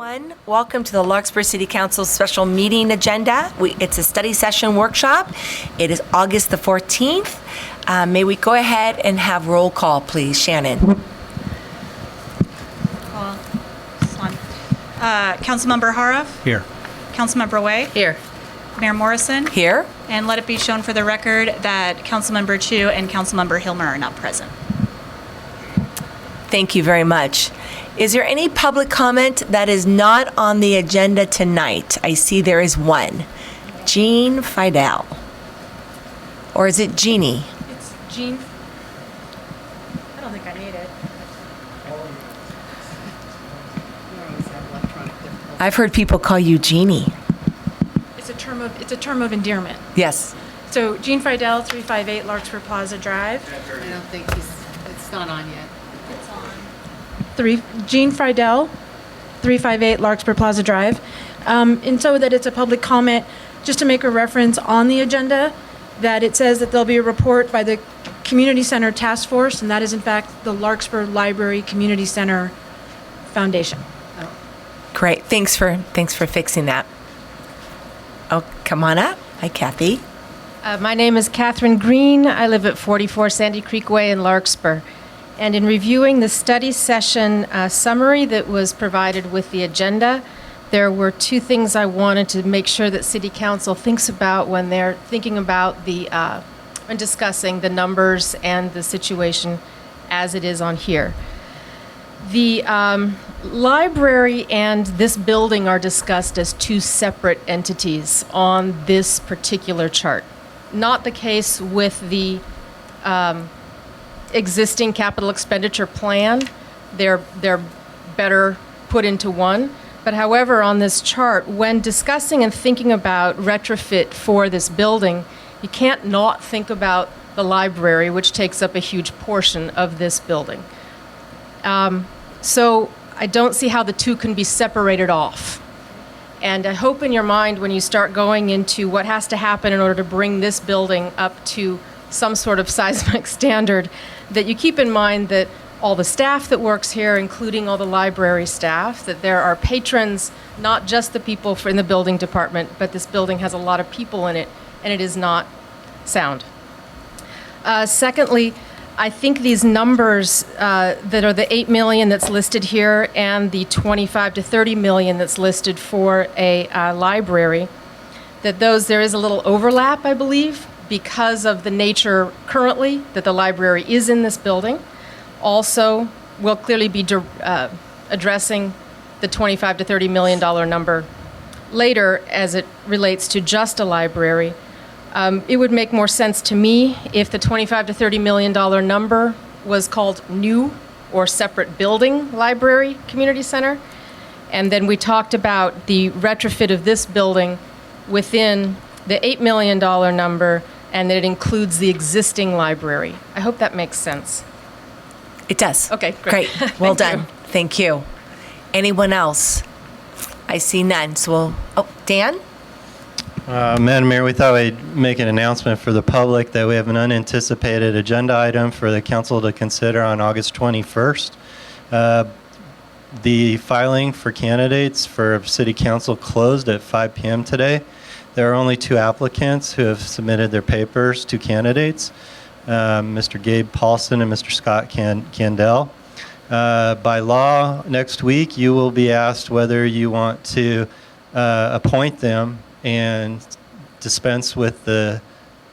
everyone. Welcome to the Larkspur City Council special meeting agenda. It's a study session workshop. It is August the 14th. May we go ahead and have roll call, please? Shannon. Councilmember Haruff? Here. Councilmember Way? Here. Mayor Morrison? Here. And let it be shown for the record that Councilmember Chu and Councilmember Hilmer are not present. Thank you very much. Is there any public comment that is not on the agenda tonight? I see there is one. Jean Fidel. Or is it Jeannie? It's Jean. I don't think I need it. I've heard people call you Jeannie. It's a term of endearment. Yes. So Jean Fidel, 358 Larkspur Plaza Drive. I don't think it's not on yet. It's on. Jean Fidel, 358 Larkspur Plaza Drive. And so that it's a public comment, just to make a reference on the agenda, that it says that there'll be a report by the Community Center Task Force, and that is in fact the Larkspur Library Community Center Foundation. Great. Thanks for fixing that. Oh, come on up. Hi, Kathy. My name is Catherine Green. I live at 44 Sandy Creek Way in Larkspur. And in reviewing the study session summary that was provided with the agenda, there were two things I wanted to make sure that City Council thinks about when they're thinking about when discussing the numbers and the situation as it is on here. The library and this building are discussed as two separate entities on this particular chart. Not the case with the existing capital expenditure plan. They're better put into one. But however, on this chart, when discussing and thinking about retrofit for this building, you can't not think about the library, which takes up a huge portion of this building. So I don't see how the two can be separated off. And I hope in your mind, when you start going into what has to happen in order to bring this building up to some sort of seismic standard, that you keep in mind that all the staff that works here, including all the library staff, that there are patrons, not just the people in the building department, but this building has a lot of people in it, and it is not sound. Secondly, I think these numbers that are the 8 million that's listed here and the 25 to 30 million that's listed for a library, that there is a little overlap, I believe, because of the nature currently that the library is in this building. Also, we'll clearly be addressing the 25 to 30 million dollar number later as it relates to just a library. It would make more sense to me if the 25 to 30 million dollar number was called new or separate building library community center. And then we talked about the retrofit of this building within the $8 million number, and that it includes the existing library. I hope that makes sense. It does. Okay, great. Well done. Thank you. Anyone else? I see none. So Dan? Madam Mayor, we thought we'd make an announcement for the public that we have an unanticipated agenda item for the council to consider on August 21st. The filing for candidates for City Council closed at 5 p.m. today. There are only two applicants who have submitted their papers, two candidates, Mr. Gabe Paulson and Mr. Scott Candell. By law, next week you will be asked whether you want to appoint them and dispense with the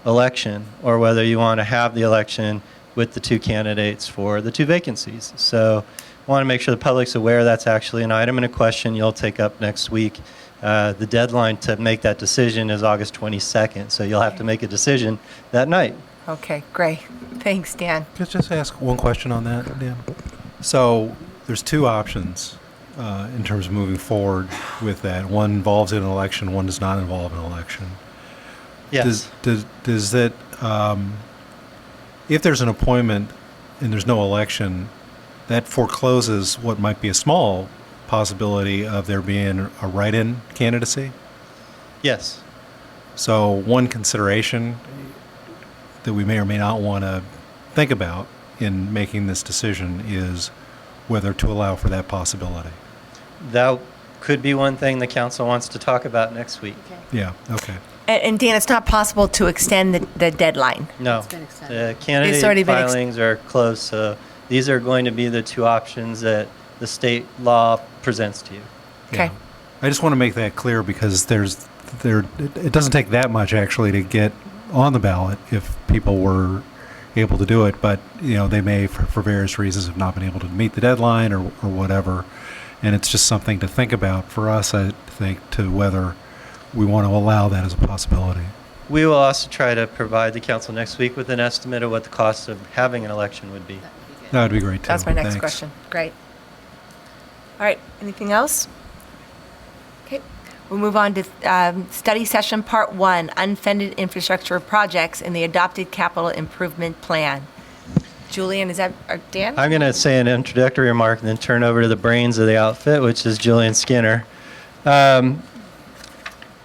election, or whether you want to have the election with the two candidates for the two vacancies. So I want to make sure the public's aware that's actually an item and a question you'll take up next week. The deadline to make that decision is August 22nd, so you'll have to make a decision that night. Okay, great. Thanks, Dan. Could I just ask one question on that, Dan? So there's two options in terms of moving forward with that. One involves an election, one does not involve an election. Yes. Does that, if there's an appointment and there's no election, that forecloses what might be a small possibility of there being a write-in candidacy? Yes. So one consideration that we may or may not want to think about in making this decision is whether to allow for that possibility. That could be one thing the council wants to talk about next week. Yeah, okay. And Dan, it's not possible to extend the deadline. No, been extended. the It's candidate already been filings are closed, so these are going to be the two options that the state law presents to you. Okay. Yeah. I just want to make that clear because it doesn't take that much actually to get on the ballot if people were able to do it, but they may for various reasons have not been able to meet the deadline or whatever, and it's just something to think about for us, I think, to whether we want to allow that as a possibility. We will also try to provide the council next week with an estimate of what the cost of having an election would be. That would be great too. That's my next Thanks. question. Great. All right, anything else? Okay, we'll move on to study session part 1, unfunded infrastructure projects in the adopted capital improvement plan. Julian, is that Dan? I'm going to say an introductory remark and then turn over to the brains of the outfit, which is Julian Skinner.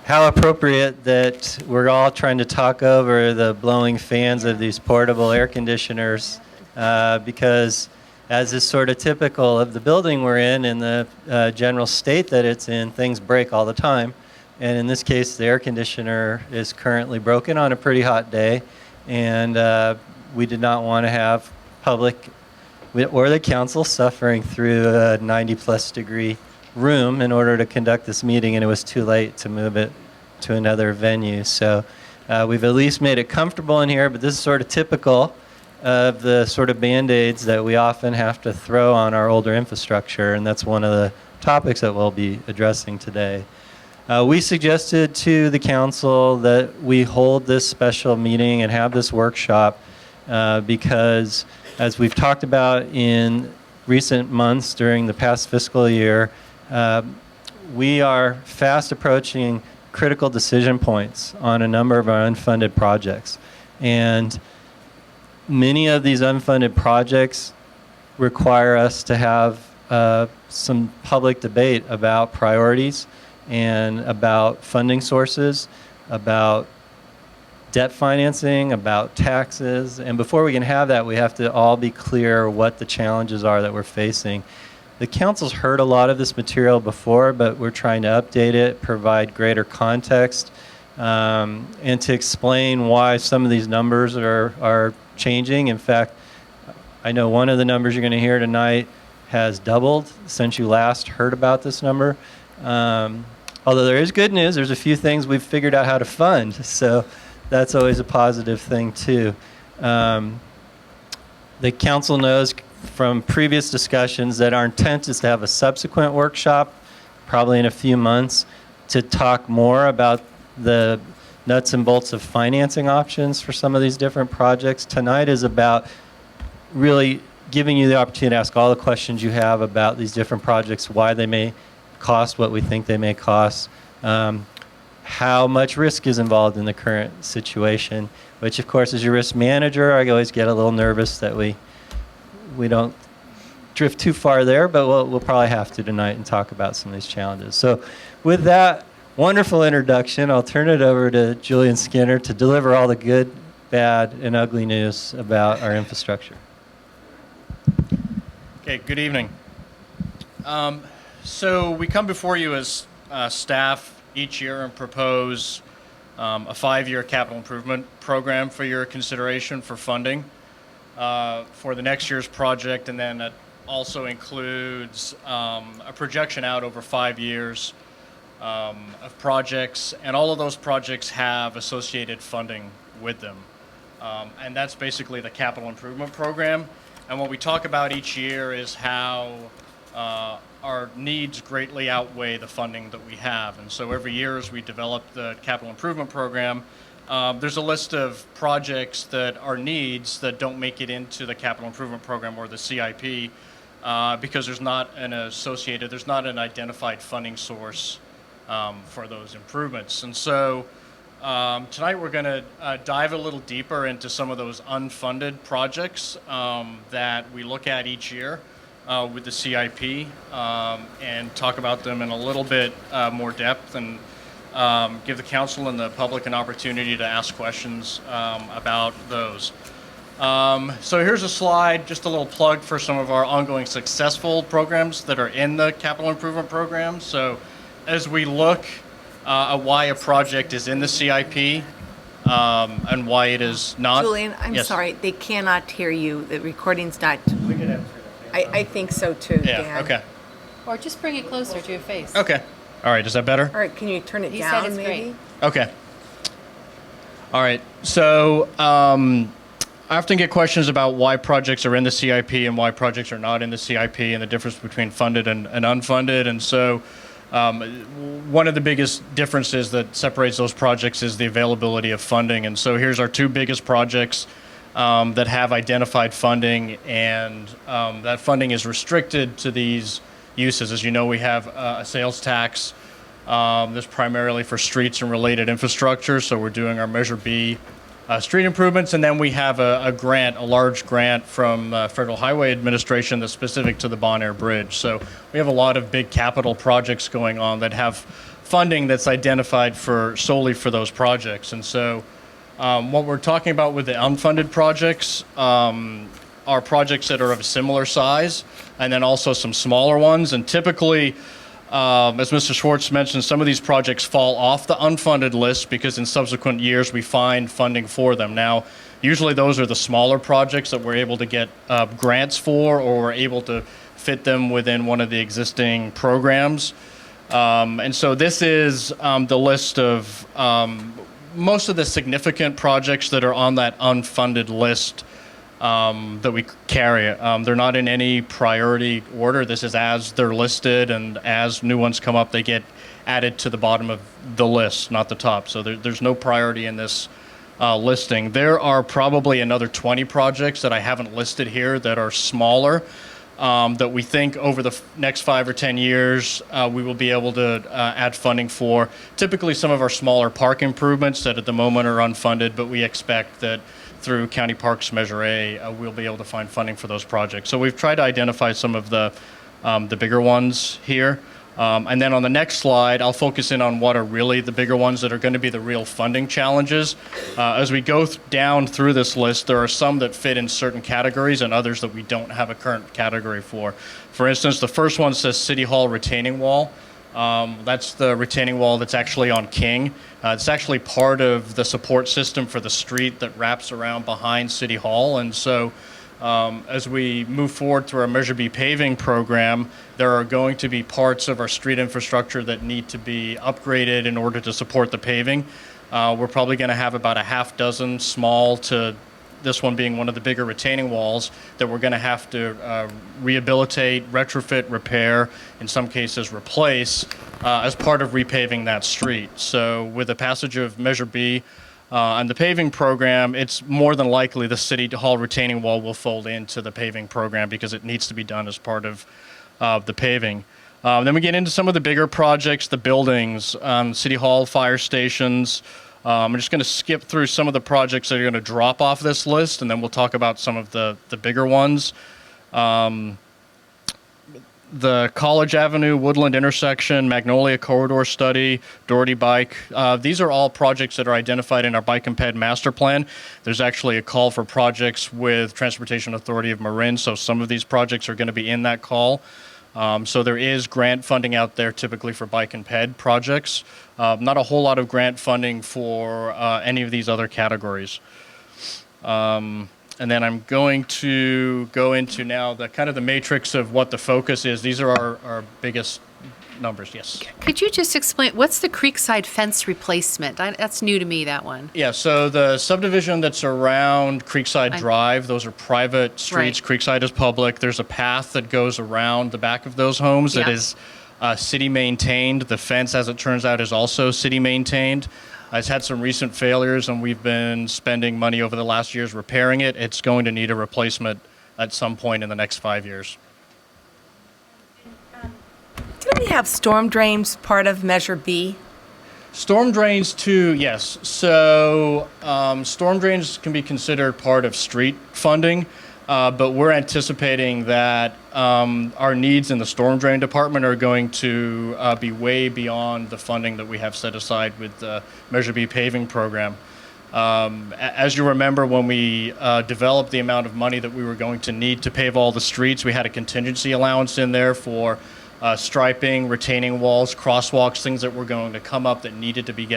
How appropriate that we're all trying to talk over the blowing fans of these portable air conditioners, because as is sort of typical of the building we're in and the general state that it's in, things break all the time. And in this case, the air conditioner is currently broken on a pretty hot day, and we did not want to have public or the council suffering through a 90-plus degree room in order to conduct this meeting, and it was too late to move it to another venue. So we've at least made it comfortable in here, but this is sort of typical of the sort of Band-Aids that we often have to throw on our older infrastructure, and that's one of the topics that we'll be addressing today. We suggested to the council that we hold this special meeting and have this workshop because, as we've talked about in recent months during the past fiscal year, we are fast approaching critical decision points on a number of our unfunded projects. And many of these unfunded projects require us to have some public debate about priorities and about funding sources, about debt financing, about taxes. And before we can have that, we have to all be clear what the challenges are that we're facing. The council's heard a lot of this material before, but we're trying to update it, provide greater context, and to explain why some of these numbers are changing. In fact, I know one of the numbers you're going to hear tonight has doubled since you last heard about this number. Although there is good news, there's a few things we've figured out how to fund, so that's always a positive thing too. The council knows from previous discussions that our intent is to have a subsequent workshop, probably in a few months, to talk more about the nuts and bolts of financing options for some of these different projects. Tonight is about really giving you the opportunity to ask all the questions you have about these different projects, why they may cost what we think they may cost, how much risk is involved in the current situation, which of course as your risk manager, I always get a little nervous that we don't drift too far there, but we'll probably have to tonight and talk about some of these challenges. So with that wonderful introduction, I'll turn it over to Julian Skinner to deliver all the good, bad, and ugly news about our infrastructure. Okay, good evening. So we come before you as staff each year and propose a 5-year capital improvement program for your consideration for funding for the next year's project, and then it also includes a projection out over 5 years of projects, and all of those projects have associated funding with them. And that's basically the capital improvement program. And what we talk about each year is how our needs greatly outweigh the funding that we have. And so every year as we develop the capital improvement program, there's a list of projects that are needs that don't make it into the capital improvement program or the CIP because there's not an identified funding source for those improvements. And so tonight we're going to dive a little deeper into some of those unfunded projects that we look at each year with the CIP and talk about them in a little bit more depth and give the council and the public an opportunity to ask questions about those. So here's a slide, just a little plug for some of our ongoing successful programs that are in the capital improvement program. So as we look at why a project is in the CIP and why it is not. Julian, I'm Yes. sorry, they cannot hear you. The recording's not, I think so too, Yeah, Dan. okay. Or just bring it closer to your face. Okay. All right, is that better? All right, can you turn it He said down it's maybe? great. Okay. All right. So I often get questions about why projects are in the CIP and why projects are not in the CIP and the difference between funded and unfunded. And so one of the biggest differences that separates those projects is the availability of funding. And so here's our two biggest projects that have identified funding, and that funding is restricted to these uses. As you know, we have a sales tax that's primarily for streets and related infrastructure. So we're doing our Measure B street improvements, and then we have a grant, a large grant from Federal Highway Administration that's specific to the Bon Air Bridge. So we have a lot of big capital projects going on that have funding that's identified solely for those projects. And so what we're talking about with the unfunded projects are projects that are of a similar size, and then also some smaller ones. And typically, as Mr. Schwartz mentioned, some of these projects fall off the unfunded list because in subsequent years we find funding for them. Now, usually those are the smaller projects that we're able to get grants for, or we're able to fit them within one of the existing programs. And so this is the list of most of the significant projects that are on that unfunded list that we carry. They're not in any priority order. This is as they're listed, and as new ones come up, they get added to the bottom of the list, not the top. So there's no priority in this listing. There are probably another 20 projects that I haven't listed here that are smaller, that we think over the next 5 or 10 years we will be able to add funding for. Typically some of our smaller park improvements that at the moment are unfunded, but we expect that through County Parks Measure A, we'll be able to find funding for those projects. So we've tried to identify some of the bigger ones here. And then on the next slide, I'll focus in on what are really the bigger ones that are going to be the real funding challenges. As we go down through this list, there are some that fit in certain categories and others that we don't have a current category for. For instance, the first one says City Hall retaining wall. That's the retaining wall that's actually on King. It's actually part of the support system for the street that wraps around behind City Hall. And so as we move forward through our Measure B paving program, there are going to be parts of our street infrastructure that need to be upgraded in order to support the paving. We're probably going to have about a half dozen small to this one being one of the bigger retaining walls that we're going to have to rehabilitate, retrofit, repair, in some cases replace, as part of repaving that street. So with the passage of Measure B and the paving program, it's more than likely the City Hall retaining wall will fold into the paving program because it needs to be done as part of the paving. Then we get into some of the bigger projects, the buildings, City Hall, fire stations. I'm just going to skip through some of the projects that are going to drop off this list, and then we'll talk about some of the bigger ones. The College Avenue, Woodland intersection, Magnolia corridor study, Doherty bike. These are all projects that are identified in our Bike and Ped master plan. There's actually a call for projects with Transportation Authority of Marin, so some of these projects are going to be in that call. So there is grant funding out there typically for Bike and Ped projects. Not a whole lot of grant funding for any of these other categories. And then I'm going to go into now the kind of the matrix of what the focus is. These are our biggest numbers, yes. Could you just explain, what's the Creekside fence replacement? That's new to me, that one. Yeah, so the subdivision that's around Creekside Drive, those are private streets. Right. Creekside is public. There's a path that goes around the back of those homes that Yeah. is city maintained. The fence, as it turns out, is also city maintained. It's had some recent failures, and we've been spending money over the last years repairing it. It's going to need a replacement at some point in the next 5 years. Didn't we have storm drains part of Measure B? Storm drains too, yes. So storm drains can be considered part of street funding, but we're anticipating that our needs in the storm drain department are going to be way beyond the funding that we have set aside with the Measure B paving program. As you remember, when we developed the amount of money that we were going to need to pave all the streets, we had a contingency allowance in there for striping, retaining walls, crosswalks, things that were going to come up that needed to be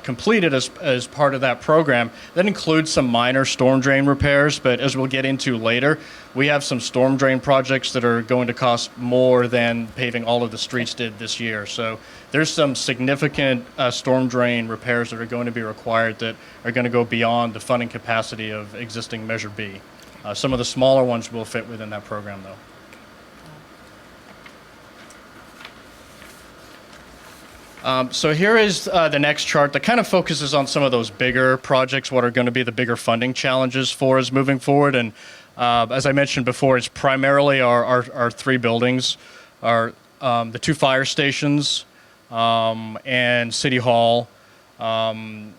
completed as part of that program. That includes some minor storm drain repairs, but as we'll get into later, we have some storm drain projects that are going to cost more than paving all of the streets did this year. So there's some significant storm drain repairs that are going to be required that are going to go beyond the funding capacity of existing Measure B. Some of the smaller ones will fit within that program, though. So here is the next chart that kind of focuses on some of those bigger projects, what are going to be the bigger funding challenges for us moving forward. And as I mentioned before, it's primarily our three buildings, the two fire stations and City Hall. And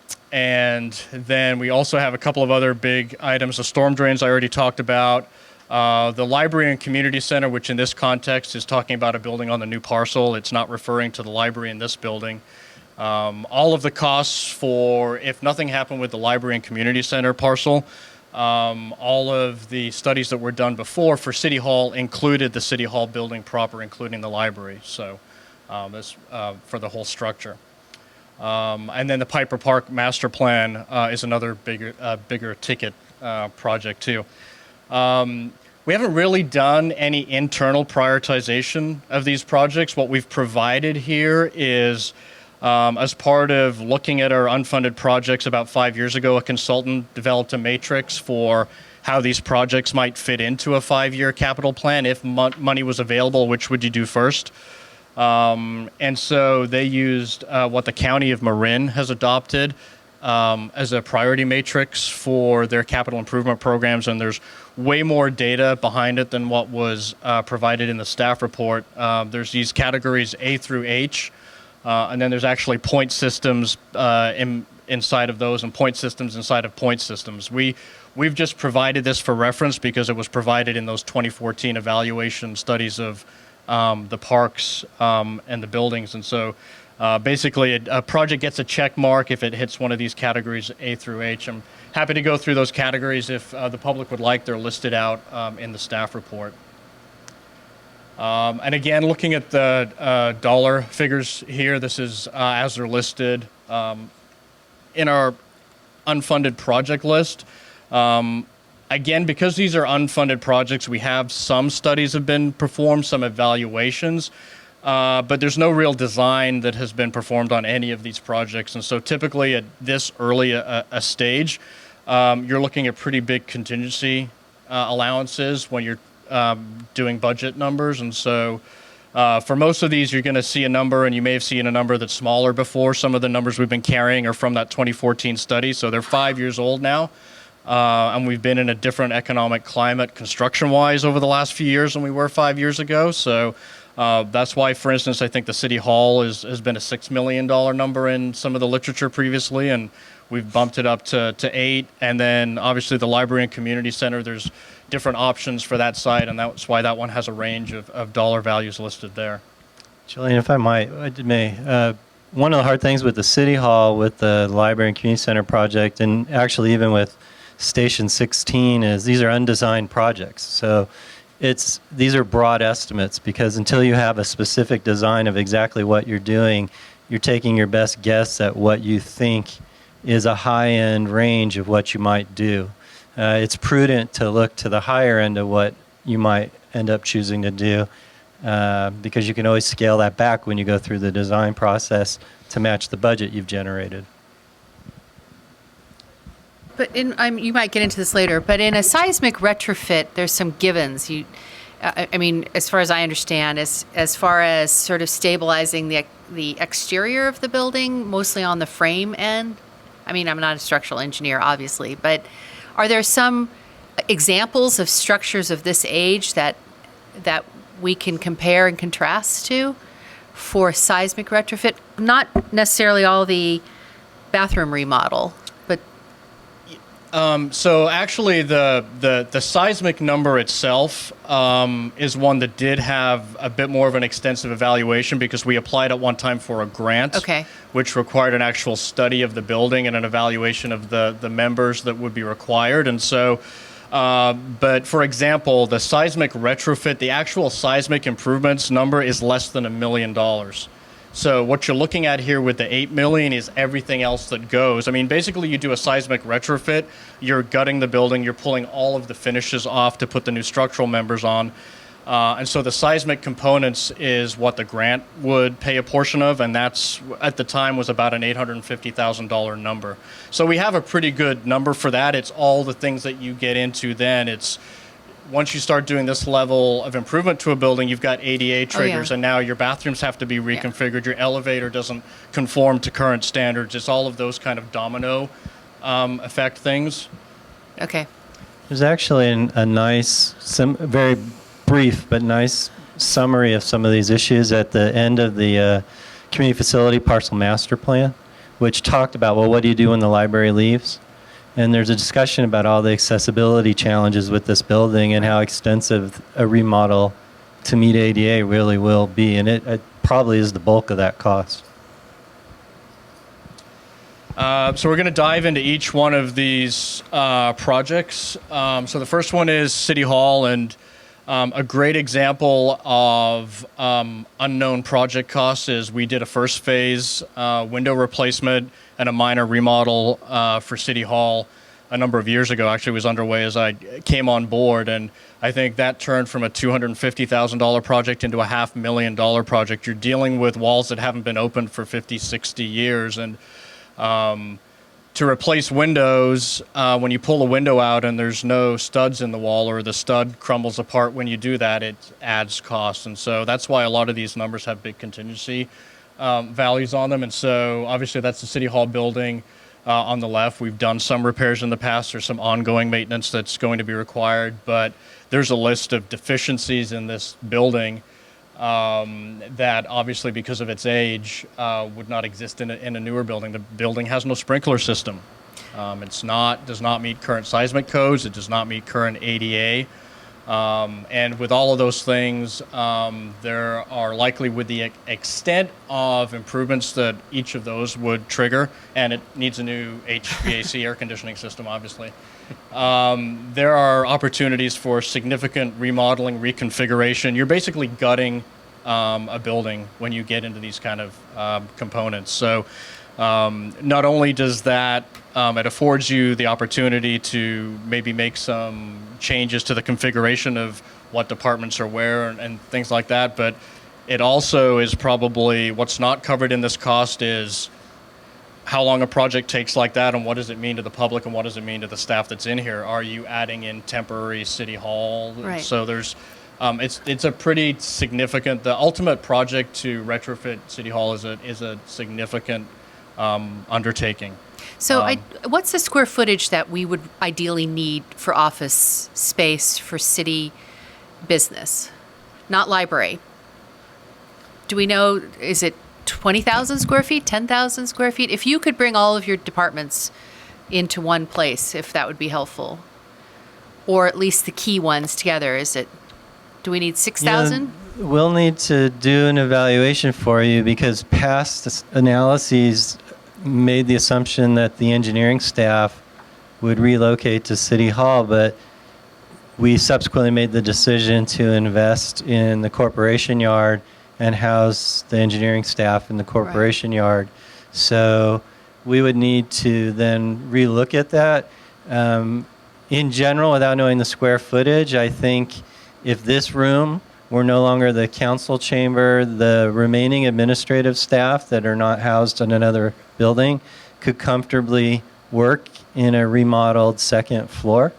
then we also have a couple of other big items. The storm drains I already talked about. The library and community center, which in this context is talking about a building on the new parcel. It's not referring to the library in this building. All of the costs for, if nothing happened with the library and community center parcel, all of the studies that were done before for City Hall included the City Hall building proper, including the library. So this for the whole structure. And then the Piper Park master plan is another bigger ticket project too. We haven't really done any internal prioritization of these projects. What we've provided here is, as part of looking at our unfunded projects about 5 years ago, a consultant developed a matrix for how these projects might fit into a 5-year capital plan. If money was available, which would you do first? And so they used what the County of Marin has adopted as a priority matrix for their capital improvement programs, and there's way more data behind it than what was provided in the staff report. There's these categories A through H, and then there's actually point systems inside of those and point systems inside of point systems. We've just provided this for reference because it was provided in those 2014 evaluation studies of the parks and the buildings, and so basically, a project gets a check mark if it hits one of these categories A through H. I'm happy to go through those categories if the public would like. They're listed out in the staff report. And again, looking at the dollar figures here, this is as they're listed in our unfunded project list. Again, because these are unfunded projects, we have some studies have been performed, some evaluations. But there's no real design that has been performed on any of these projects. And so typically at this early a stage, you're looking at pretty big contingency allowances when you're doing budget numbers. And so for most of these, you're going to see a number, and you may have seen a number that's smaller before. Some of the numbers we've been carrying are from that 2014 study. So they're 5 years old now. And we've been in a different economic climate construction-wise over the last few years than we were 5 years ago. So that's why, for instance, I think the City Hall has been a $6 million number in some of the literature previously, and we've bumped it up to 8. And then obviously the Library and Community Center, there's different options for that site, and that's why that one has a range of dollar values listed there. Jillian, if I might, one of the hard things with the City Hall, with the Library and Community Center project, and actually even with Station 16, is these are undesigned projects. So these are broad estimates, because until you have a specific design of exactly what you're doing, you're taking your best guess at what you think is a high-end range of what you might do. It's prudent to look to the higher end of what you might end up choosing to do, because you can always scale that back when you go through the design process to match the budget you've generated. But you might get into this later, but in a seismic retrofit, there's some givens. I mean, as far as I understand, as far as sort of stabilizing the exterior of the building, mostly on the frame end. I mean, I'm not a structural engineer, obviously, but are there some examples of structures of this age that we can compare and contrast to for seismic retrofit? Not necessarily all the bathroom remodel, but So actually, the seismic number itself is one that did have a bit more of an extensive evaluation because we applied at one time for a grant, Okay. which required an actual study of the building and an evaluation of the members that would be required. And so, but for example, the seismic retrofit, the actual seismic improvements number is less than $1 million. So what you're looking at here with the $8 million is everything else that goes. I mean, basically, you do a seismic retrofit, you're gutting the building, you're pulling all of the finishes off to put the new structural members on. And so the seismic components is what the grant would pay a portion of, and that's, at the time, was about an $850,000 number. So we have a pretty good number for that. It's all the things that you get into then. It's once you start doing this level of improvement to a building, you've got ADA triggers, and now your bathrooms have to be reconfigured. Your elevator doesn't conform to current standards. It's all of those kind of domino effect things. Okay. There's actually a nice, very brief but nice summary of some of these issues at the end of the community facility parcel master plan, which talked about, well, what do you do when the library leaves? And there's a discussion about all the accessibility challenges with this building and how extensive a remodel to meet ADA really will be. And it probably is the bulk of that cost. So we're going to dive into each one of these projects. So the first one is City Hall, and a great example of unknown project costs is we did a first phase window replacement and a minor remodel for City Hall a number of years ago. Actually, it was underway as I came on board, and I think that turned from a $250,000 project into a $500,000 project. You're dealing with walls that haven't been opened for 50, 60 years, and to replace windows, when you pull a window out and there's no studs in the wall or the stud crumbles apart when you do that, it adds cost. And so that's why a lot of these numbers have big contingency values on them. And so obviously that's the City Hall building on the left. We've done some repairs in the past. There's some ongoing maintenance that's going to be required, but there's a list of deficiencies in this building that obviously, because of its age, would not exist in a newer building. The building has no sprinkler system. Does not meet current seismic codes. It does not meet current ADA. And with all of those things, there are likely, with the extent of improvements that each of those would trigger, and it needs a new HVAC air conditioning system, obviously. There are opportunities for significant remodeling, reconfiguration. You're basically gutting a building when you get into these kind of components. So not only does that, it affords you the opportunity to maybe make some changes to the configuration of what departments are where and things like that, but it also is probably, what's not covered in this cost is how long a project takes like that, and what does it mean to the public, and what does it mean to the staff that's in here? Are you adding in temporary City Hall? Right. So there's, it's a pretty significant. The ultimate project to retrofit City Hall is a significant undertaking. So what's the square footage that we would ideally need for office space for city business, not library? Do we know, is it 20,000 square feet, 10,000 square feet? If you could bring all of your departments into one place, if that would be helpful, or at least the key ones together, do we need 6,000? We'll need to do an evaluation for you because past analyses made the assumption that the engineering staff would relocate to City Hall, but we subsequently made the decision to invest in the corporation yard and house the engineering staff in the corporation yard. So we would need to then relook at that. In general, without knowing the square footage, I think if this room were no longer the council chamber, the remaining administrative staff that are not housed in another building could comfortably work in a remodeled second floor,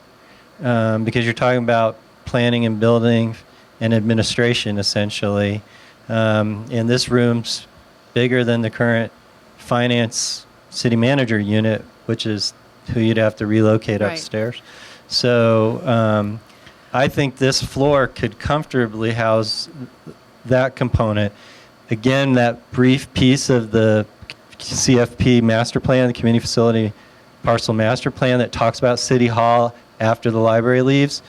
because you're talking about planning and building and administration, essentially. And this room's bigger than the current finance city manager unit, which is who you'd have to relocate upstairs. So I think this floor could comfortably house that component. Again, that brief piece of the CFP master plan, the community facility parcel master plan that talks about City Hall after the library leaves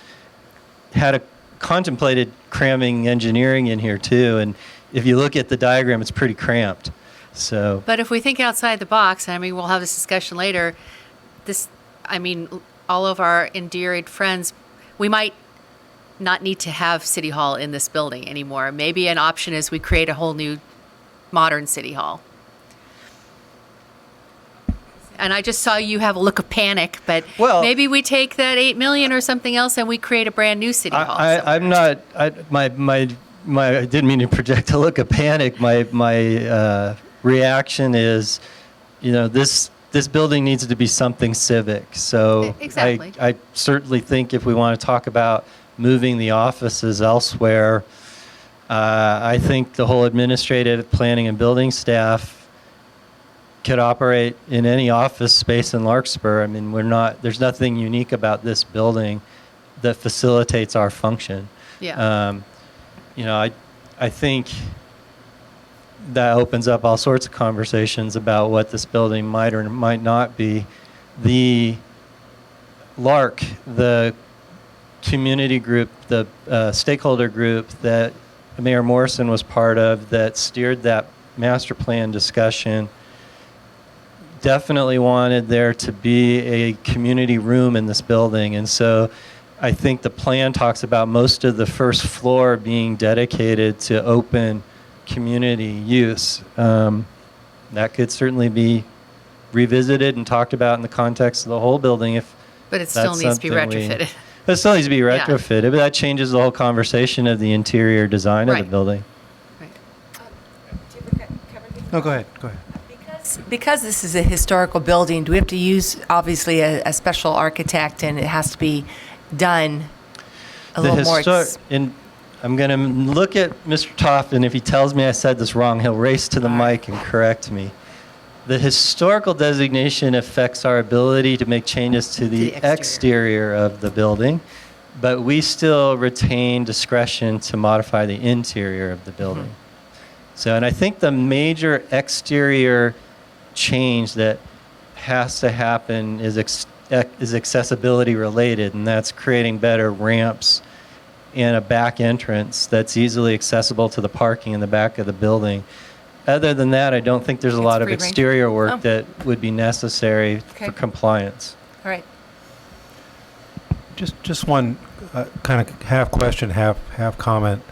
had contemplated cramming engineering in here too. And if you look at the diagram, it's pretty cramped. So, But if we think outside the box, I mean, we'll have this discussion later. All of our endeared friends, we might not need to have City Hall in this building anymore. Maybe an option is we create a whole new modern City Hall. And I just saw you have a look of panic, but maybe we take that 8 million or something else and we create a brand new City Hall. I'm not. I didn't mean to project a look of panic. My reaction is, this building needs to be something civic. So Exactly. I certainly think if we want to talk about moving the offices elsewhere, I think the whole administrative, planning, and building staff could operate in any office space in Larkspur. I mean, there's nothing unique about this building that facilitates our function. Yeah. I think that opens up all sorts of conversations about what this building might or might not be. The LARC, the community group, the stakeholder group that Mayor Morrison was part of that steered that master plan discussion, definitely wanted there to be a community room in this building. And so I think the plan talks about most of the first floor being dedicated to open community use. That could certainly be revisited and talked about in the context of the whole building But it still needs to be retrofitted. It still needs to be Yeah. retrofitted, but that changes the whole conversation of the interior design of the Right. building. No, go ahead. Because this is a historical building, do we have to use, obviously, a special architect, and it has to be done a little more? And I'm going to look at Mr. Toft, and if he tells me I said this wrong, he'll race to the mic and correct me. The historical designation affects our ability to make changes to the exterior of the building, but we still retain discretion to modify the interior of the building. So, and I think the major exterior change that has to happen is accessibility related, and that's creating better ramps and a back entrance that's easily accessible to the parking in the back of the building. Other than that, I don't think there's a lot of free range? exterior work Oh. that would be necessary Okay. for compliance. All right. Just one kind of half question, half comment.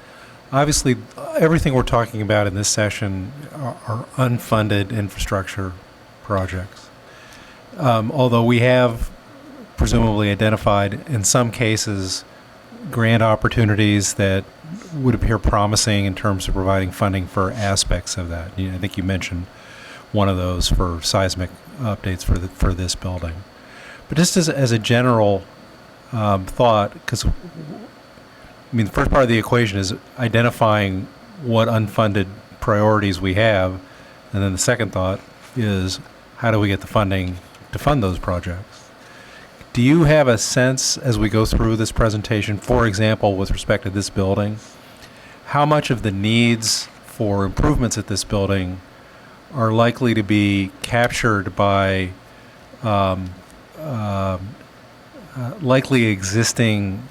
Obviously, everything we're talking about in this session are unfunded infrastructure projects. Although we have presumably identified, in some cases, grant opportunities that would appear promising in terms of providing funding for aspects of that. I think you mentioned one of those for seismic updates for this building. But just as a general thought, because the first part of the equation is identifying what unfunded priorities we have, and then the second thought is how do we get the funding to fund those projects? Do you have a sense as we go through this presentation, for example, with respect to this building, how much of the needs for improvements at this building are likely to be captured by likely existing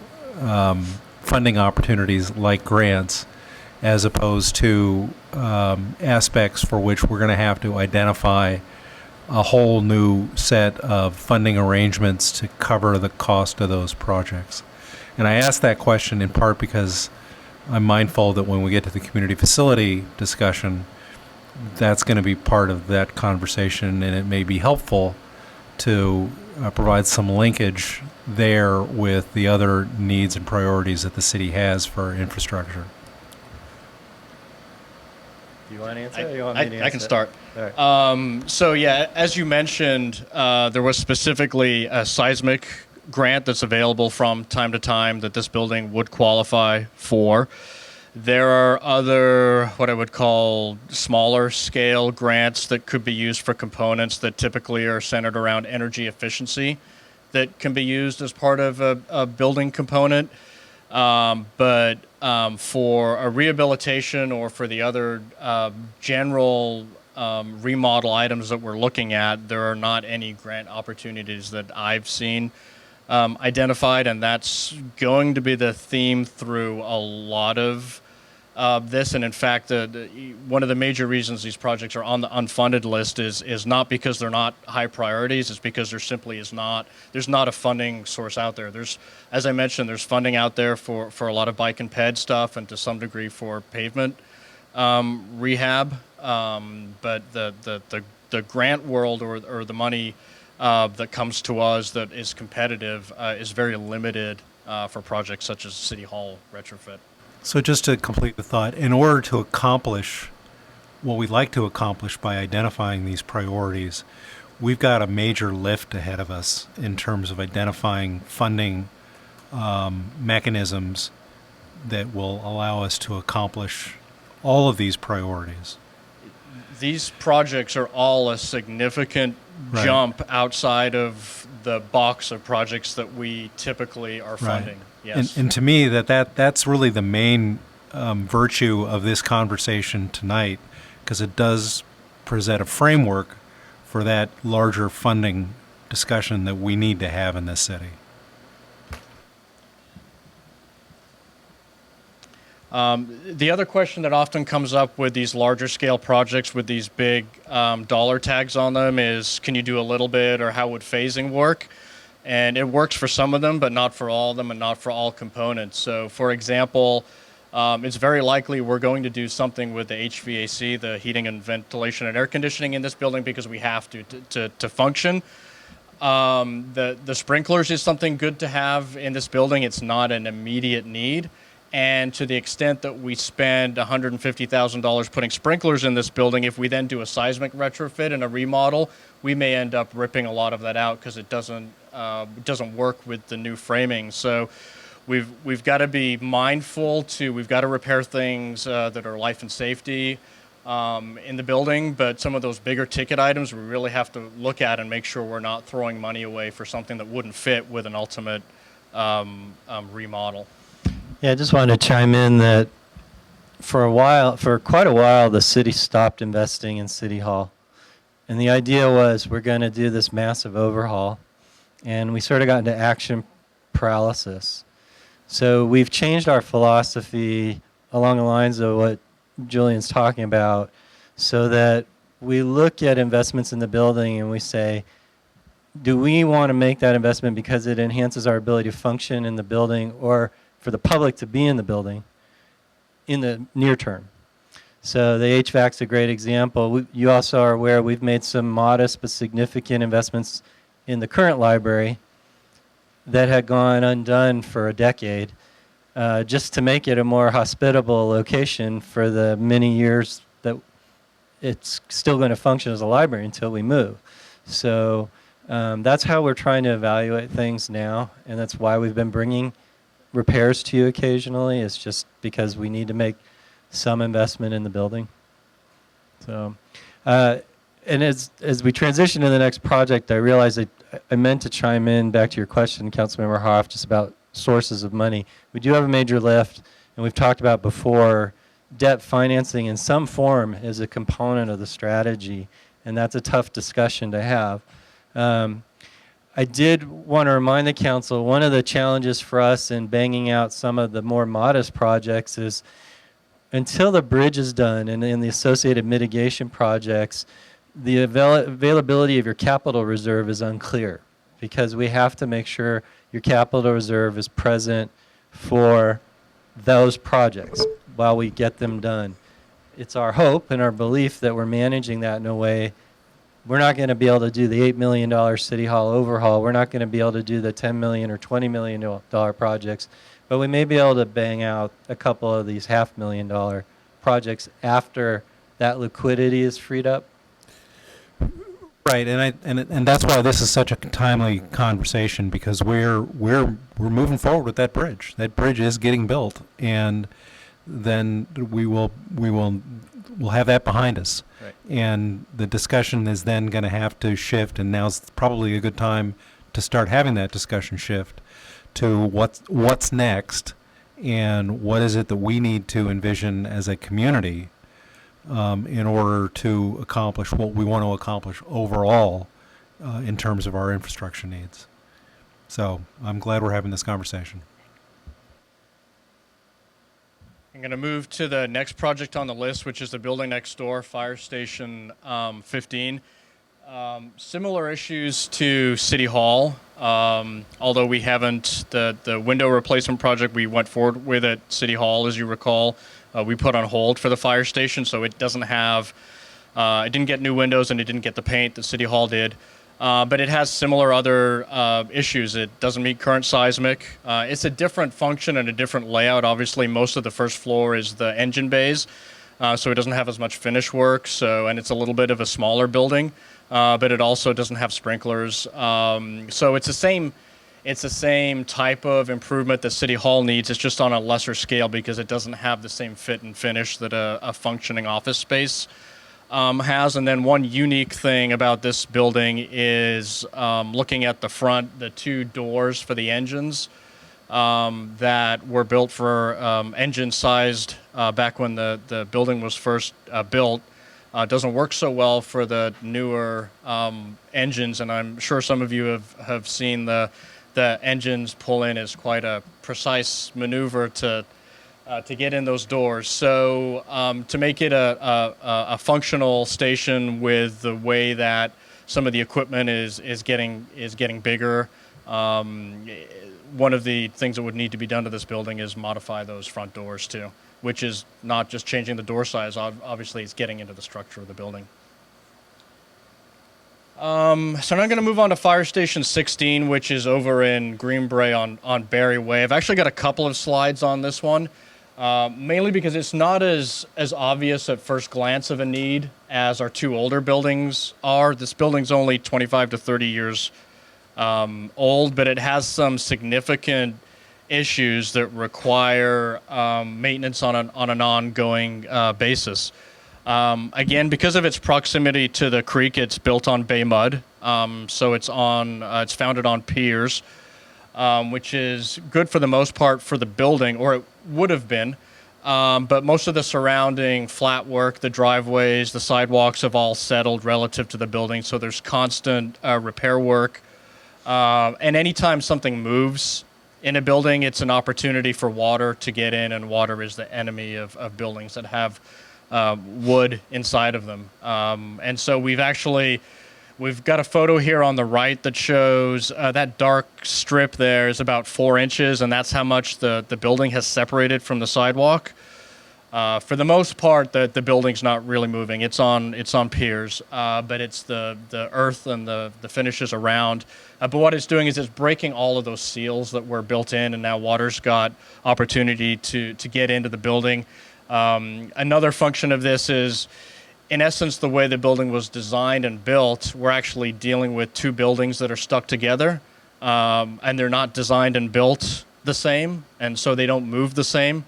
funding opportunities like grants, as opposed to aspects for which we're going to have to identify a whole new set of funding arrangements to cover the cost of those projects? And I ask that question in part because I'm mindful that when we get to the community facility discussion, that's going to be part of that conversation, and it may be helpful to provide some linkage there with the other needs and priorities that the city has for infrastructure. Do you want to answer? Or you want me to I can answer? start. All right. So yeah, as you mentioned, there was specifically a seismic grant that's available from time to time that this building would qualify for. There are other, what I would call smaller scale grants that could be used for components that typically are centered around energy efficiency that can be used as part of a building component. But for a rehabilitation or for the other general remodel items that we're looking at, there are not any grant opportunities that I've seen identified, and that's going to be the theme through a lot of this. And in fact, one of the major reasons these projects are on the unfunded list is not because they're not high priorities, it's because there simply there's not a funding source out there. As I mentioned, there's funding out there for a lot of bike and ped stuff and to some degree for pavement rehab. But the grant world or the money that comes to us that is competitive is very limited for projects such as City Hall retrofit. So just to complete the thought, in order to accomplish what we'd like to accomplish by identifying these priorities, we've got a major lift ahead of us in terms of identifying funding mechanisms that will allow us to accomplish all of these priorities. These projects are all a significant Right. jump outside of the box of projects that we typically are funding. Yes. And to me, that's really the main virtue of this conversation tonight, because it does present a framework for that larger funding discussion that we need to have in this city. The other question that often comes up with these larger scale projects with these big dollar tags on them is, can you do a little bit, or how would phasing work? And it works for some of them, but not for all of them and not for all components. So for example, it's very likely we're going to do something with the HVAC, the heating and ventilation and air conditioning in this building, because we have to function. The sprinklers is something good to have in this building. It's not an immediate need. And to the extent that we spend $150,000 putting sprinklers in this building, if we then do a seismic retrofit and a remodel, we may end up ripping a lot of that out because it doesn't work with the new framing. So we've got to be mindful we've got to repair things that are life and safety in the building, but some of those bigger ticket items we really have to look at and make sure we're not throwing money away for something that wouldn't fit with an ultimate remodel. Yeah, I just wanted to chime in that for quite a while, the city stopped investing in City Hall. And the idea was we're going to do this massive overhaul. And we sort of got into action paralysis. So we've changed our philosophy along the lines of what Julian's talking about, so that we look at investments in the building and we say, do we want to make that investment because it enhances our ability to function in the building, or for the public to be in the building in the near term? So the HVAC's a great example. You also are aware we've made some modest but significant investments in the current library that had gone undone for a decade, just to make it a more hospitable location for the many years that it's still going to function as a library until we move. So that's how we're trying to evaluate things now, and that's why we've been bringing repairs to you occasionally. It's just because we need to make some investment in the building. So, and as we transition to the next project, I realized I meant to chime in back to your question, Councilmember Hoff, just about sources of money. We do have a major lift, and we've talked about before, debt financing in some form is a component of the strategy, and that's a tough discussion to have. I did want to remind the council, one of the challenges for us in banging out some of the more modest projects is, until the bridge is done and in the associated mitigation projects, the availability of your capital reserve is unclear, because we have to make sure your capital reserve is present for those projects while we get them done. It's our hope and our belief that we're managing that in a way. We're not going to be able to do the $8 million City Hall overhaul. We're not going to be able to do the $10 million or $20 million projects, but we may be able to bang out a couple of these $500,000 projects after that liquidity is freed up. Right, and that's why this is such a timely conversation, because we're moving forward with that bridge. That bridge is getting built, and then we'll have that behind us. Right. And the discussion is then going to have to shift, and now's probably a good time to start having that discussion shift to what's next, and what is it that we need to envision as a community in order to accomplish what we want to accomplish overall in terms of our infrastructure needs. So I'm glad we're having this conversation. I'm going to move to the next project on the list, which is the building next door, Fire Station 15. Similar issues to City Hall, although we haven't, the window replacement project we went forward with at City Hall, as you recall, we put on hold for the fire station, so it doesn't have, it didn't get new windows and it didn't get the paint that City Hall did. But it has similar other issues. It doesn't meet current seismic. It's a different function and a different layout. Obviously, most of the first floor is the engine bays, so it doesn't have as much finish work. And it's a little bit of a smaller building, but it also doesn't have sprinklers. So it's the same type of improvement that City Hall needs. It's just on a lesser scale because it doesn't have the same fit and finish that a functioning office space has. And then one unique thing about this building is looking at the front, the two doors for the engines that were built for engine sized back when the building was first built. Doesn't work so well for the newer engines, and I'm sure some of you have seen the engines pull in is quite a precise maneuver to get in those doors. So to make it a functional station with the way that some of the equipment is getting bigger, one of the things that would need to be done to this building is modify those front doors too, which is not just changing the door size. Obviously, it's getting into the structure of the building. So now I'm going to move on to Fire Station 16, which is over in Greenbrae on Berry Way. I've actually got a couple of slides on this one. Mainly because it's not as obvious at first glance of a need as our two older buildings are. This building's only 25 to 30 years old, but it has some significant issues that require maintenance on an ongoing basis. Again, because of its proximity to the creek, it's built on bay mud, so it's founded on piers. Which is good for the most part for the building, or it would have been. But most of the surrounding flat work, the driveways, the sidewalks have all settled relative to the building, so there's constant repair work. And anytime something moves in a building, it's an opportunity for water to get in, and water is the enemy of buildings that have wood inside of them. And so we've got a photo here on the right that shows that dark strip there is about 4 inches, and that's how much the building has separated from the sidewalk. For the most part, the building's not really moving. It's on piers, but it's the earth and the finishes around. But what it's doing is it's breaking all of those seals that were built in, and now water's got opportunity to get into the building. Another function of this is, in essence, the way the building was designed and built, we're actually dealing with two buildings that are stuck together, and they're not designed and built the same, and so they don't move the same.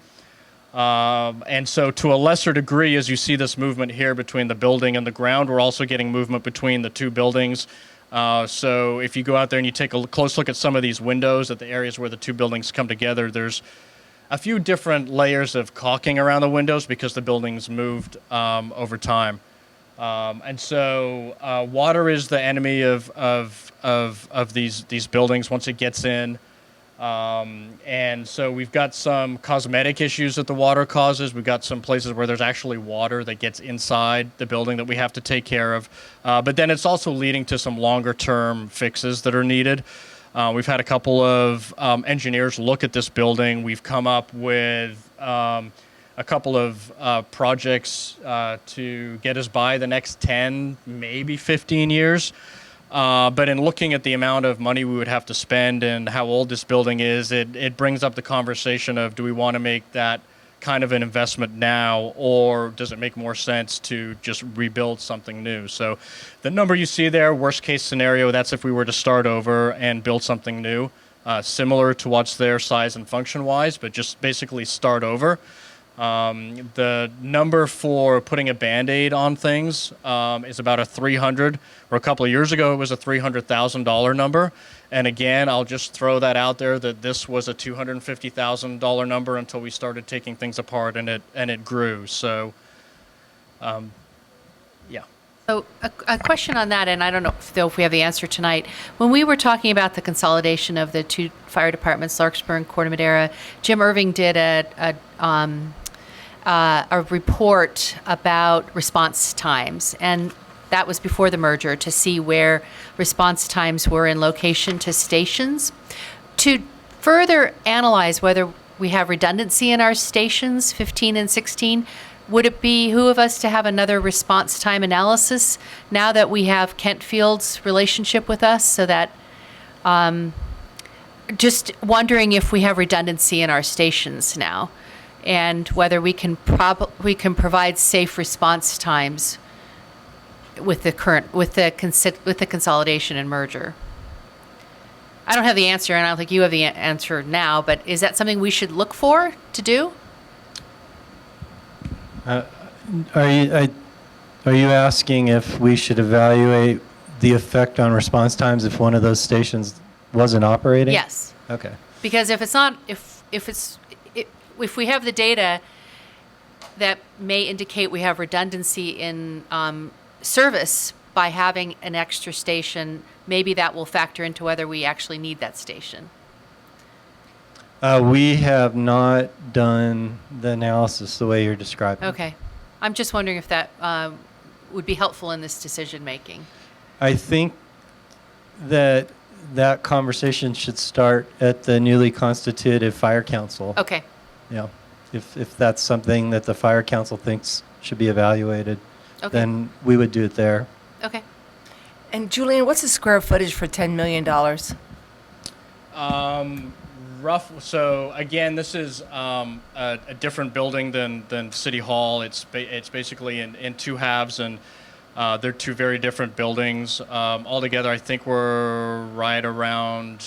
And so to a lesser degree, as you see this movement here between the building and the ground, we're also getting movement between the two buildings. So if you go out there and you take a close look at some of these windows, at the areas where the two buildings come together, there's a few different layers of caulking around the windows because the buildings moved over time. And so water is the enemy of these buildings once it gets in. And so we've got some cosmetic issues that the water causes. We've got some places where there's actually water that gets inside the building that we have to take care of. But then it's also leading to some longer term fixes that are needed. We've had a couple of engineers look at this building. We've come up with a couple of projects to get us by the next 10, maybe 15 years. But in looking at the amount of money we would have to spend and how old this building is, it brings up the conversation of, do we want to make that kind of an investment now, or does it make more sense to just rebuild something new? So the number you see there, worst case scenario, that's if we were to start over and build something new, similar to what's there size and function wise, but just basically start over. The number for putting a Band-Aid on things is about a $300,000, or a couple of years ago it was a $300,000 number. And again, I'll just throw that out there that this was a $250,000 number until we started taking things apart and it grew. So Yeah. So a question on that, and I don't know if we have the answer tonight. When we were talking about the consolidation of the two fire departments, Larkspur and Corte Madera, Jim Irving did a report about response times, and that was before the merger, to see where response times were in location to stations. To further analyze whether we have redundancy in our stations, 15 and 16, would it behoove us to have another response time analysis now that we have Kentfield's relationship with us, so that just wondering if we have redundancy in our stations now, and whether we can provide safe response times with the consolidation and merger. I don't have the answer, and I don't think you have the answer now, but is that something we should look for to do? Are you asking if we should evaluate the effect on response times if one of those stations wasn't operating? Yes. Okay. Because if we have the data that may indicate we have redundancy in service by having an extra station, maybe that will factor into whether we actually need that station. We have not done the analysis the way you're describing. Okay. I'm just wondering if that would be helpful in this decision making. I think that conversation should start at the newly constituted fire council. Okay. Yeah. If that's something that the fire council thinks should be evaluated, then we would do it there. Okay. And Julian, what's the square footage for $10 million? Rough. So again, this is a different building than City Hall. It's basically in two halves, and they're two very different buildings. Altogether, I think we're right around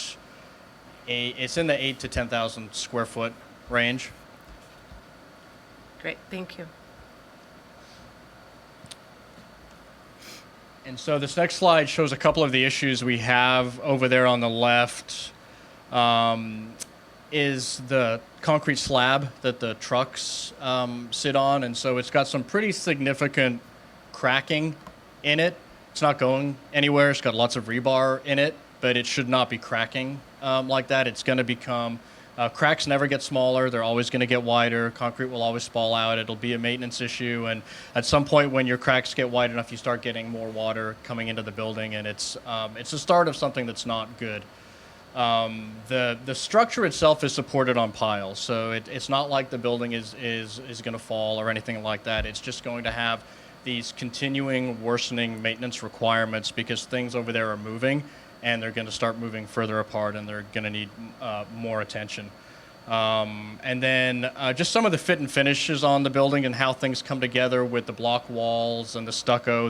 it's in the 8,000 to 10,000 square foot range. Great, thank you. And so this next slide shows a couple of the issues we have over there on the left. Is the concrete slab that the trucks sit on, and so it's got some pretty significant cracking in it. It's not going anywhere. It's got lots of rebar in it, but it should not be cracking like that. It's going to become cracks never get smaller. They're always going to get wider. Concrete will always fall out. It'll be a maintenance issue, and at some point when your cracks get wide enough, you start getting more water coming into the building, and it's the start of something that's not good. The structure itself is supported on piles, so it's not like the building is going to fall or anything like that. It's just going to have these continuing worsening maintenance requirements because things over there are moving, and they're going to start moving further apart, and they're going to need more attention. And then just some of the fit and finishes on the building and how things come together with the block walls and the stucco.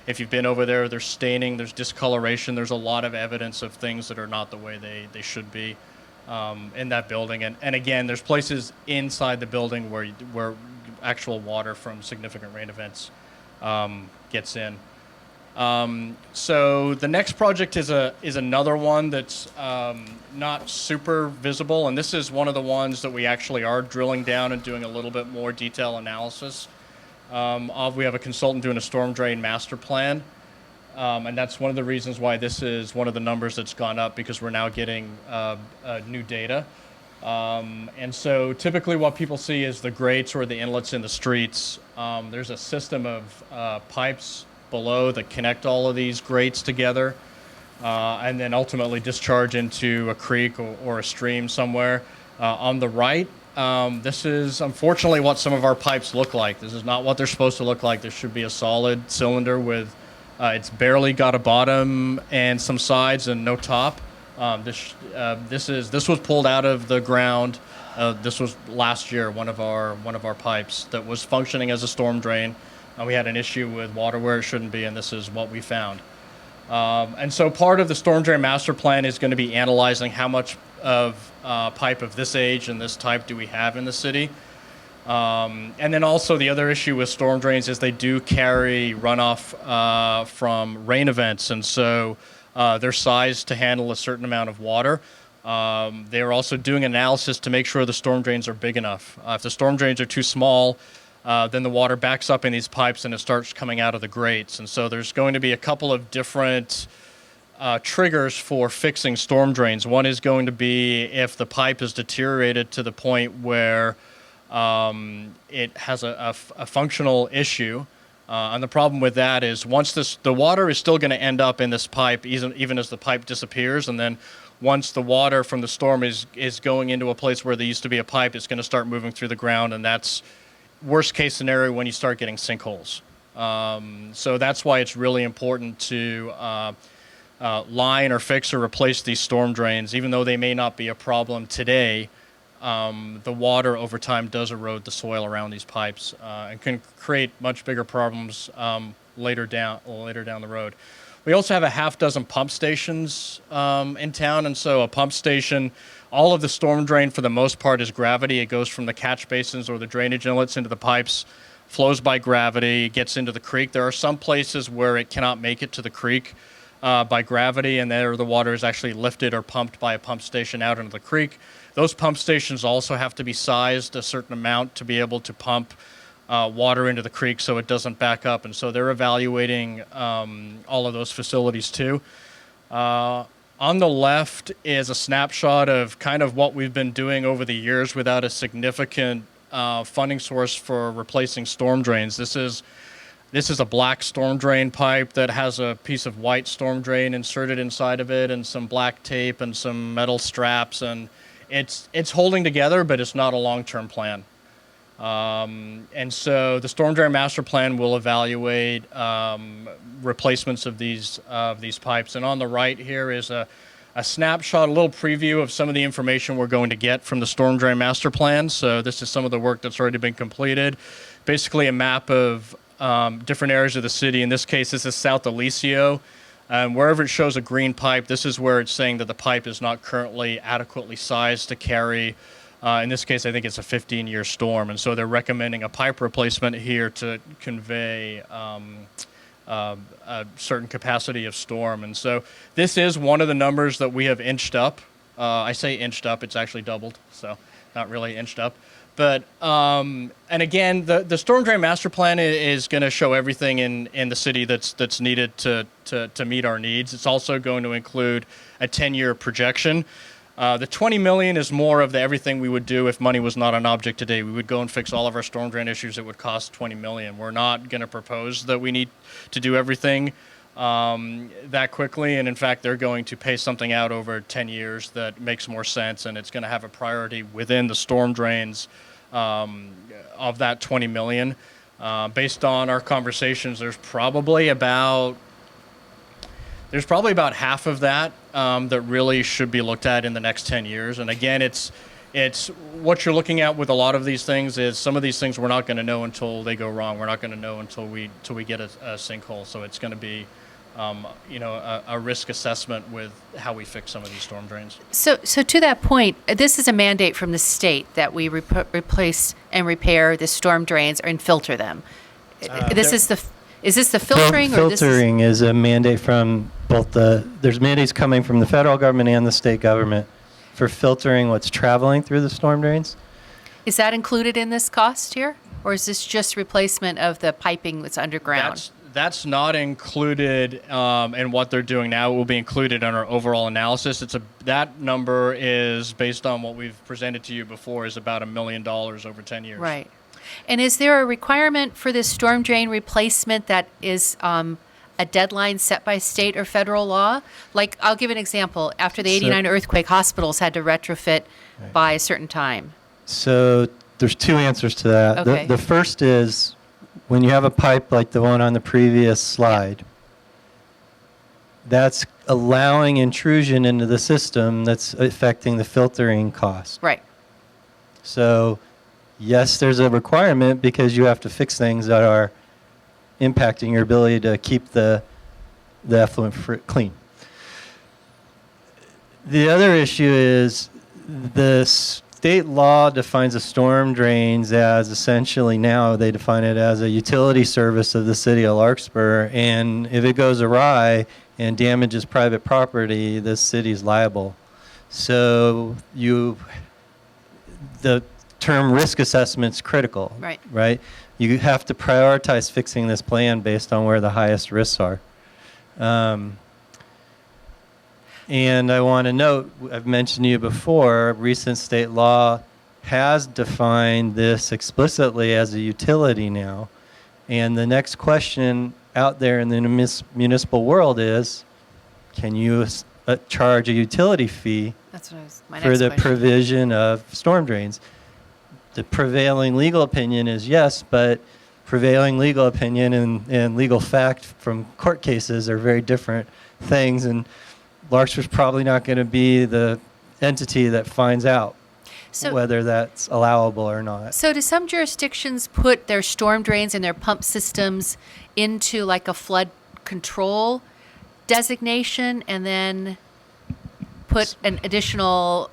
If you've been over there, there's staining, there's discoloration, there's a lot of evidence of things that are not the way they should be in that building. And again, there's places inside the building where actual water from significant rain events gets in. So the next project is another one that's not super visible, and this is one of the ones that we actually are drilling down and doing a little bit more detail analysis. We have a consultant doing a storm drain master plan, and that's one of the reasons why this is one of the numbers that's gone up, because we're now getting new data. And so typically what people see is the grates or the inlets in the streets. There's a system of pipes below that connect all of these grates together, and then ultimately discharge into a creek or a stream somewhere. On the right, this is unfortunately what some of our pipes look like. This is not what they're supposed to look like. There should be a solid cylinder with, it's barely got a bottom and some sides and no top. This was pulled out of the ground. This was last year, one of our pipes that was functioning as a storm drain. We had an issue with water where it shouldn't be, and this is what we found. And so part of the storm drain master plan is going to be analyzing how much of pipe of this age and this type do we have in the city. And then also the other issue with storm drains is they do carry runoff from rain events, and so they're sized to handle a certain amount of water. They're also doing analysis to make sure the storm drains are big enough. If the storm drains are too small, then the water backs up in these pipes and it starts coming out of the grates. And so there's going to be a couple of different triggers for fixing storm drains. One is going to be if the pipe is deteriorated to the point where it has a functional issue. And the problem with that is once the water is still going to end up in this pipe, even as the pipe disappears. And then once the water from the storm is going into a place where there used to be a pipe, it's going to start moving through the ground. And that's worst case scenario when you start getting sinkholes. So that's why it's really important to line or fix or replace these storm drains. Even though they may not be a problem today, the water over time does erode the soil around these pipes and can create much bigger problems later down the road. We also have a half dozen pump stations in town, and so a pump station, all of the storm drain for the most part is gravity. It goes from the catch basins or the drainage inlets into the pipes, flows by gravity, gets into the creek. There are some places where it cannot make it to the creek by gravity, and there the water is actually lifted or pumped by a pump station out into the creek. Those pump stations also have to be sized a certain amount to be able to pump water into the creek so it doesn't back up. And so they're evaluating all of those facilities too. On the left is a snapshot of kind of what we've been doing over the years without a significant funding source for replacing storm drains. This is a black storm drain pipe that has a piece of white storm drain inserted inside of it and some black tape and some metal straps, and it's holding together, but it's not a long-term plan. And so the storm drain master plan will evaluate replacements of these pipes. And on the right here is a snapshot, a little preview of some of the information we're going to get from the storm drain master plan. So this is some of the work that's already been completed. Basically a map of different areas of the city. In this case, this is South Alicio. Wherever it shows a green pipe, this is where it's saying that the pipe is not currently adequately sized to carry. In this case, I think it's a 15-year storm. And so they're recommending a pipe replacement here to convey a certain capacity of storm. And so this is one of the numbers that we have inched up. I say inched up, it's actually doubled, so not really inched up. But, and again, the storm drain master plan is going to show everything in the city that's needed to meet our needs. It's also going to include a 10-year projection. The $20 million is more of the everything we would do if money was not an object today. We would go and fix all of our storm drain issues. It would cost $20 million. We're not going to propose that we need to do everything that quickly. And in fact, they're going to pay something out over 10 years that makes more sense. And it's going to have a priority within the storm drains of that $20 million. Based on our conversations, there's probably about half of that that really should be looked at in the next 10 years. And again, it's what you're looking at with a lot of these things is some of these things we're not going to know until they go wrong. We're not going to know until we get a sinkhole. So it's going to be a risk assessment with how we fix some of these storm drains. So to that point, this is a mandate from the state that we replace and repair the storm drains and filter them. Is this the filtering? Filtering is a mandate from both there's mandates coming from the federal government and the state government for filtering what's traveling through the storm drains. Is that included in this cost here? Or is this just replacement of the piping that's underground? That's not included in what they're doing now. It will be included in our overall analysis. That number is based on what we've presented to you before is about $1 million over 10 years. Right. And is there a requirement for this storm drain replacement that is a deadline set by state or federal law? Like, I'll give an example. After the 89 earthquake, hospitals had to retrofit by a certain time. So there's two answers to that. Okay. The first is when you have a pipe like the one on the previous slide, that's allowing intrusion into the system that's affecting the filtering cost. Right. So yes, there's a requirement because you have to fix things that are impacting your ability to keep the effluent clean. The other issue is the state law defines the storm drains as essentially now they define it as a utility service of the city of Larkspur, and if it goes awry and damages private property, the city's liable. So the term risk assessment's critical. Right. Right? You have to prioritize fixing this plan based on where the highest risks are. And I want to note, I've mentioned to you before, recent state law has defined this explicitly as a utility now. And the next question out there in the municipal world is, can you charge a utility fee That's what I was, my for next the question. provision of storm drains? The prevailing legal opinion is yes, but prevailing legal opinion and legal fact from court cases are very different things, and Larkspur's probably not going to be the entity that finds out So- whether that's allowable or not. So do some jurisdictions put their storm drains and their pump systems into like a flood control designation and then put an additional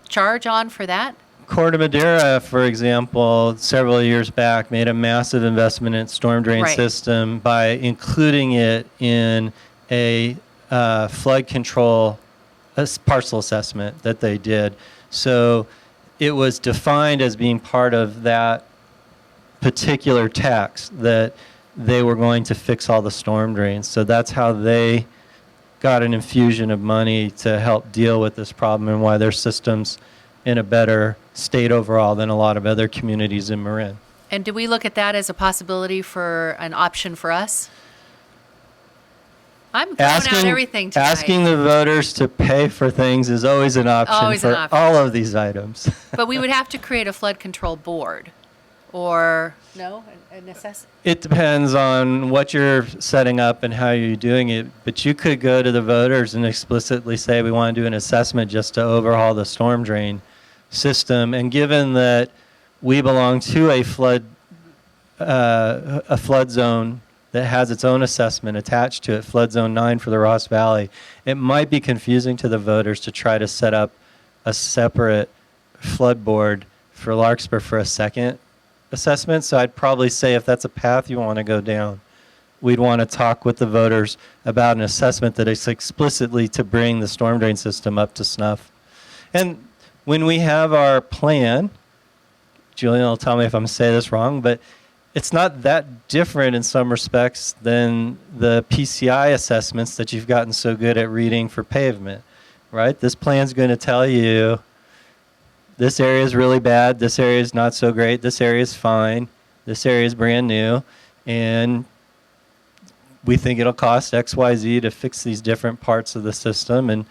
charge on for that? Corte Madera, for example, several years back made a massive investment in its storm drain Right. system by including it in a flood control parcel assessment that they did. So it was defined as being part of that particular tax that they were going to fix all the storm drains. So that's how they got an infusion of money to help deal with this problem and why their system's in a better state overall than a lot of other communities in Marin. And do we look at that as a possibility for an option for us? I'm throwing out everything tonight. Asking the voters to pay for things is always an option Always an for option. all of these items. But we would have to create a flood control board or, no, an assess. It depends on what you're setting up and how you're doing it, but you could go to the voters and explicitly say we want to do an assessment just to overhaul the storm drain system. And given that we belong to a flood zone that has its own assessment attached to it, Flood Zone 9 for the Ross Valley, it might be confusing to the voters to try to set up a separate flood board for Larkspur for a second assessment. So I'd probably say if that's a path you want to go down, we'd want to talk with the voters about an assessment that is explicitly to bring the storm drain system up to snuff. And when we have our plan, Julian will tell me if I'm saying this wrong, but it's not that different in some respects than the PCI assessments that you've gotten so good at reading for pavement, right? This plan's going to tell you this area is really bad, this area is not so great, this area is fine, this area is brand new, and we think it'll cost XYZ to fix these different parts of the system, and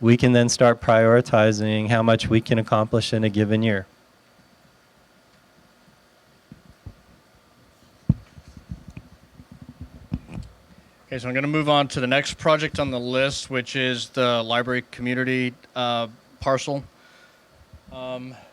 we can then start prioritizing how much we can accomplish in a given year. Okay, so I'm going to move on to the next project on the list, which is the library community parcel.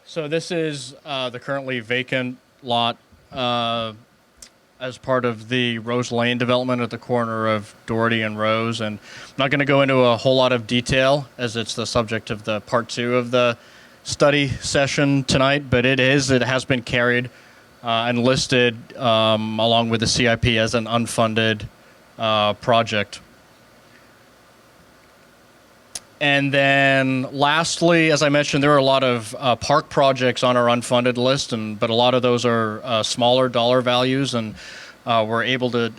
So this is the currently vacant lot as part of the Rose Lane development at the corner of Doherty and Rose. And I'm not going to go into a whole lot of detail as it's the subject of the part 2 of the study session tonight, but it has been carried and listed along with the CIP as an unfunded project. And then lastly, as I mentioned, there are a lot of park projects on our unfunded list, but a lot of those are smaller dollar values, and we're able to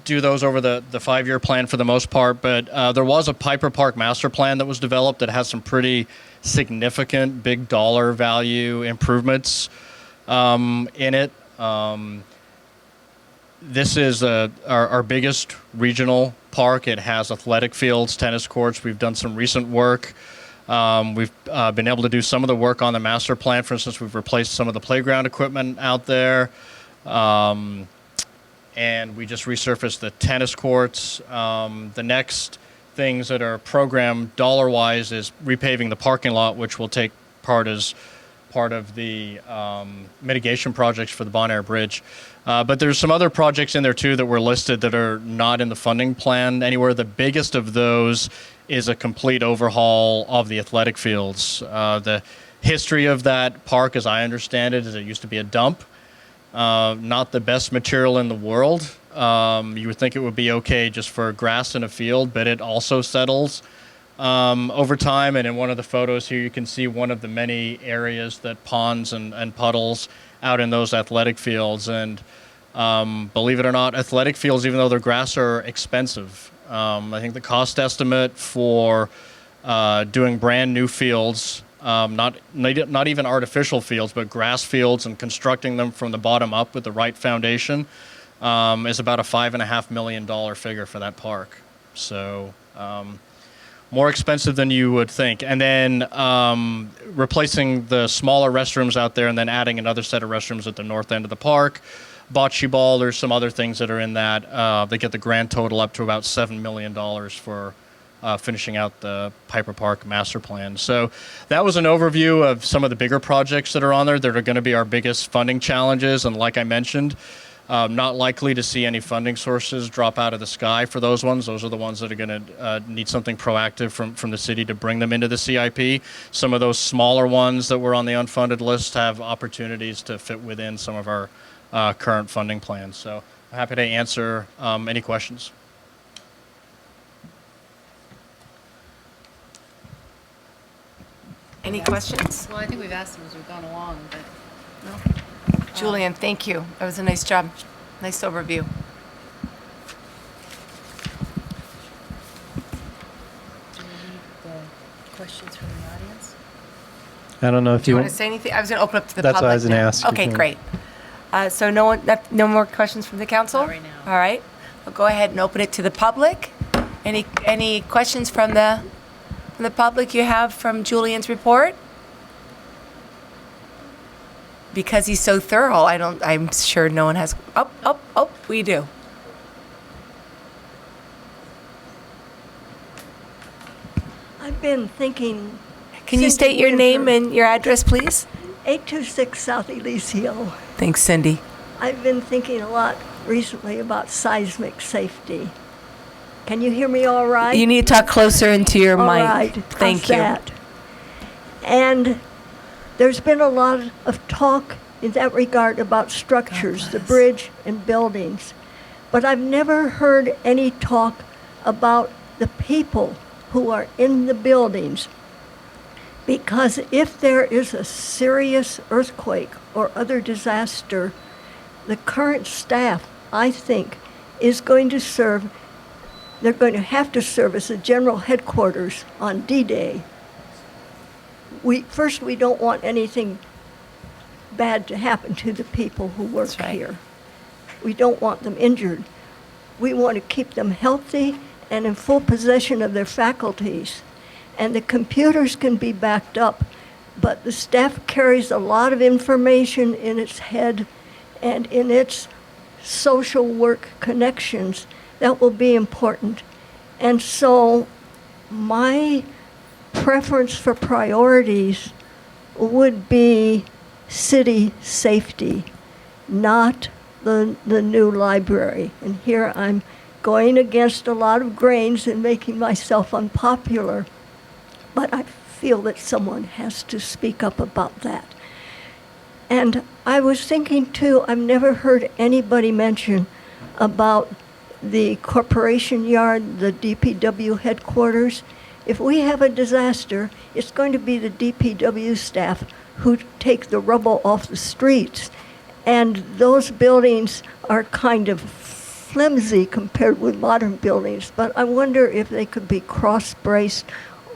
do those over the 5-year plan for the most part. But there was a Piper Park master plan that was developed that has some pretty significant big dollar value improvements in it. This is our biggest regional park. It has athletic fields, tennis courts. We've done some recent work. We've been able to do some of the work on the master plan. For instance, we've replaced some of the playground equipment out there. And we just resurfaced the tennis courts. The next things that are programmed dollar-wise is repaving the parking lot, which will take part as part of the mitigation projects for the Bon Air Bridge. But there's some other projects in there too that were listed that are not in the funding plan anywhere. The biggest of those is a complete overhaul of the athletic fields. The history of that park, as I understand it, is it used to be a dump. Not the best material in the world. You would think it would be okay just for grass in a field, but it also settles over time. And in one of the photos here, you can see one of the many areas that ponds and puddles out in those athletic fields. And believe it or not, athletic fields, even though they're grass, are expensive. I think the cost estimate for doing brand new fields, not even artificial fields, but grass fields, and constructing them from the bottom up with the right foundation, is about a $5.5 million figure for that park. So more expensive than you would think. And then replacing the smaller restrooms out there and then adding another set of restrooms at the north end of the park. Bocce ball, there's some other things that are in that. They get the grand total up to about $7 million for finishing out the Piper Park master plan. So that was an overview of some of the bigger projects that are on there that are going to be our biggest funding challenges. And like I mentioned, not likely to see any funding sources drop out of the sky for those ones. Those are the ones that are going to need something proactive from the city to bring them into the CIP. Some of those smaller ones that were on the unfunded list have opportunities to fit within some of our current funding plans. So I'm happy to answer any questions. Any questions? Well, I think we've asked them as we've gone along, but Julian, thank you. That was a nice job. Nice overview. do we need the questions from the audience? I don't know if Do you you want to say anything? I was going to open up to the That's public. what I was gonna now. ask you Okay, for. great. So no more questions from the council? Not right now. All right. I'll go ahead and open it to the public. Any questions from the public you have from Julian's report? Because he's so thorough, I'm sure no one has. Oh, we do. I've been thinking. Can you Cindy state your name Winter, and your address, please? 826 South Elysium. Thanks, Cindy. I've been thinking a lot recently about seismic safety. Can you hear me all right? You need to talk closer into your All mic. right. Thank How's you. that? And there's been a lot of talk in that regard about structures, the bridge and buildings. But I've never heard any talk about the people who are in the buildings. Because if there is a serious earthquake or other disaster, the current staff, I think, is going to serve, they're going to have to serve as a general headquarters on D-Day. First, we don't want anything bad to happen to the people who work That's right. here. We don't want them injured. We want to keep them healthy and in full possession of their faculties. And the computers can be backed up, but the staff carries a lot of information in its head and in its social work connections that will be important. And so my preference for priorities would be city safety, not the new library. And here I'm going against a lot of grains and making myself unpopular. But I feel that someone has to speak up about that. And I was thinking too, I've never heard anybody mention about the corporation yard, the DPW headquarters. If we have a disaster, it's going to be the DPW staff who take the rubble off the streets. And those buildings are kind of flimsy compared with modern buildings, but I wonder if they could be cross-braced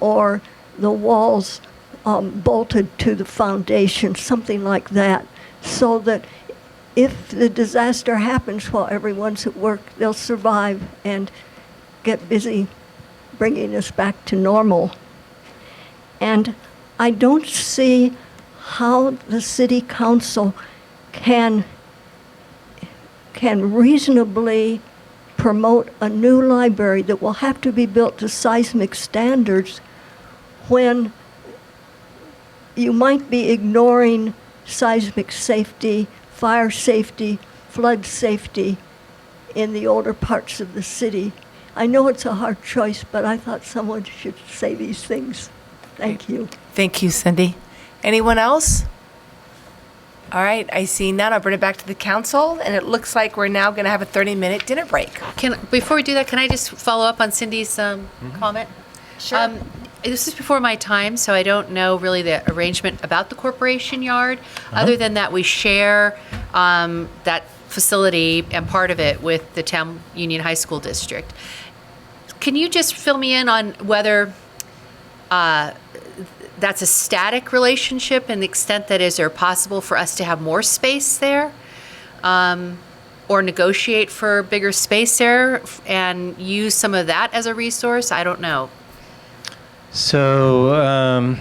or the walls bolted to the foundation, something like that, so that if the disaster happens while everyone's at work, they'll survive and get busy bringing us back to normal. And I don't see how the city council can reasonably promote a new library that will have to be built to seismic standards when you might be ignoring seismic safety, fire safety, flood safety in the older parts of the city. I know it's a hard choice, but I thought someone should say these things. Thank you. Thank you, Cindy. Anyone else? All right, I see none. I'll bring it back to the council, and it looks like we're now going to have a 30-minute dinner break. Before we do that, can I just follow up on Cindy's comment? Sure. This is before my time, so I don't know really the arrangement about the corporation yard, other than that we share that facility and part of it with the Town Union High School District. Can you just fill me in on whether that's a static relationship, and the extent that is there possible for us to have more space there? Or negotiate for bigger space there and use some of that as a resource? I don't know. So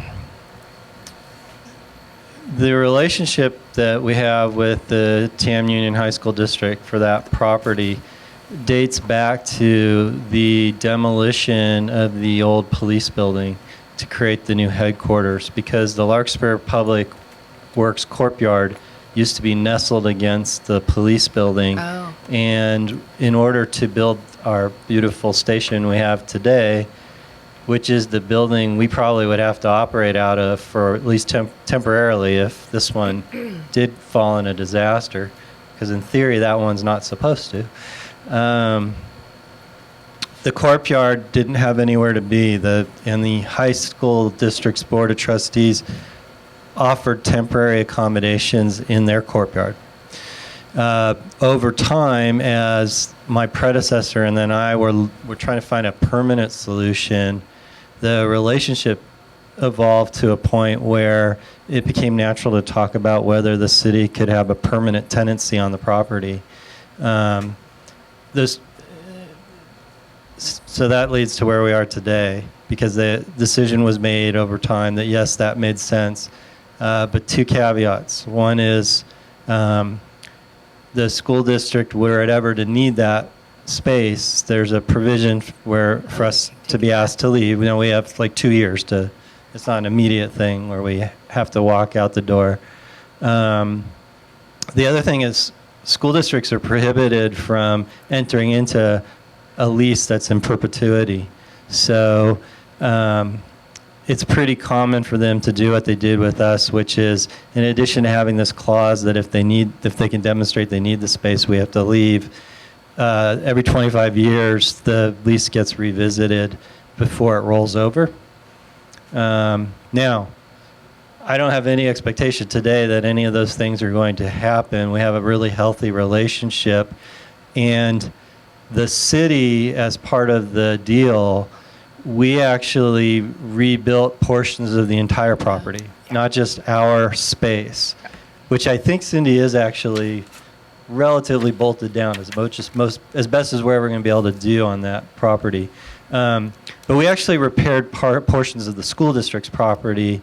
the relationship that we have with the Tam Union High School District for that property dates back to the demolition of the old police building to create the new headquarters, because the Larkspur Public Works Courtyard used to be nestled against the police building. Oh. And in order to build our beautiful station we have today, which is the building we probably would have to operate out of for at least temporarily if this one did fall in a disaster, because in theory that one's not supposed to. The courtyard didn't have anywhere to be. And the high school district's board of trustees offered temporary accommodations in their courtyard. Over time, as my predecessor and then I were trying to find a permanent solution, the relationship evolved to a point where it became natural to talk about whether the city could have a permanent tenancy on the property. So that leads to where we are today, because the decision was made over time that yes, that made sense. But two caveats. One is the school district, were it ever to need that space, there's a provision for us to be asked to leave. We have like 2 years to, it's not an immediate thing where we have to walk out the door. The other thing is school districts are prohibited from entering into a lease that's in perpetuity. So it's pretty common for them to do what they did with us, which is, in addition to having this clause that if they can demonstrate they need the space, we have to leave, every 25 years, the lease gets revisited before it rolls over. Now, I don't have any expectation today that any of those things are going to happen. We have a really healthy relationship, and the city, as part of the deal, we actually rebuilt portions of the entire property, not just our space, which I think, Cindy, is actually relatively bolted down as best as we're ever going to be able to do on that property. But we actually repaired portions of the school district's property,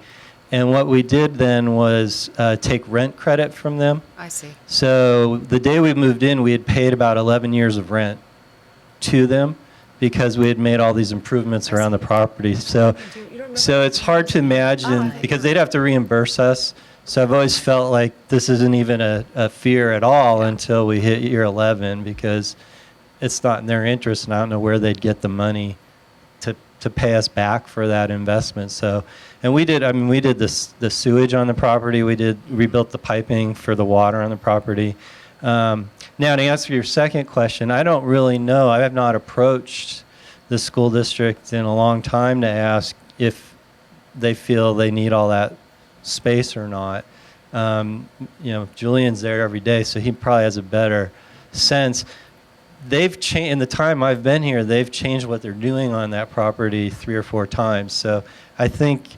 and what we did then was take rent credit from them. I see. So the day we moved in, we had paid about 11 years of rent to them because we had made all these improvements around the property. So it's hard to imagine, because they'd have to reimburse us. So I've always felt like this isn't even a fear at all until we hit year 11, because it's not in their interest, and I don't know where they'd get the money to pay us back for that investment. So, and we did the sewage on the property. We rebuilt the piping for the water on the property. Now, to answer your second question, I don't really know. I have not approached the school district in a long time to ask if they feel they need all that space or not. Julian's there every day, so he probably has a better sense. They've changed, in the time I've been here, they've changed what they're doing on that property 3 or 4 times. So I think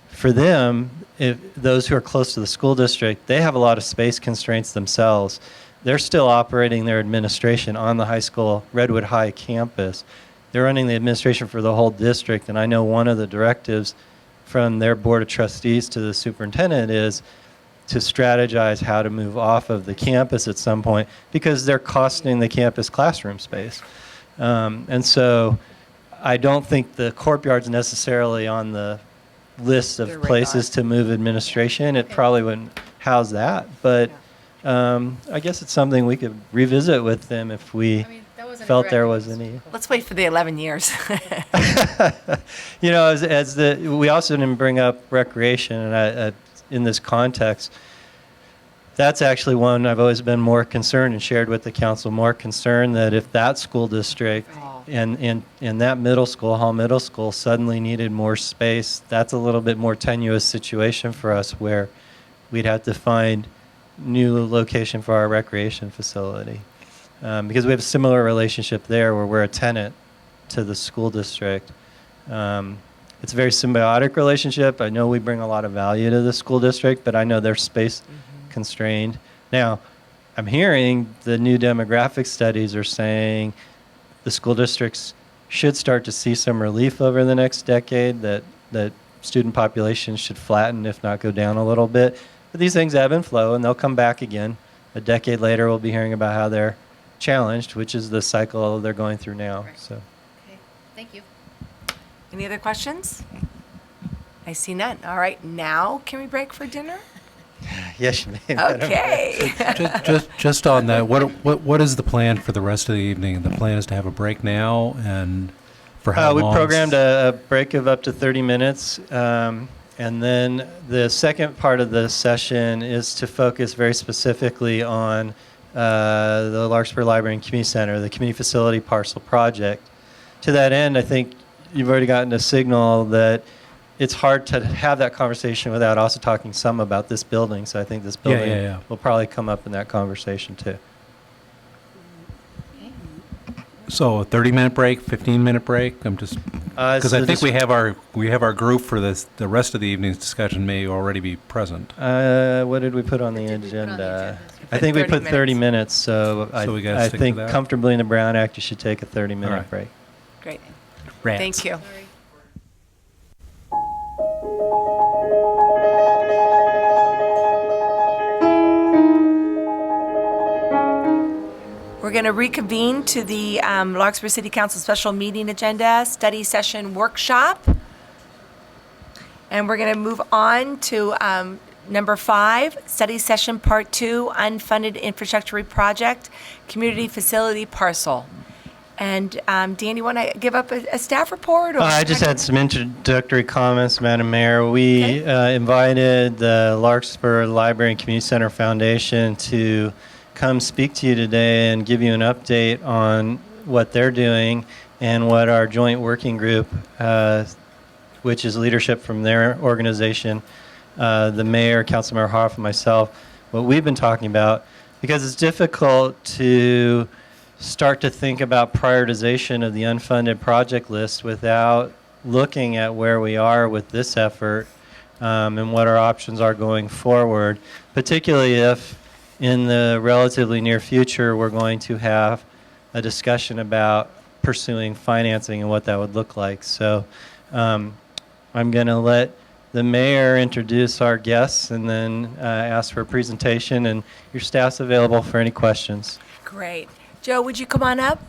for them, if those who are close to the school district, they have a lot of space constraints themselves. They're still operating their administration on the high school, Redwood High campus. They're running the administration for the whole district, and I know one of the directives from their board of trustees to the superintendent is to strategize how to move off of the campus at some point, because they're costing the campus classroom space. And so I don't think the courtyard's necessarily on the list of places to move administration. It probably wouldn't house that, but I guess it's something we could revisit with them if we felt there was any. Let's wait for the 11 years. We also didn't bring up recreation, and in this context, that's actually one I've always been more concerned and shared with the council, more concerned that if that school district and that middle school, Hall Middle School, suddenly needed more space, that's a little bit more tenuous situation for us where we'd have to find new location for our recreation facility. Because we have a similar relationship there where we're a tenant to the school district. It's a very symbiotic relationship. I know we bring a lot of value to the school district, but I know they're space constrained. Now, I'm hearing the new demographic studies are saying the school districts should start to see some relief over the next decade, that student populations should flatten, if not go down a little bit. But these things ebb and flow, and they'll come back again. A decade later, we'll be hearing about how they're challenged, which is the cycle they're going through now. Right. So, Okay, thank you. Any other questions? I see none. All right, now can we break for dinner? yes, you may. Madam Mayor. Okay. Just on that, what is the plan for the rest of the evening? The plan is to have a break now, and for how We long? programmed a break of up to 30 minutes. And then the second part of the session is to focus very specifically on the Larkspur Library and Community Center, the community facility parcel project. To that end, I think you've already gotten a signal that it's hard to have that conversation without also talking some about this building. So I think this building yeah. will probably come up in that conversation too. So a 30-minute break, 15-minute break? I'm just, because I think we have our group for the rest of the evening's discussion may already be present. What did we put on the agenda? I think we put 30 minutes, so we gotta I stick to think that? comfortably in the Brown Act, you should take a 30-minute All right. break. Great. Rats. Thank you. We're going to reconvene to the Larkspur City Council special meeting agenda, study session workshop. And we're going to move on to number 5, study session part 2, unfunded infrastructure project, community facility parcel. And Dan, you want to give up a staff report? Or I just had some introductory comments, Madam Mayor. We invited the Larkspur Library and Community Center Foundation to come speak to you today and give you an update on what they're doing and what our joint working group, which is leadership from their organization, the mayor, Councilmember Hoff, and myself, what we've been talking about, because it's difficult to start to think about prioritization of the unfunded project list without looking at where we are with this effort and what our options are going forward, particularly if in the relatively near future we're going to have a discussion about pursuing financing and what that would look like. So I'm going to let the mayor introduce our guests and then ask for a presentation, and your staff's available for any questions. Great. Joe, would you come on up?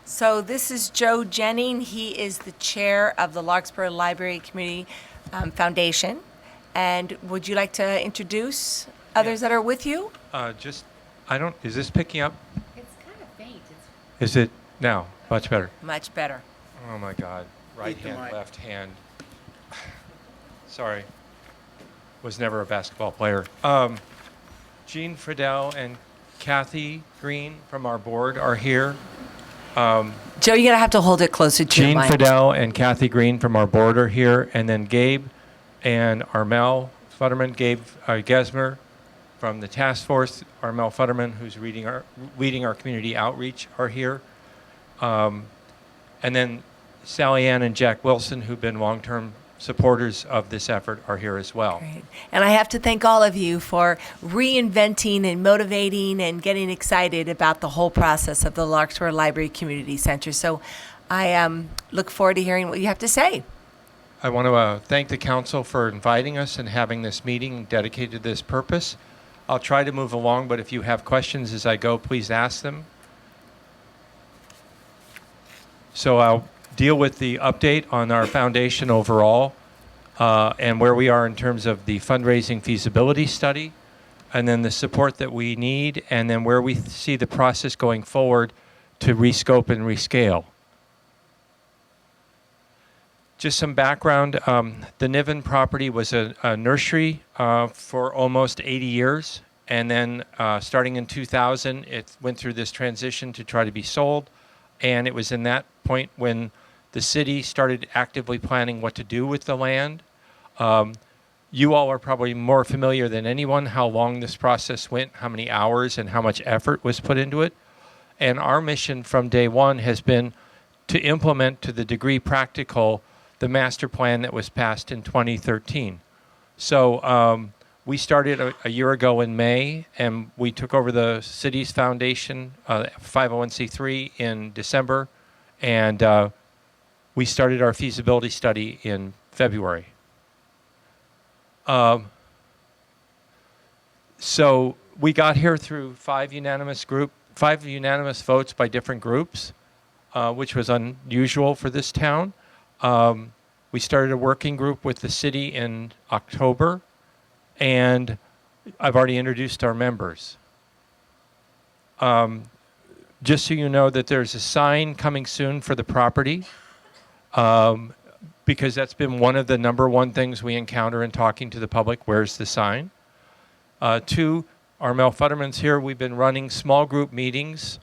So this is Joe Jennings. He is the chair of the Larkspur Library Community Foundation. And would you like to introduce others that are with you? Is this picking up? It's kind of faint. Is it now? Much better. Much better. Oh my God. Right hand, left hand. Sorry. Was never a basketball player. Jean Friedel and Kathy Green from our board are here. Joe, you're going to have to hold it closer to your Jean mic. Friedel and Kathy Green from our board are here. And then Gabe and Armel Futterman, Gabe Gesmer from the task force, Armel Futterman, who's leading our community outreach, are here. And then Sally Ann and Jack Wilson, who've been long-term supporters of this effort, are here as well. Great. And I have to thank all of you for reinventing and motivating and getting excited about the whole process of the Larkspur Library Community Center. So I look forward to hearing what you have to say. I want to thank the council for inviting us and having this meeting dedicated to this purpose. I'll try to move along, but if you have questions as I go, please ask them. So I'll deal with the update on our foundation overall and where we are in terms of the fundraising feasibility study, and then the support that we need, and then where we see the process going forward to rescope and rescale. Just some background. The Niven property was a nursery for almost 80 years. And then starting in 2000, it went through this transition to try to be sold. And it was in that point when the city started actively planning what to do with the land. You all are probably more familiar than anyone how long this process went, how many hours and how much effort was put into it. And our mission from day one has been to implement to the degree practical the master plan that was passed in 2013. So we started a year ago in May, and we took over the city's foundation, 501c3, in December, and we started our feasibility study in February. So we got here through five unanimous votes by different groups, which was unusual for this town. We started a working group with the city in October, and I've already introduced our members. Just so you know that there's a sign coming soon for the property, because that's been one of the number one things we encounter in talking to the public. Where's the sign? Two, our Mel Futterman's here. We've been running small group meetings,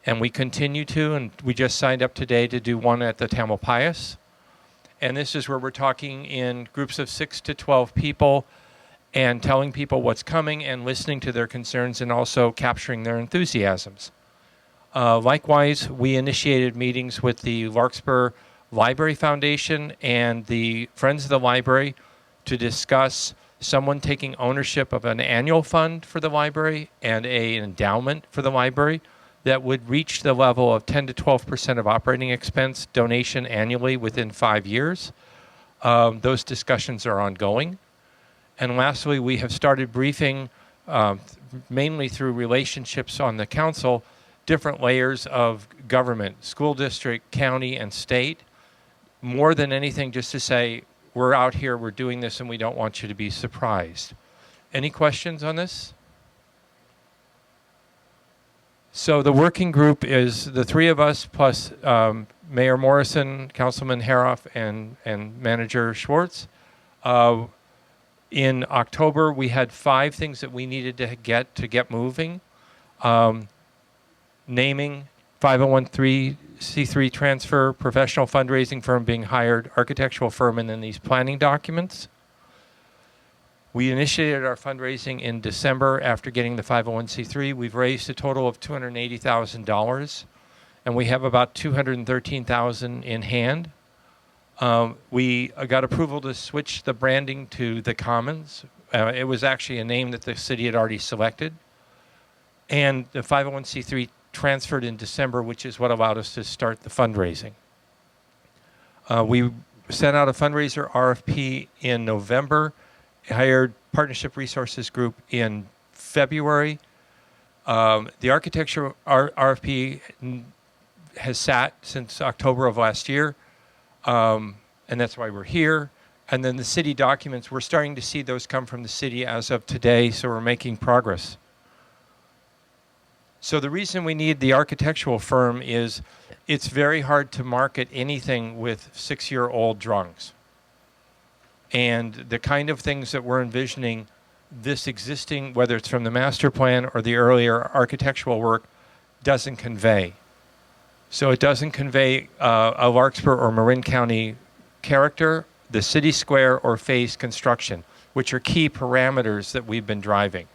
and we continue to, and we just signed up today to do one at the Tamalpais. And this is where we're talking in groups of 6 to 12 people and telling people what's coming and listening to their concerns and also capturing their enthusiasms. Likewise, we initiated meetings with the Larkspur Library Foundation and the Friends of the Library to discuss someone taking ownership of an annual fund for the library and an endowment for the library that would reach the level of 10 to 12% of operating expense donation annually within 5 years. Those discussions are ongoing. And lastly, we have started briefing, mainly through relationships on the council, different layers of government, school district, county, and state, more than anything just to say, we're out here, we're doing this, and we don't want you to be surprised. Any questions on this? So the working group is the three of us plus Mayor Morrison, Councilman Haroff, and Manager Schwartz. In October, we had 5 things that we needed to get moving. Naming, 501c3 transfer, professional fundraising firm being hired, architectural firm, and then these planning documents. We initiated our fundraising in December after getting the 501c3. We've raised a total of $280,000, and we have about $213,000 in hand. We got approval to switch the branding to the Commons. It was actually a name that the city had already selected. And the 501c3 transferred in December, which is what allowed us to start the fundraising. We sent out a fundraiser RFP in November, hired Partnership Resources Group in February. The architecture RFP has sat since October of last year, and that's why we're here. And then the city documents, we're starting to see those come from the city as of today, so we're making progress. So the reason we need the architectural firm is it's very hard to market anything with 6-year-old drawings. And the kind of things that we're envisioning, this existing, whether it's from the master plan or the earlier architectural work, doesn't convey. So it doesn't convey a Larkspur or Marin County character, the city square or phase construction, which are key parameters that we've been driving.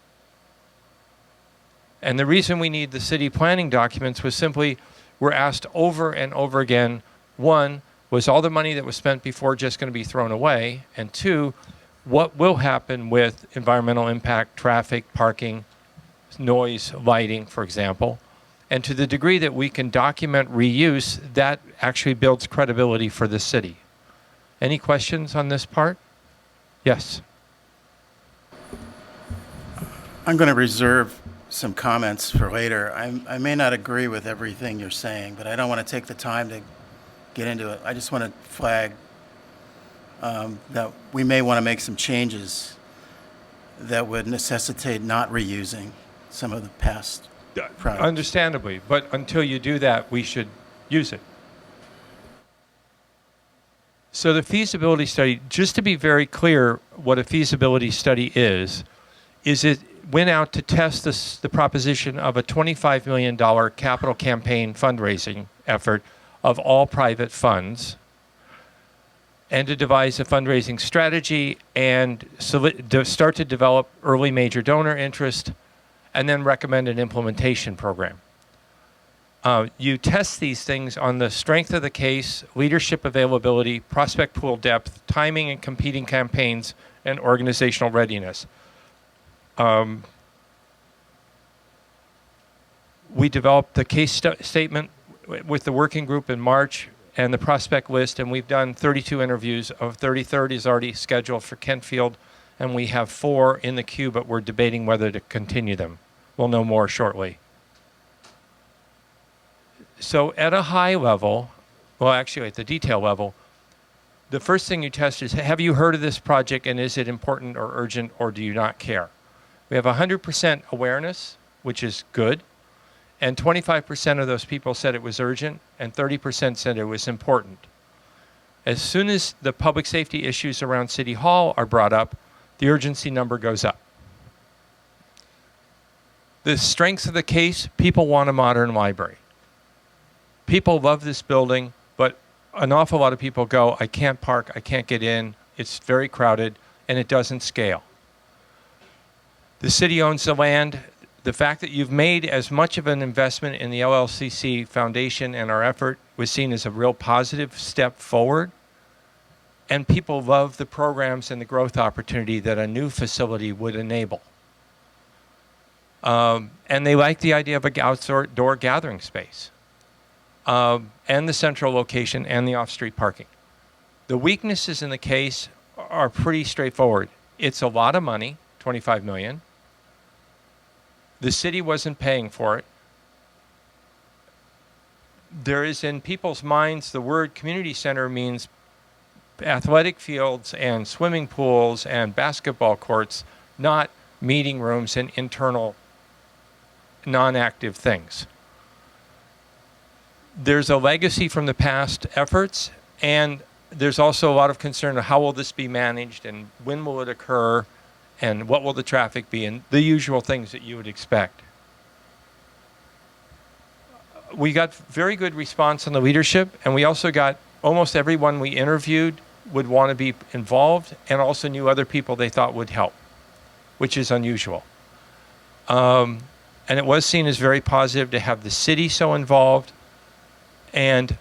And the reason we need the city planning documents was simply we're asked over and over again, one, was all the money that was spent before just going to be thrown away? And two, what will happen with environmental impact, traffic, parking, noise, lighting, for example? And to the degree that we can document reuse, that actually builds credibility for the city. Any questions on this part? Yes. I'm going to reserve some comments for later. I may not agree with everything you're saying, but I don't want to take the time to get into it. I just want to flag that we may want to make some changes that would necessitate not reusing some of the past products. Understandably, but until you do that, we should use it. So the feasibility study, just to be very clear, what a feasibility study is it went out to test the proposition of a $25 million capital campaign fundraising effort of all private funds, and to devise a fundraising strategy and start to develop early major donor interest, and then recommend an implementation program. You test these things on the strength of the case, leadership availability, prospect pool depth, timing and competing campaigns, and organizational readiness. We developed the case statement with the working group in March and the prospect list, and we've done 32 interviews. Of 33rd is already scheduled for Kentfield, and we have 4 in the queue, but we're debating whether to continue them. We'll know more shortly. So at a high level, well, actually at the detail level, the first thing you test is, have you heard of this project, and is it important or urgent, or do you not care? We have 100% awareness, which is good, and 25% of those people said it was urgent, and 30% said it was important. As soon as the public safety issues around City Hall are brought up, the urgency number goes up. The strengths of the case, people want a modern library. People love this building, but an awful lot of people go, I can't park, I can't get in, it's very crowded, and it doesn't scale. The city owns the land. The fact that you've made as much of an investment in the LLCC Foundation and our effort was seen as a real positive step forward. And people love the programs and the growth opportunity that a new facility would enable. And they like the idea of an outdoor gathering space. And the central location and the off-street parking. The weaknesses in the case are pretty straightforward. It's a lot of money, $25 million. The city wasn't paying for it. There is in people's minds, the word community center means athletic fields and swimming pools and basketball courts, not meeting rooms and internal non-active things. There's a legacy from the past efforts, and there's also a lot of concern of how will this be managed and when will it occur and what will the traffic be, and the usual things that you would expect. We got very good response on the leadership, and we also got almost everyone we interviewed would want to be involved and also knew other people they thought would help, which is unusual. And it was seen as very positive to have the city so involved. And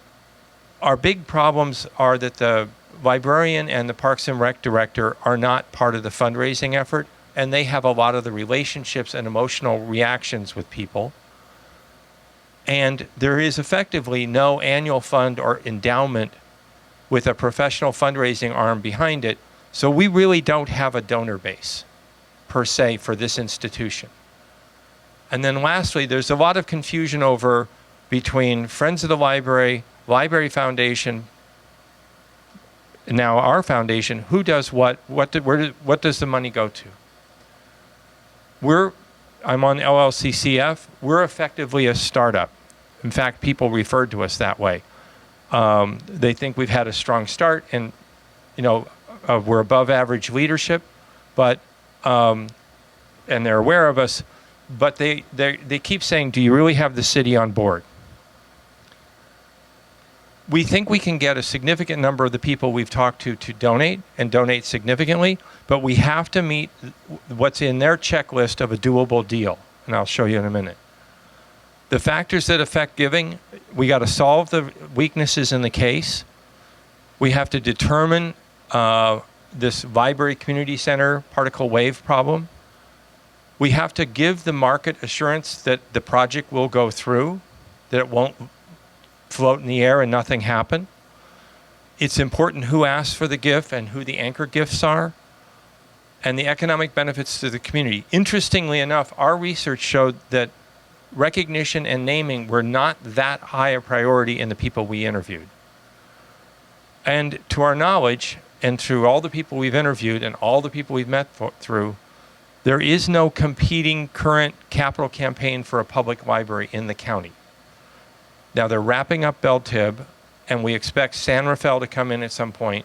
our big problems are that the librarian and the Parks and Rec director are not part of the fundraising effort, and they have a lot of the relationships and emotional reactions with people. And there is effectively no annual fund or endowment with a professional fundraising arm behind it, so we really don't have a donor base, per se, for this institution. And then lastly, there's a lot of confusion between Friends of the Library, Library Foundation, now our foundation, who does what does the money go to? I'm on LLCCF, we're effectively a startup. In fact, people referred to us that way. They think we've had a strong start and, we're above average leadership, but, and they're aware of us, but they keep saying, do you really have the city on board? We think we can get a significant number of the people we've talked to donate and donate significantly, but we have to meet what's in their checklist of a doable deal, and I'll show you in a minute. The factors that affect giving, we got to solve the weaknesses in the case. We have to determine this library community center particle wave problem. We have to give the market assurance that the project will go through, that it won't float in the air and nothing happen. It's important who asks for the gift and who the anchor gifts are, and the economic benefits to the community. Interestingly enough, our research showed that recognition and naming were not that high a priority in the people we interviewed. And to our knowledge, and through all the people we've interviewed and all the people we've met through, there is no competing current capital campaign for a public library in the county. Now they're wrapping up Bell Tib, and we expect San Rafael to come in at some point.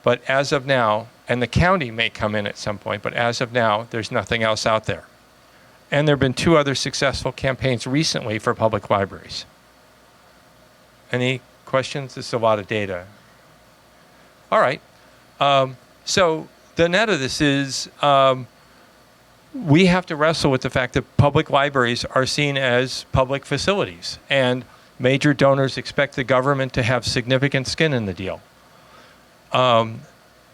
But as of now, and the county may come in at some point, but as of now, there's nothing else out there. And there have been 2 other successful campaigns recently for public libraries. Any questions? This is a lot of data. All right. So the net of this is we have to wrestle with the fact that public libraries are seen as public facilities, and major donors expect the government to have significant skin in the deal.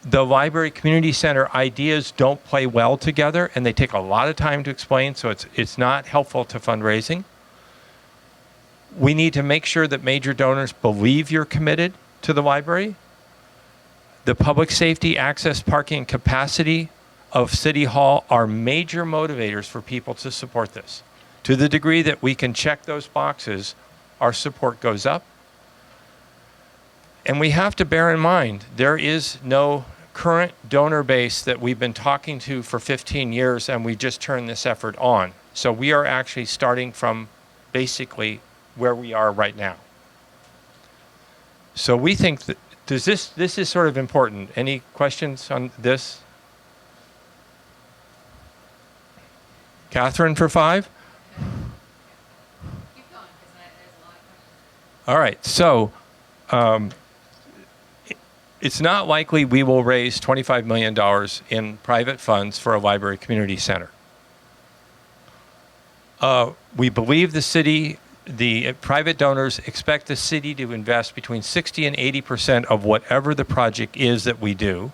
The library community center ideas don't play well together, and they take a lot of time to explain, so it's not helpful to fundraising. We need to make sure that major donors believe you're committed to the library. The public safety, access, parking, and capacity of City Hall are major motivators for people to support this. To the degree that we can check those boxes, our support goes up. And we have to bear in mind, there is no current donor base that we've been talking to for 15 years, and we just turned this effort on. So we are actually starting from basically where we are right now. So we think that this is sort of important. Any questions on this? Catherine for 5? All right, so it's not likely we will raise $25 million in private funds for a library community center. We believe the private donors expect the city to invest between 60 and 80% of whatever the project is that we do.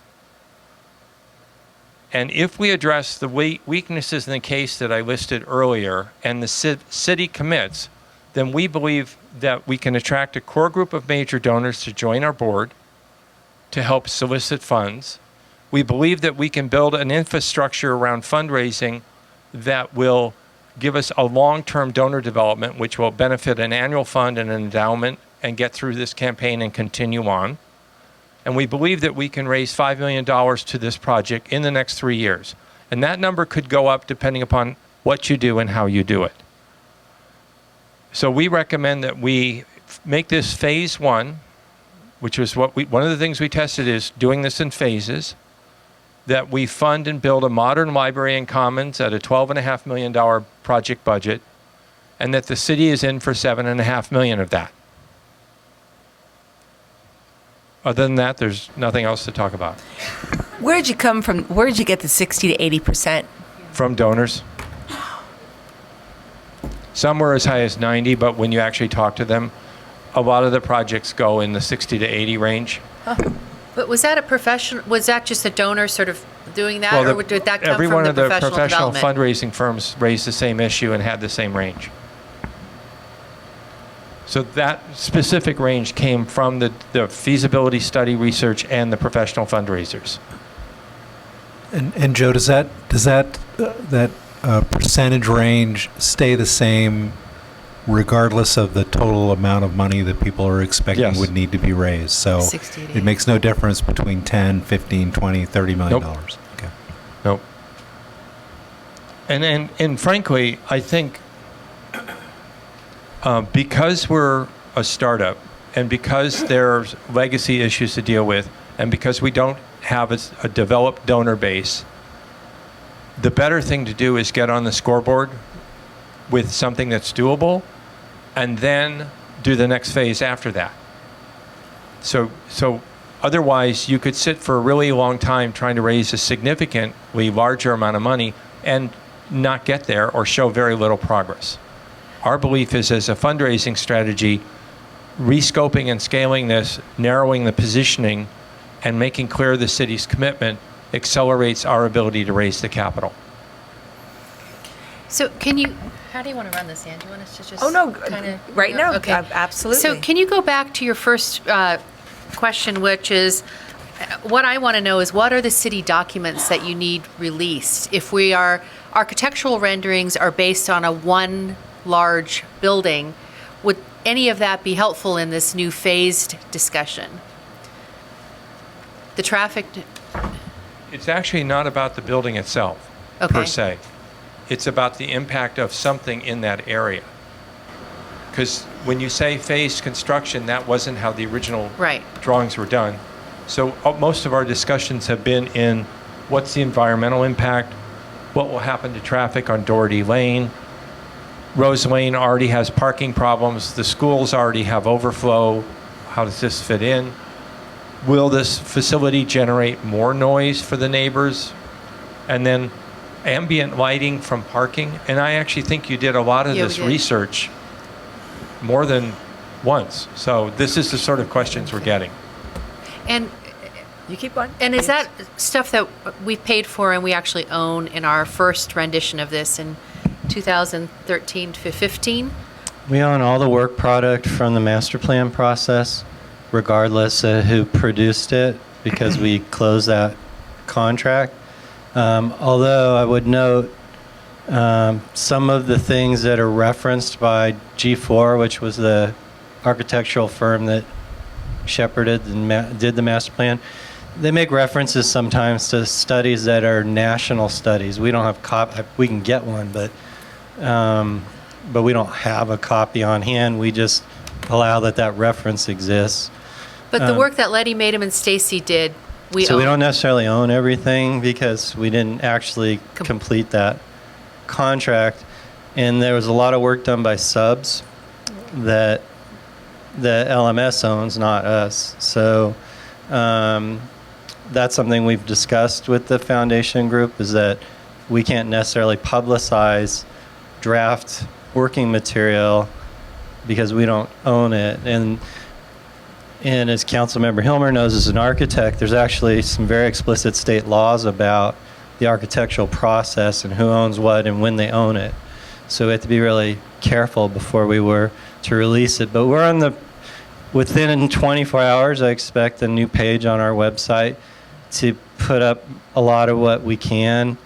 And if we address the weaknesses in the case that I listed earlier and the city commits, then we believe that we can attract a core group of major donors to join our board to help solicit funds. We believe that we can build an infrastructure around fundraising that will give us a long-term donor development, which will benefit an annual fund and an endowment and get through this campaign and continue on. And we believe that we can raise $5 million to this project in the next 3 years. And that number could go up depending upon what you do and how you do it. So we recommend that we make this phase 1, which was one of the things we tested is doing this in phases, that we fund and build a modern library and commons at a $12.5 million project budget, and that the city is in for $7.5 million of that. Other than that, there's nothing else to talk about. Where did you come from? Where did you get the 60 to 80%? From donors. Some were as high as 90, but when you actually talk to them, a lot of the projects go in the 60 to 80 range. But was that a professional, was that just a donor sort of doing that, or did that come every from one the of the professional professional development? fundraising firms raised the same issue and had the same range. So that specific range came from the feasibility study research and the professional fundraisers. And Joe, does that percentage range stay the same regardless of the total amount of money that people are expecting Yes. would need to be raised? So 60 to it makes no difference between 10, 15, 20, $30 million. Nope. Okay. Nope. And frankly, I think because we're a startup and because there's legacy issues to deal with and because we don't have a developed donor base, the better thing to do is get on the scoreboard with something that's doable and then do the next phase after that. So otherwise you could sit for a really long time trying to raise a significantly larger amount of money and not get there or show very little progress. Our belief is, as a fundraising strategy, rescoping and scaling this, narrowing the positioning, and making clear the city's commitment accelerates our ability to raise the capital. So how do you want to run this, Ann? Do you want us to just Right now, Okay. absolutely. So can you go back to your first question, which is, what I want to know is, what are the city documents that you need released? If architectural renderings are based on one large building, would any of that be helpful in this new phased discussion? The traffic... It's actually not about the building itself, per se. It's about the impact of something in that area. Because when you say phased construction, that wasn't how the original Right. drawings were done. So most of our discussions have been in what's the environmental impact, what will happen to traffic on Doherty Lane. Rose Lane already has parking problems. The schools already have overflow. How does this fit in? Will this facility generate more noise for the neighbors? And then ambient lighting from parking. And I actually think you did a lot of Yeah, we this did. research more than once. So this is the sort of questions we're getting. And You keep going. And is that stuff that we paid for and we actually own in our first rendition of this in 2013 to 15? We own all the work product from the master plan process, regardless of who produced it, because we closed that contract. Although I would note some of the things that are referenced by G4, which was the architectural firm that shepherded and did the master plan, they make references sometimes to studies that are national studies. We don't have we can get one, but we don't have a copy on hand. We just allow that reference exists. But the work that Letty Madem and Stacy did, we So own. we don't necessarily own everything because we didn't actually complete that contract. And there was a lot of work done by subs that the LMS owns, not us. So that's something we've discussed with the foundation group, is that we can't necessarily publicize draft working material because we don't own it. And as Councilmember Hilmer knows, as an architect, there's actually some very explicit state laws about the architectural process and who owns what and when they own it. So we have to be really careful before we were to release it. But we're within 24 hours, I expect a new page on our website to put up a lot of what we can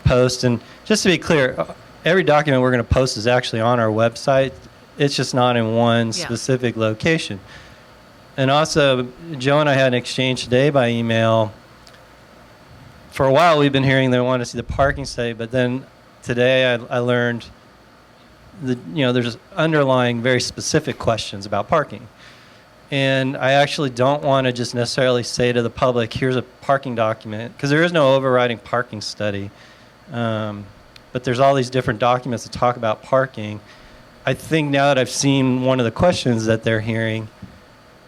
post. And just to be clear, every document we're going to post is actually on our website. It's just not in one specific location. And also, Joe and I had an exchange today by email. For a while, we've been hearing they want to see the parking study, but then today I learned there's underlying very specific questions about parking. And I actually don't want to just necessarily say to the public, here's a parking document, because there is no overriding parking study. But there's all these different documents that talk about parking. I think now that I've seen one of the questions that they're hearing,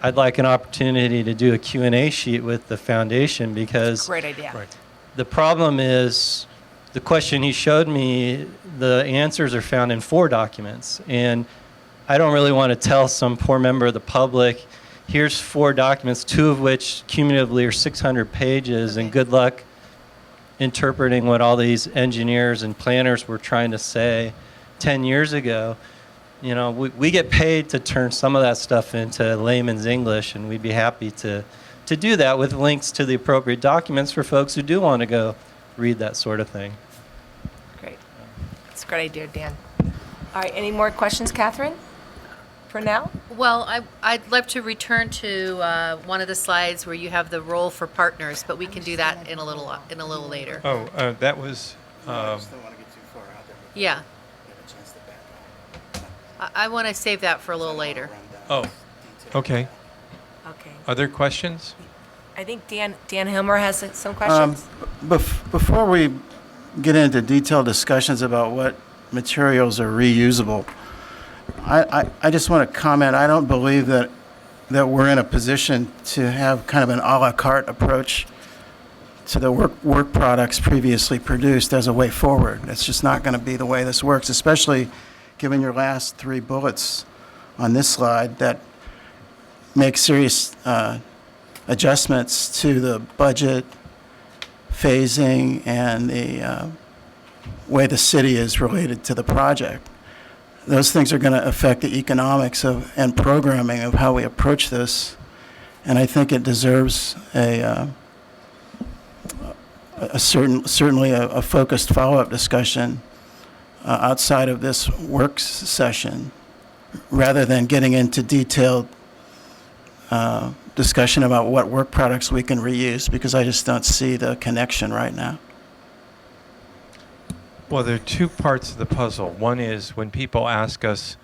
I'd like an opportunity to do a Q&A sheet with the foundation, because Great idea. Right. the problem is the question he showed me, the answers are found in 4 documents. And I don't really want to tell some poor member of the public, here's 4 documents, 2 of which cumulatively are 600 pages, and good luck interpreting what all these engineers and planners were trying to say 10 years ago. We get paid to turn some of that stuff into layman's English, and we'd be happy to do that with links to the appropriate documents for folks who do want to go read that sort of thing. Great. That's a great idea, Dan. All right, any more questions, Catherine, for now? Well, I'd love to return to one of the slides where you have the role for partners, but we can do that in a little later. Oh, that was, I just don't want to get too far out there. Yeah. Get a chance to back up. I want to save that for a little later. oh, okay. Okay. Other questions? I think Dan Hilmer has some questions. Before we get into detailed discussions about what materials are reusable, I just want to comment, I don't believe that we're in a position to have kind of an a la carte approach to the work products previously produced as a way forward. It's just not going to be the way this works, especially given your last 3 bullets on this slide that make serious adjustments to the budget, phasing, and the way the city is related to the project. Those things are going to affect the economics and programming of how we approach this, and I think it deserves certainly a focused follow-up discussion outside of this work session, rather than getting into detailed discussion about what work products we can reuse, because I just don't see the connection right now. Well, there are 2 parts of the puzzle. One is when people ask us,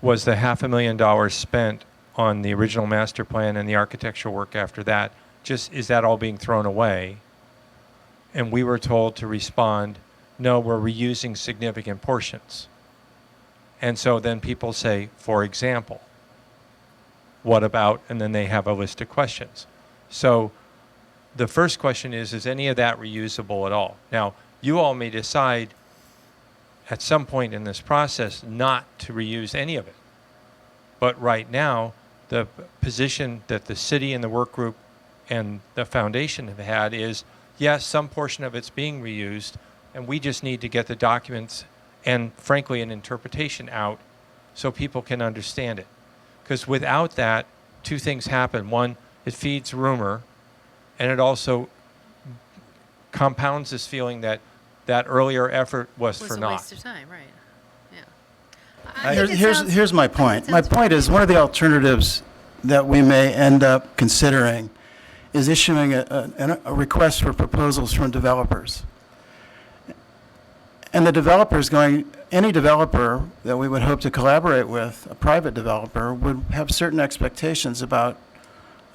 was the $500,000 spent on the original master plan and the architectural work after that, is that all being thrown away? And we were told to respond, no, we're reusing significant portions. And so then people say, for example, what about, and then they have a list of questions. So the first question is any of that reusable at all? Now, you all may decide at some point in this process not to reuse any of it. But right now, the position that the city and the work group and the foundation have had is, yes, some portion of it's being reused, and we just need to get the documents and, frankly, an interpretation out so people can understand it. Because without that, two things happen. One, it feeds rumor, and it also compounds this feeling that that earlier effort was for naught. a waste of time, right? Yeah. Here's my point. My point is one of the alternatives that we may end up considering is issuing a request for proposals from developers. And the developers any developer that we would hope to collaborate with, a private developer, would have certain expectations about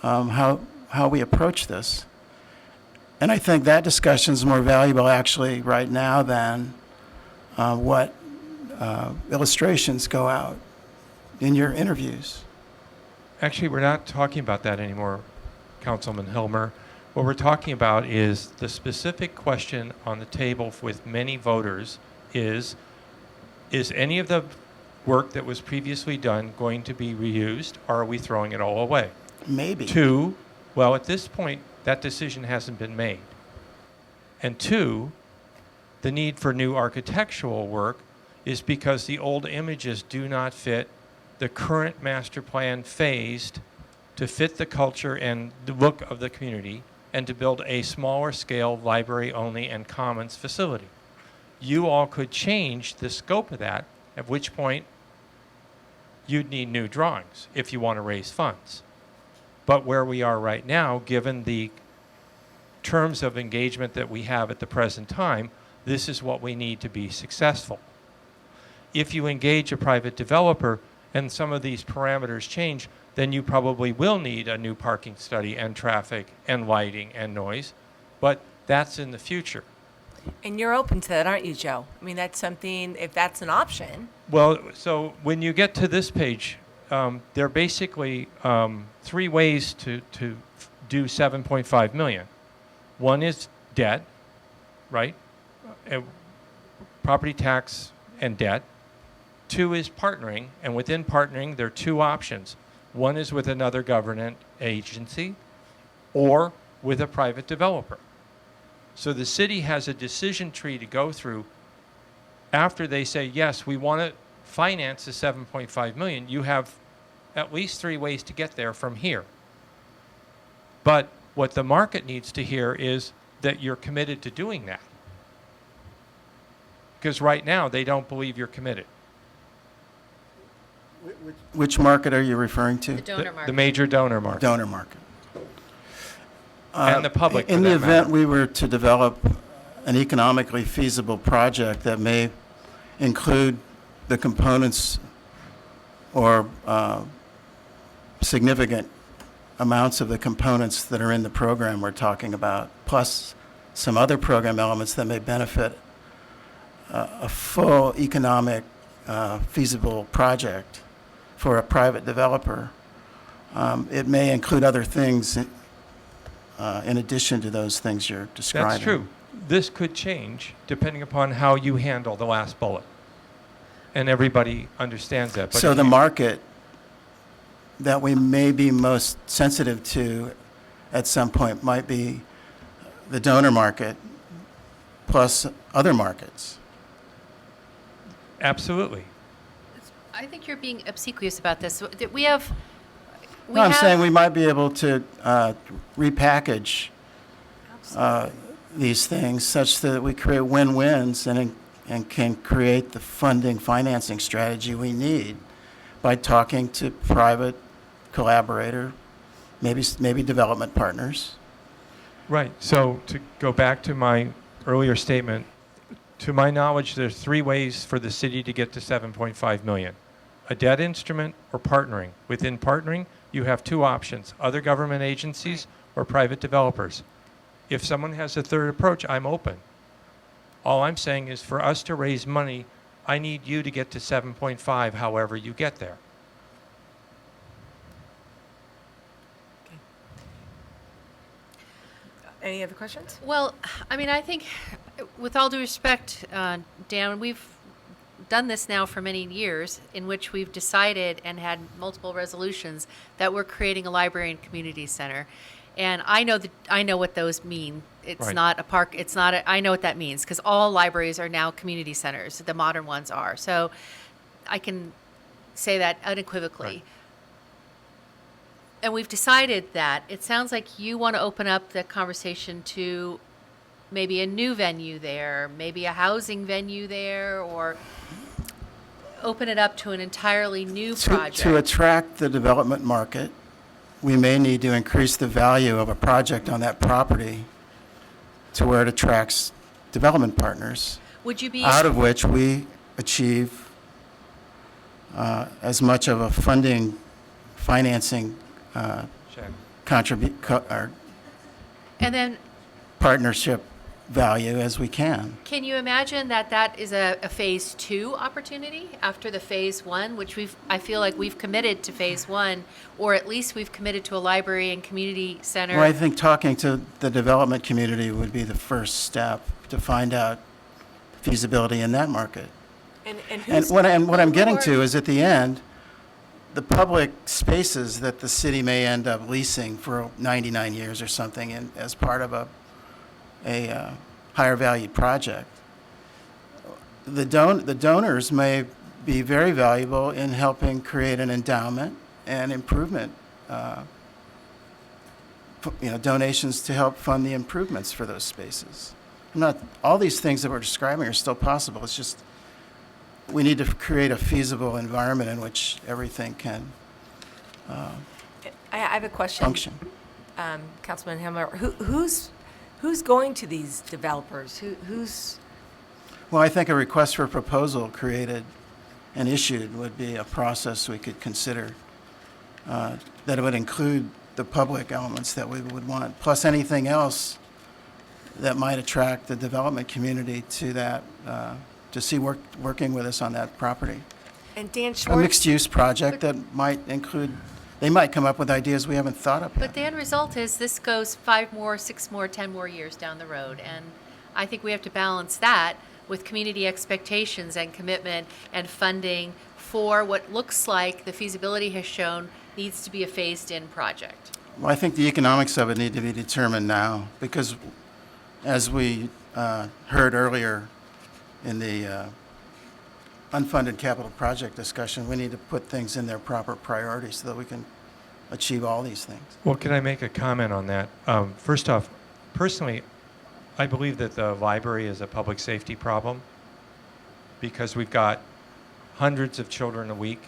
how we approach this. And I think that discussion is more valuable actually right now than what illustrations go out in your interviews. Actually, we're not talking about that anymore, Councilman Hilmer. What we're talking about is the specific question on the table with many voters is any of the work that was previously done going to be reused, or are we throwing it all away? Maybe. Two, well, at this point, that decision hasn't been made. And two, the need for new architectural work is because the old images do not fit the current master plan phased to fit the culture and the look of the community and to build a smaller scale library only and commons facility. You all could change the scope of that, at which point you'd need new drawings if you want to raise funds. But where we are right now, given the terms of engagement that we have at the present time, this is what we need to be successful. If you engage a private developer and some of these parameters change, then you probably will need a new parking study and traffic and lighting and noise, but that's in the future. And you're open to that, aren't you, Joe? I mean, that's something, if that's an option. Well, so when you get to this page, there are basically three ways to do 7.5 million. One is debt, right? Property tax and debt. Two is partnering, and within partnering, there are two options. One is with another government agency or with a private developer. So the city has a decision tree to go through after they say, yes, we want to finance the 7.5 million. You have at least three ways to get there from here. But what the market needs to hear is that you're committed to doing that. Because right now, they don't believe you're committed. Which market are you referring to? The donor market. The major donor market. Donor market. And the public, In for the that event matter. we were to develop an economically feasible project that may include the components or significant amounts of the components that are in the program we're talking about, plus some other program elements that may benefit a full economic feasible project for a private developer. It may include other things in addition to those things you're describing. That's true. This could change depending upon how you handle the last bullet. And everybody understands that. But So the market that we may be most sensitive to at some point might be the donor market plus other markets. Absolutely. I think you're being obsequious about this. We have. No, I'm saying we might be able to repackage these things such that we create win-wins and can create the financing strategy we need by talking to private collaborator, maybe development partners. Right. So to go back to my earlier statement, to my knowledge, there's three ways for the city to get to 7.5 million. a debt instrument or partnering. Within partnering, you have two options, other government agencies or private developers. If someone has a third approach, I'm open. All I'm saying is for us to raise money, I need you to get to 7.5 however you get there. Any other questions? Well, I mean, I think, with all due respect, Dan, we've done this now for many years, in which we've decided and had multiple resolutions that we're creating a library and community center. And I know what those mean. It's Right. not a park. It's not. I know what that means, because all libraries are now community centers. The modern ones are. So I can say that unequivocally. Right. And we've decided that it sounds like you want to open up the conversation to maybe a new venue there, maybe a housing venue there, or open it up to an entirely new project. To attract the development market, we may need to increase the value of a project on that property to where it attracts development partners, Would you be out of which we achieve as much of a financing Check. or and then partnership value as we can. can you imagine that that is a phase 2 opportunity after the phase 1, which I feel like we've committed to phase 1, or at least we've committed to a library and community center? Well, I think talking to the development community would be the first step to find out feasibility in that market. And And who's, what I'm getting to is, at the end, the public spaces that the city may end up leasing for 99 years or something as part of a higher valued project. The donors may be very valuable in helping create an endowment and improvement, donations to help fund the improvements for those spaces. All these things that we're describing are still possible. It's just we need to create a feasible environment in which everything can I have a question. function. Councilman Himmler, who's going to these developers? Who's? Well, I think a request for proposal created and issued would be a process we could consider, that it would include the public elements that we would want, plus anything else that might attract the development community to that, to see working with us on that property. And Dan A Schwartz? mixed-use project that might include, they might come up with ideas we haven't thought of But yet. the end result is this goes 5 more, 6 more, 10 more years down the road. And I think we have to balance that with community expectations and commitment and funding for what looks like the feasibility has shown needs to be a phased-in project. Well, I think the economics of it need to be determined now, because as we heard earlier in the unfunded capital project discussion, we need to put things in their proper priority so that we can achieve all these things. Well, can I make a comment on that? First off, personally, I believe that the library is a public safety problem because we've got hundreds of children a week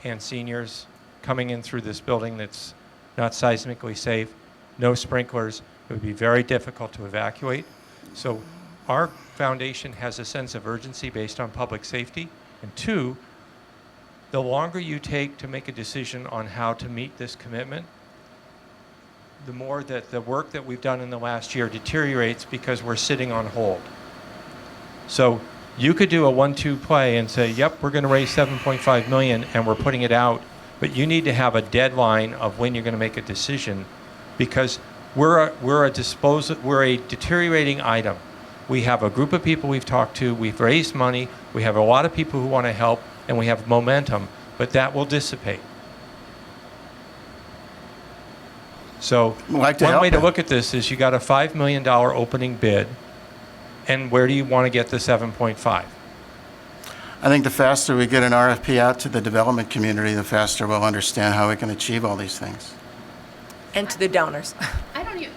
and seniors coming in through this building that's not seismically safe, no sprinklers. It would be very difficult to evacuate. So our foundation has a sense of urgency based on public safety. And 2, the longer you take to make a decision on how to meet this commitment, the more that the work that we've done in the last year deteriorates because we're sitting on hold. So you could do a 1-2 play and say, yep, we're going to raise $7.5 million and we're putting it out, but you need to have a deadline of when you're going to make a decision, because we're a deteriorating item. We have a group of people we've talked to, we've raised money, we have a lot of people who want to help, and we have momentum, but that will dissipate. So We'd like to one help way to you. look at this is you got a $5 million opening bid, and where do you want to get the 7.5? I think the faster we get an RFP out to the development community, the faster we'll understand how we can achieve all these things. And to the donors. I don't even,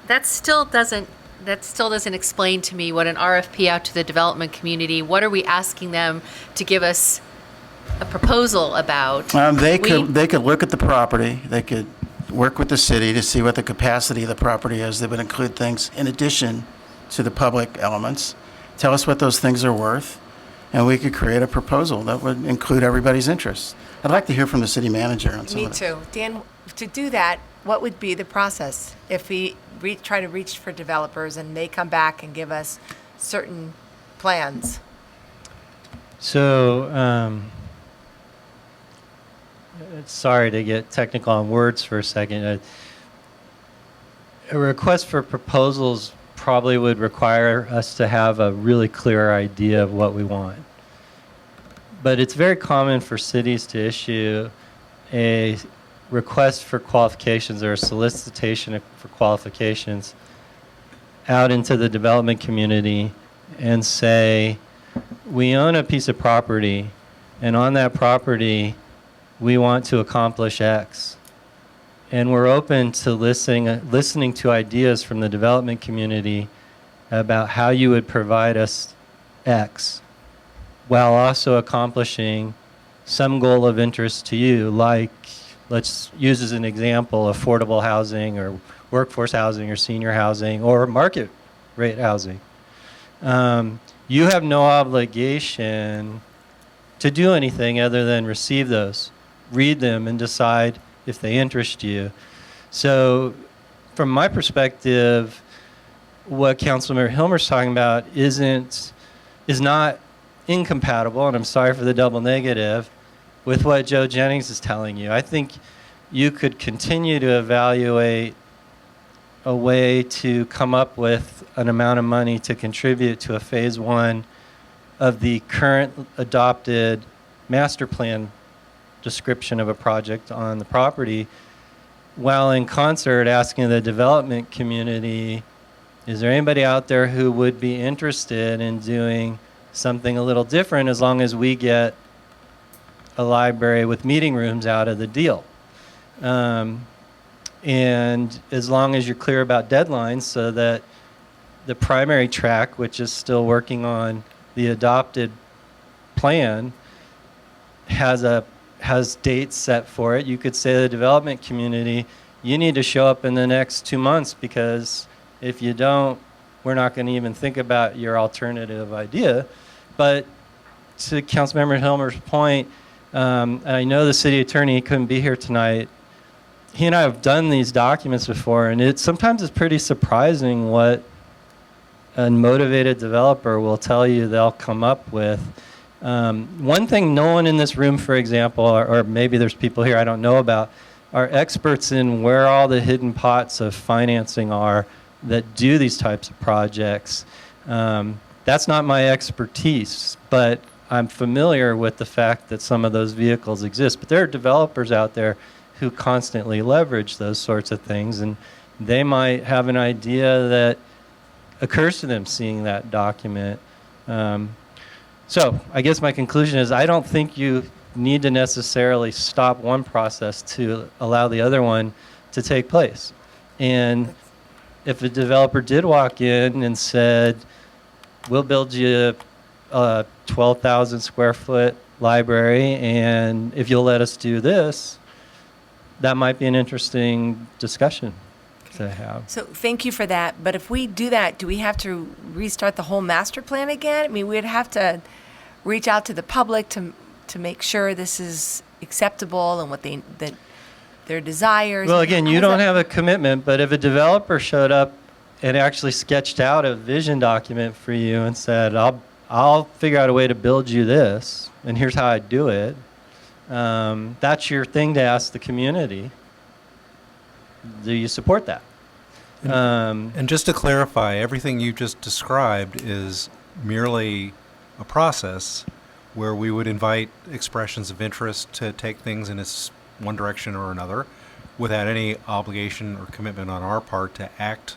that still doesn't explain to me what an RFP out to the development community, what are we asking them to give us a proposal about? They could look at the property, they could work with the city to see what the capacity of the property is. They would include things in addition to the public elements, tell us what those things are worth, and we could create a proposal that would include everybody's interests. I'd like to hear from the city manager on some Me of that. too. Dan, to do that, what would be the process if we try to reach for developers and they come back and give us certain plans? So, sorry to get technical on words for a second. A request for proposals probably would require us to have a really clear idea of what we want. But it's very common for cities to issue a request for qualifications or a solicitation for qualifications out into the development community and say, we own a piece of property, and on that property, we want to accomplish X. And we're open to listening to ideas from the development community about how you would provide us X, while also accomplishing some goal of interest to you, like, let's use as an example, affordable housing or workforce housing or senior housing or market rate housing. You have no obligation to do anything other than receive those, read them, and decide if they interest you. So from my perspective, what Councilmember Hilmer's talking about is not incompatible, and I'm sorry for the double negative, with what Joe Jennings is telling you. I think you could continue to evaluate a way to come up with an amount of money to contribute to a phase one of the current adopted master plan description of a project on the property, while in concert asking the development community, is there anybody out there who would be interested in doing something a little different as long as we get a library with meeting rooms out of the deal? And as long as you're clear about deadlines so that the primary track, which is still working on the adopted plan, has dates set for it. You could say to the development community, you need to show up in the next 2 months, because if you don't, we're not going to even think about your alternative idea. But to Councilmember Hilmer's point, and I know the city attorney couldn't be here tonight, he and I have done these documents before, and sometimes it's pretty surprising what a motivated developer will tell you they'll come up with. One thing no one in this room, for example, or maybe there's people here I don't know about, are experts in where all the hidden pots of financing are that do these types of projects. That's not my expertise, but I'm familiar with the fact that some of those vehicles exist. But there are developers out there who constantly leverage those sorts of things, and they might have an idea that occurs to them seeing that document. So I guess my conclusion is I don't think you need to necessarily stop one process to allow the other one to take place. And if a developer did walk in and said, we'll build you a 12,000 square foot library, and if you'll let us do this, that might be an interesting discussion to have. So thank you for that. But if we do that, do we have to restart the whole master plan again? I mean, we'd have to reach out to the public to make sure this is acceptable and what their desires. Well, again, you don't have a commitment, but if a developer showed up and actually sketched out a vision document for you and said, I'll figure out a way to build you this, and here's how I do it, that's your thing to ask the community. Do you support that? And just to clarify, everything you just described is merely a process where we would invite expressions of interest to take things in one direction or another without any obligation or commitment on our part to act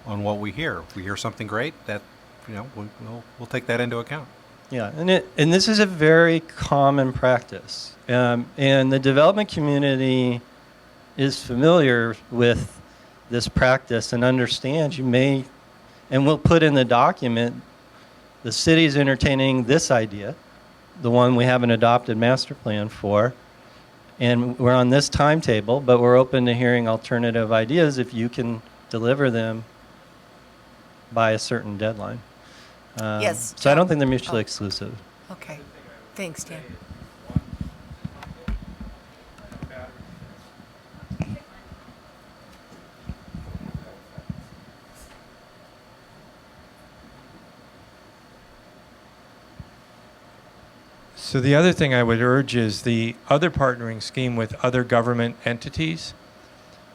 on what we hear. If we hear something great, that we'll take that into account. Yeah, and this is a very common practice. And the development community is familiar with this practice and understands and we'll put in the document, the city's entertaining this idea, the one we have an adopted master plan for, and we're on this timetable, but we're open to hearing alternative ideas if you can deliver them by a certain deadline. Yes. So I don't think they're mutually exclusive. Okay. Thanks, Dan. So the other thing I would urge is the other partnering scheme with other government entities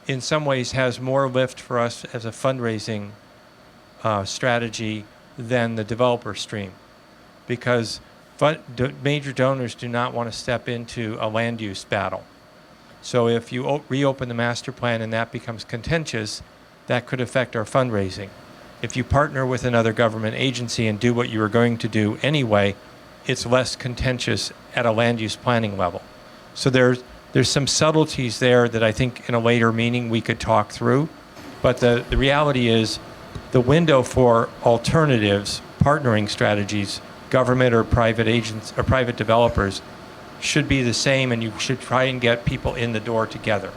in some ways has more lift for us as a fundraising strategy than the developer stream, because major donors do not want to step into a land use battle. So if you reopen the master plan and that becomes contentious, that could affect our fundraising. If you partner with another government agency and do what you were going to do anyway, it's less contentious at a land use planning level. So there's some subtleties there that I think in a later meeting we could talk through. But the reality is the window for alternatives, partnering strategies, government or private agents or private developers should be the same, and you should try and get people in the door together.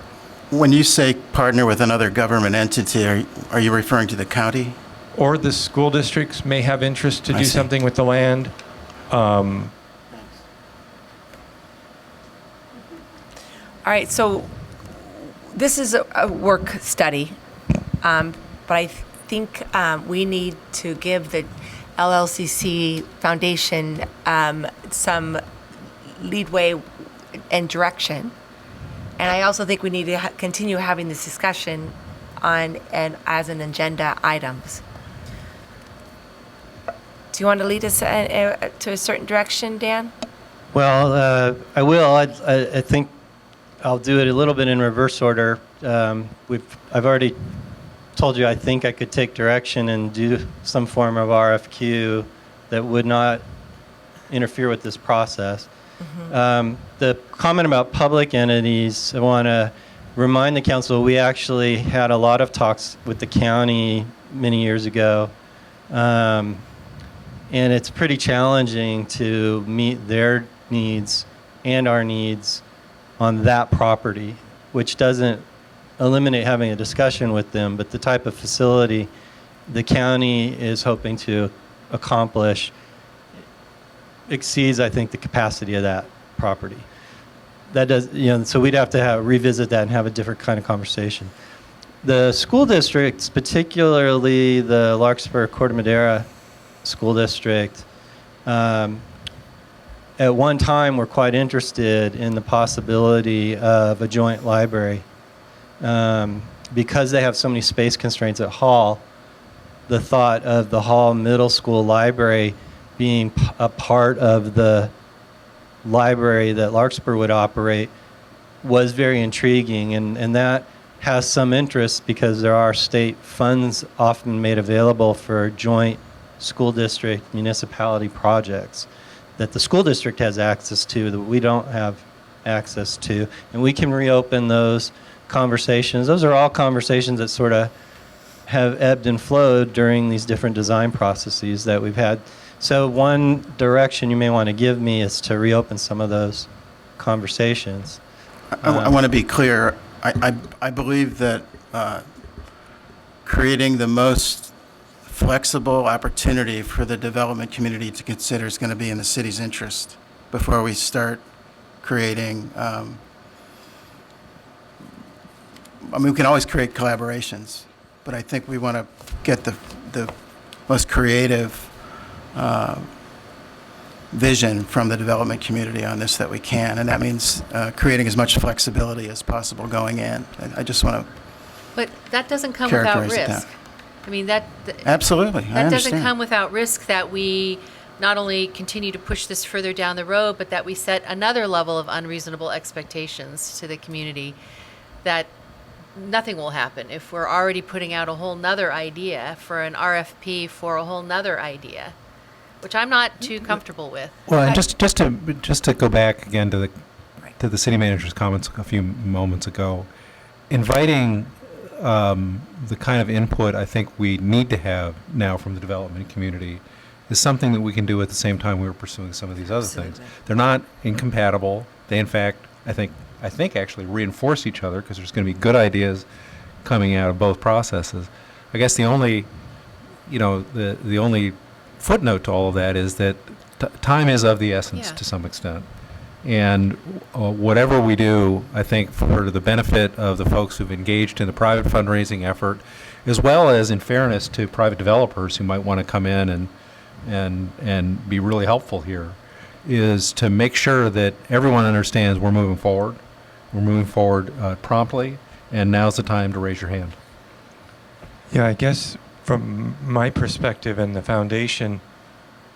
When you say partner with another government entity, are you referring to the county? Or the school districts may have interest to I do see. something with the land. All right, so this is a work study, but I think we need to give the LLCC Foundation some leadway and direction. And I also think we need to continue having this discussion on and as an agenda items. Do you want to lead us to a certain direction, Dan? Well, I will. I think I'll do it a little bit in reverse order. I've already told you I think I could take direction and do some form of RFQ that would not interfere with this process. The comment about public entities, I want to remind the council we actually had a lot of talks with the county many years ago. And it's pretty challenging to meet their needs and our needs on that property, which doesn't eliminate having a discussion with them, but the type of facility the county is hoping to accomplish exceeds, I think, the capacity of that property. That does, so we'd have to revisit that and have a different kind of conversation. The school districts, particularly the Larkspur Corte Madera School District, at one time were quite interested in the possibility of a joint library. Because they have so many space constraints at Hall, the thought of the Hall Middle School Library being a part of the library that Larkspur would operate was very intriguing, and that has some interest because there are state funds often made available for joint school district municipality projects that the school district has access to that we don't have access to, and we can reopen those conversations. Those are all conversations that sort of have ebbed and flowed during these different design processes that we've had. So one direction you may want to give me is to reopen some of those conversations. I want to be clear. I believe that creating the most flexible opportunity for the development community to consider is going to be in the city's interest before we start creating. We can always create collaborations, but I think we want to get the most creative vision from the development community on this that we can, and that means creating as much flexibility as possible going in. I just want to But that doesn't come without characterize it risk. that. I mean, that Absolutely, I that doesn't understand. come without risk that we not only continue to push this further down the road, but that we set another level of unreasonable expectations to the community that nothing will happen if we're already putting out a whole nother idea for an RFP for a whole nother idea, which I'm not too comfortable with. Well, and just to go back again to the city manager's comments a few moments ago, inviting the kind of input I think we need to have now from the development community is something that we can do at the same time we were pursuing some of these other things. They're not incompatible. They, in fact, I think actually reinforce each other because there's going to be good ideas coming out of both processes. I guess the only, the only footnote to all of that is that time is of the essence Yeah. to some extent. And whatever we do, I think for the benefit of the folks who've engaged in the private fundraising effort, as well as in fairness to private developers who might want to come in and be really helpful here, is to make sure that everyone understands we're moving forward. We're moving forward promptly, and now's the time to raise your hand. Yeah, I guess from my perspective and the foundation,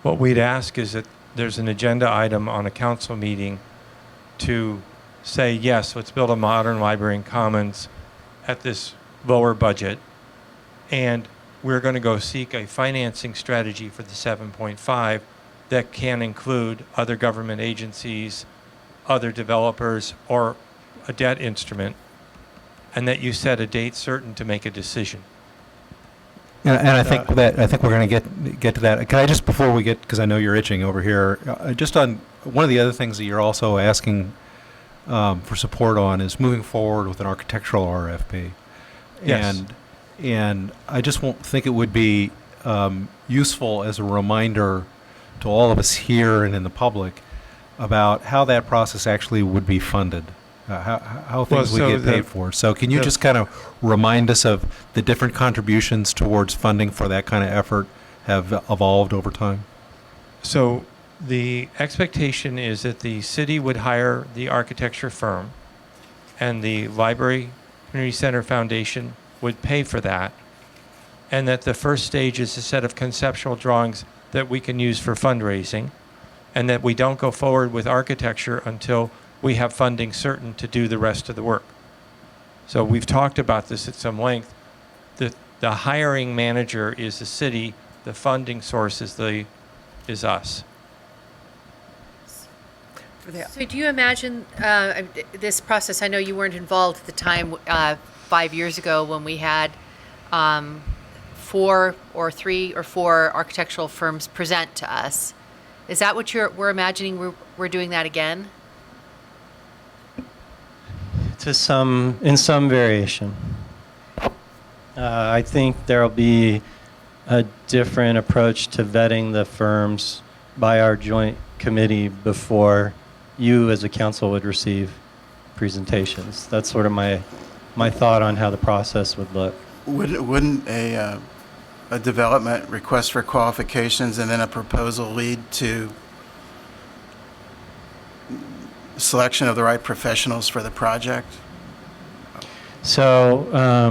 what we'd ask is that there's an agenda item on a council meeting to say, yes, let's build a modern library and commons at this lower budget. And we're going to go seek a financing strategy for the 7.5 that can include other government agencies, other developers, or a debt instrument, and that you set a date certain to make a decision. And I think we're going to get to that. Can I just, before we get, because I know you're itching over here, just on one of the other things that you're also asking for support on is moving forward with an architectural RFP. Yes. And I just think it would be useful as a reminder to all of us here and in the public about how that process actually would be funded. How things would get paid for. So can you just kind of remind us of the different contributions towards funding for that kind of effort have evolved over time? So the expectation is that the city would hire the architecture firm, and the Library Community Center Foundation would pay for that, and that the first stage is a set of conceptual drawings that we can use for fundraising, and that we don't go forward with architecture until we have funding certain to do the rest of the work. So we've talked about this at some length. The hiring manager is the city, the funding source is us. So do you imagine this process? I know you weren't involved at the time 5 years ago when we had 4 or 3 or 4 architectural firms present to us. Is that what we're imagining? We're doing that again? In some variation. I think there'll be a different approach to vetting the firms by our joint committee before you as a council would receive presentations. That's sort of my thought on how the process would look. Wouldn't a development request for qualifications and then a proposal lead to selection of the right professionals for the project? So I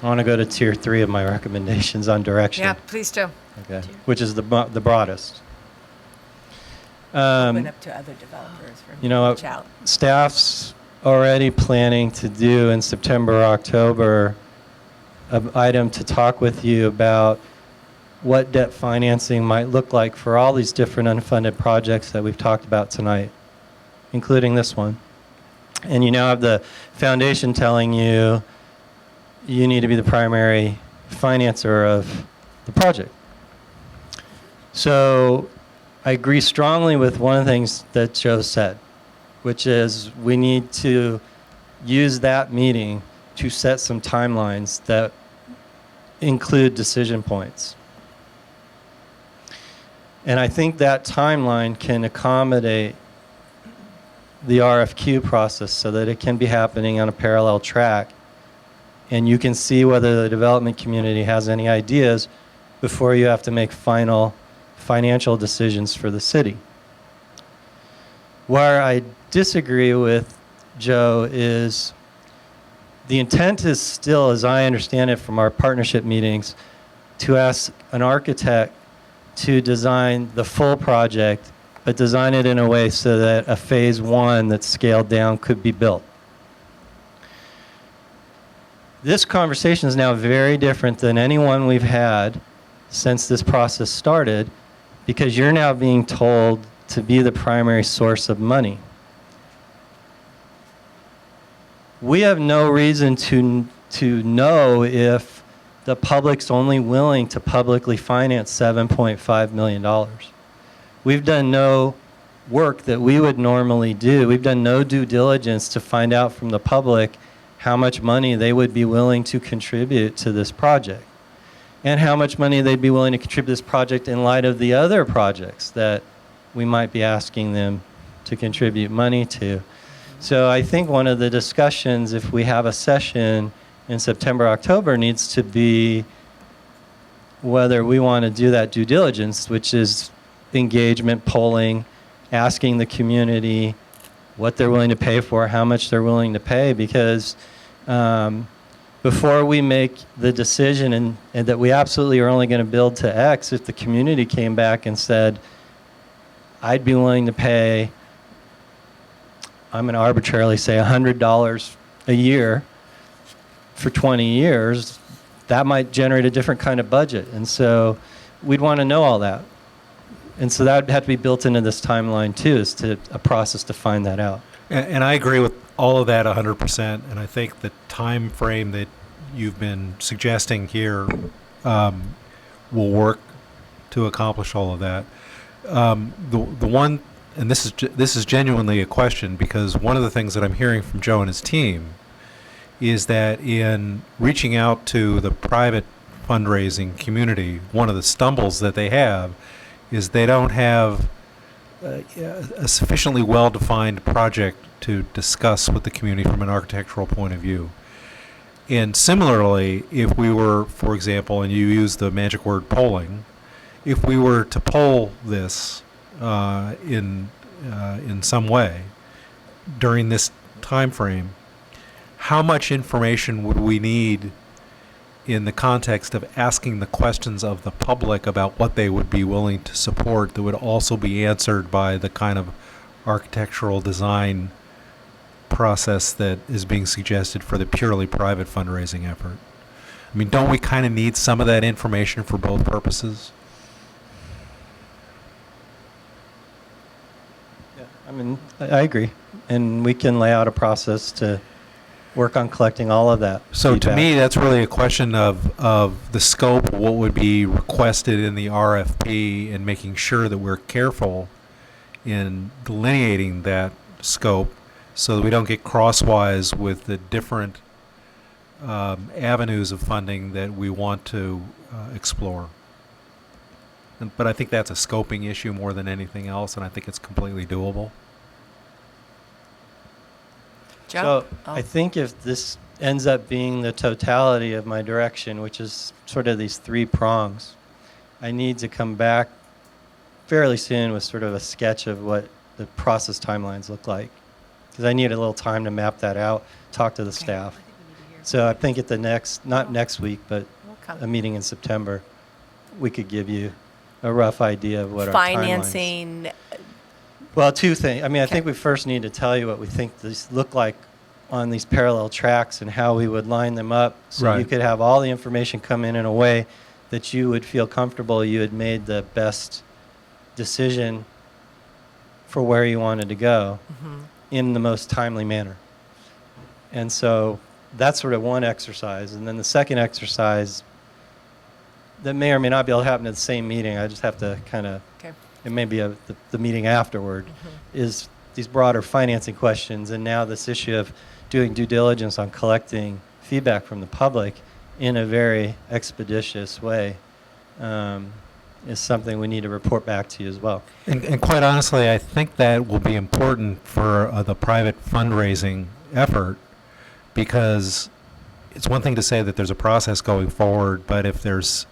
want to go to tier 3 of my recommendations on direction. Yeah, please do. Okay. Which is the broadest. Open up to other developers for You know, reach out. staff's already planning to do in September or October an item to talk with you about what debt financing might look like for all these different unfunded projects that we've talked about tonight, including this one. And you now have the foundation telling you you need to be the primary financer of the project. So I agree strongly with one of the things that Joe said, which is we need to use that meeting to set some timelines that include decision points. And I think that timeline can accommodate the RFQ process so that it can be happening on a parallel track. And you can see whether the development community has any ideas before you have to make final financial decisions for the city. Where I disagree with Joe is the intent is still, as I understand it from our partnership meetings, to ask an architect to design the full project, but design it in a way so that a phase 1 that's scaled down could be built. This conversation is now very different than any one we've had since this process started, because you're now being told to be the primary source of money. We have no reason to know if the public's only willing to publicly finance $7.5 million. We've done no work that we would normally do. We've done no due diligence to find out from the public how much money they would be willing to contribute to this project. and how much money they'd be willing to contribute to this project in light of the other projects that we might be asking them to contribute money to. So I think one of the discussions, if we have a session in September, October, needs to be whether we want to do that due diligence, which is engagement, polling, asking the community what they're willing to pay for, how much they're willing to pay, because before we make the decision and that we absolutely are only going to build to X, if the community came back and said, I'd be willing to pay, I'm going to arbitrarily say $100 a year for 20 years, that might generate a different kind of budget. And so we'd want to know all that. And so that would have to be built into this timeline too, is to a process to find that out. And I agree with all of that 100%. And I think the time frame that you've been suggesting here will work to accomplish all of that. The one, and this is genuinely a question, because one of the things that I'm hearing from Joe and his team is that in reaching out to the private fundraising community, one of the stumbles that they have is they don't have a sufficiently well-defined project to discuss with the community from an architectural point of view. And similarly, if we were, for example, and you use the magic word polling, if we were to poll this in some way during this time frame, how much information would we need in the context of asking the questions of the public about what they would be willing to support that would also be answered by the kind of architectural design process that is being suggested for the purely private fundraising effort? I mean, don't we kind of need some of that information for both purposes? Yeah, I mean, I agree. And we can lay out a process to work on collecting all of that So feedback. to me, that's really a question of the scope, what would be requested in the RFP, and making sure that we're careful in delineating that scope so that we don't get crosswise with the different avenues of funding that we want to explore. But I think that's a scoping issue more than anything else, and I think it's completely doable. Joe? So I think if this ends up being the totality of my direction, which is sort of these three prongs, I need to come back fairly soon with sort of a sketch of what the process timelines look like, because I need a little time to map that out, talk to the staff. So I think at the next, not next week, but a meeting in September, we could give you a rough idea of what our timelines. Financing. Well, two things. I mean, I think we first need to tell you what we think these look like on these parallel tracks and how we would line them up, so you could have all the information come in a way that you would feel comfortable you had made the best decision for where you wanted to go in the most timely manner. And so that's sort of one exercise. And then the second exercise that may or may not be able to happen at the same meeting, I just have to kind of, it may be the meeting afterward, is these broader financing questions. And now this issue of doing due diligence on collecting feedback from the public in a very expeditious way is something we need to report back to you as well. And quite honestly, I think that will be important for the private fundraising effort, because it's one thing to say that there's a process going forward, but if there's,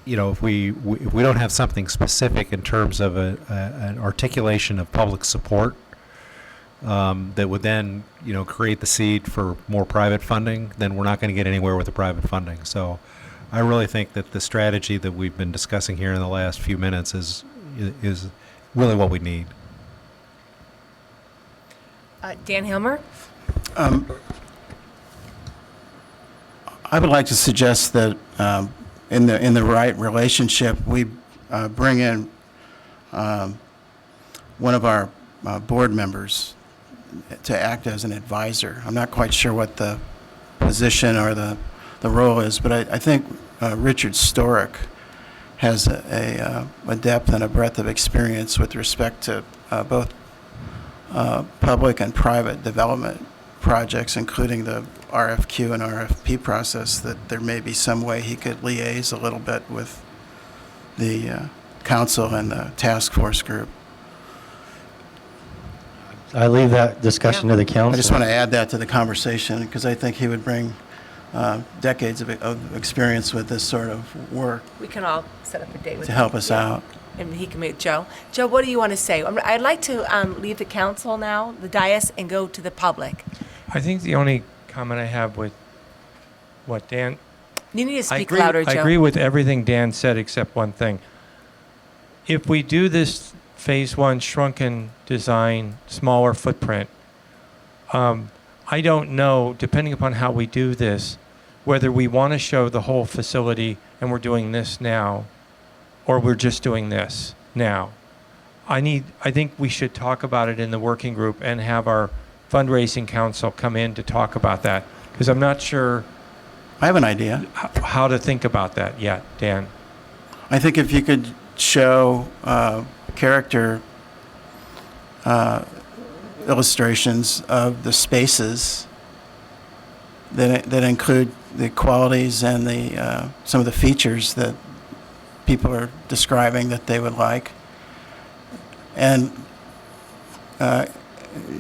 you know, if we don't have something specific in terms of an articulation of public support that would then, you know, create the seed for more private funding, then we're not going to get anywhere with the private funding. So I really think that the strategy that we've been discussing here in the last few minutes is really what we need. Dan Hilmer? I would like to suggest that in the right relationship, we bring in one of our board members to act as an advisor. I'm not quite sure what the position or the role is, but I think Richard Storick has a depth and a breadth of experience with respect to both public and private development projects, including the RFQ and RFP process, that there may be some way he could liaise a little bit with the council and the task force group. I leave that discussion to the council. I just want to add that to the conversation because I think he would bring decades of experience with this sort of work We can all set up a date with to him. help us Yeah. out. And he can meet Joe. Joe, what do you want to say? I'd like to leave the council now, the dais, and go to the public. I think the only comment I have with what Dan, You need to I speak agree, louder, Joe. I agree with everything Dan said except one thing. If we do this phase one shrunken design, smaller footprint, I don't know, depending upon how we do this, whether we want to show the whole facility and we're doing this now, or we're just doing this now. I think we should talk about it in the working group and have our fundraising council come in to talk about that, because I'm not sure I have an idea. how to think about that yet, Dan. I think if you could show character illustrations of the spaces that include the qualities and the some of the features that people are describing that they would like, and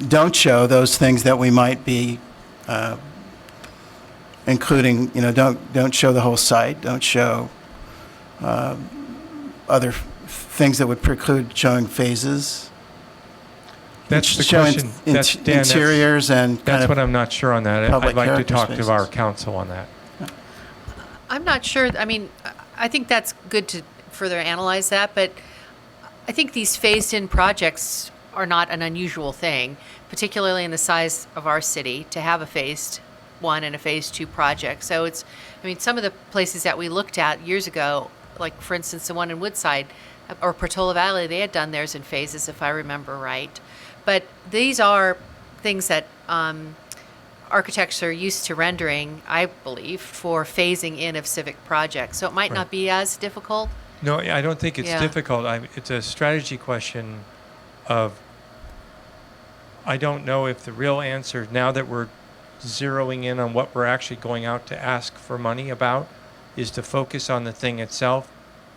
don't show those things that we might be including. Don't show the whole site. Don't show other things that would preclude showing phases. That's the Show question. That's, Dan, interiors and kind that's of what I'm not sure on that. public I'd like to character talk to our spaces. council on that. I'm not sure. I mean, I think that's good to further analyze that, but I think these phased-in projects are not an unusual thing, particularly in the size of our city, to have a phased one and a phase two project. So some of the places that we looked at years ago, like for instance, the one in Woodside or Portola Valley, they had done theirs in phases, if I remember right. But these are things that architects are used to rendering, I believe, for phasing in of civic projects. So it might not be as difficult. No, I don't think it's Yeah. difficult. It's a strategy question of, I don't know if the real answer, now that we're zeroing in on what we're actually going out to ask for money about, is to focus on the thing itself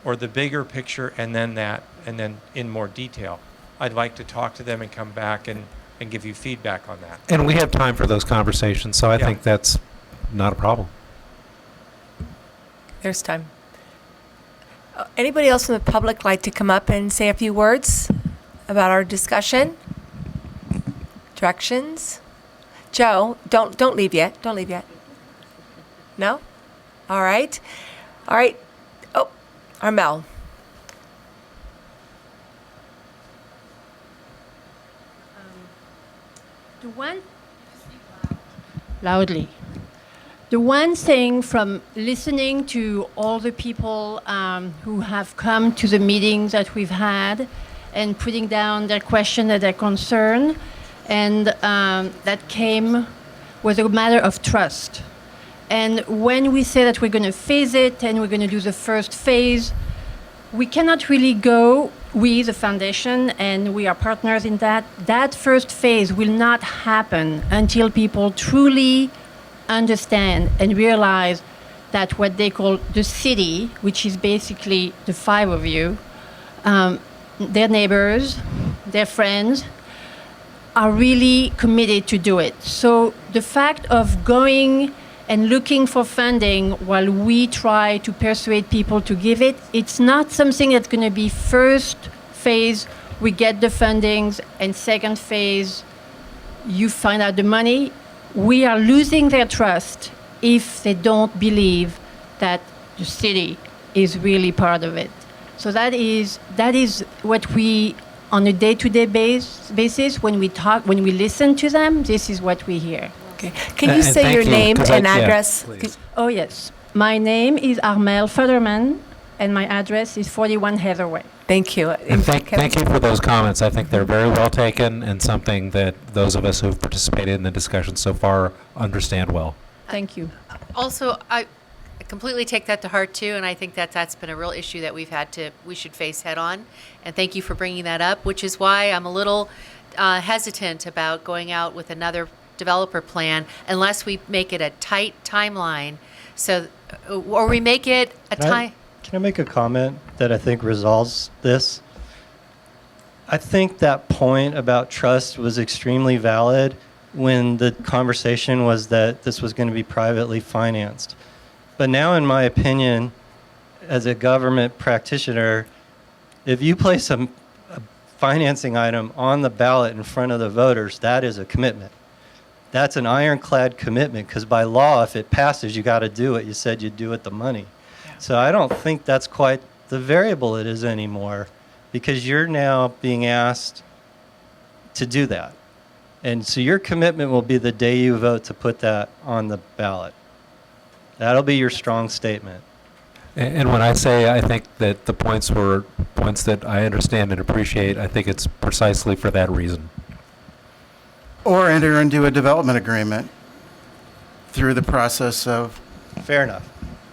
or the bigger picture and then in more detail. I'd like to talk to them and come back and give you feedback on that. And we have time for those conversations, so I Yeah. think that's not a problem. There's time. Anybody else from the public like to come up and say a few words about our discussion? Directions? Joe, don't leave yet. Don't leave yet. No? All right. All right. Oh, Armel. The one loudly. The one thing from listening to all the people who have come to the meetings that we've had and putting down their question and their concern, and that came was a matter of trust. And when we say that we're going to phase it and we're going to do the first phase, we cannot really go, we, the foundation, and we are partners in that. That first phase will not happen until people truly understand and realize that what they call the city, which is basically the five of you, their neighbors, their friends, are really committed to do it. So the fact of going and looking for funding while we try to persuade people to give it, it's not something that's going to be first phase, we get the fundings, and second phase, you find out the money. We are losing their trust if they don't believe that the city is really part of it. So that is what we, on a day-to-day basis, when we talk, when we listen to them, this is what we hear. Okay. Can you And say thank your you, name 'cause and yeah, address? please. Oh, yes. My name is Armel Futterman, and my address is 41 Heatherway. Thank you. And thank you for those comments. I think they're very well taken and something that those of us who have participated in the discussion so far understand well. Thank you. Also, I completely take that to heart too, and I think that that's been a real issue that we should face head on. And thank you for bringing that up, which is why I'm a little hesitant about going out with another developer plan unless we make it a tight timeline. So, or we make it a time. Can I make a comment that I think resolves this? I think that point about trust was extremely valid when the conversation was that this was going to be privately financed. But now, in my opinion, as a government practitioner, if you place a financing item on the ballot in front of the voters, that is a commitment. That's an ironclad commitment, because by law, if it passes, you got to do what you said you'd do with the money. Yeah. So I don't think that's quite the variable it is anymore, because you're now being asked to do that. And so your commitment will be the day you vote to put that on the ballot. That'll be your strong statement. And when I say I think that the points were points that I understand and appreciate, I think it's precisely for that reason. Or enter into a development agreement through the process of. Fair enough.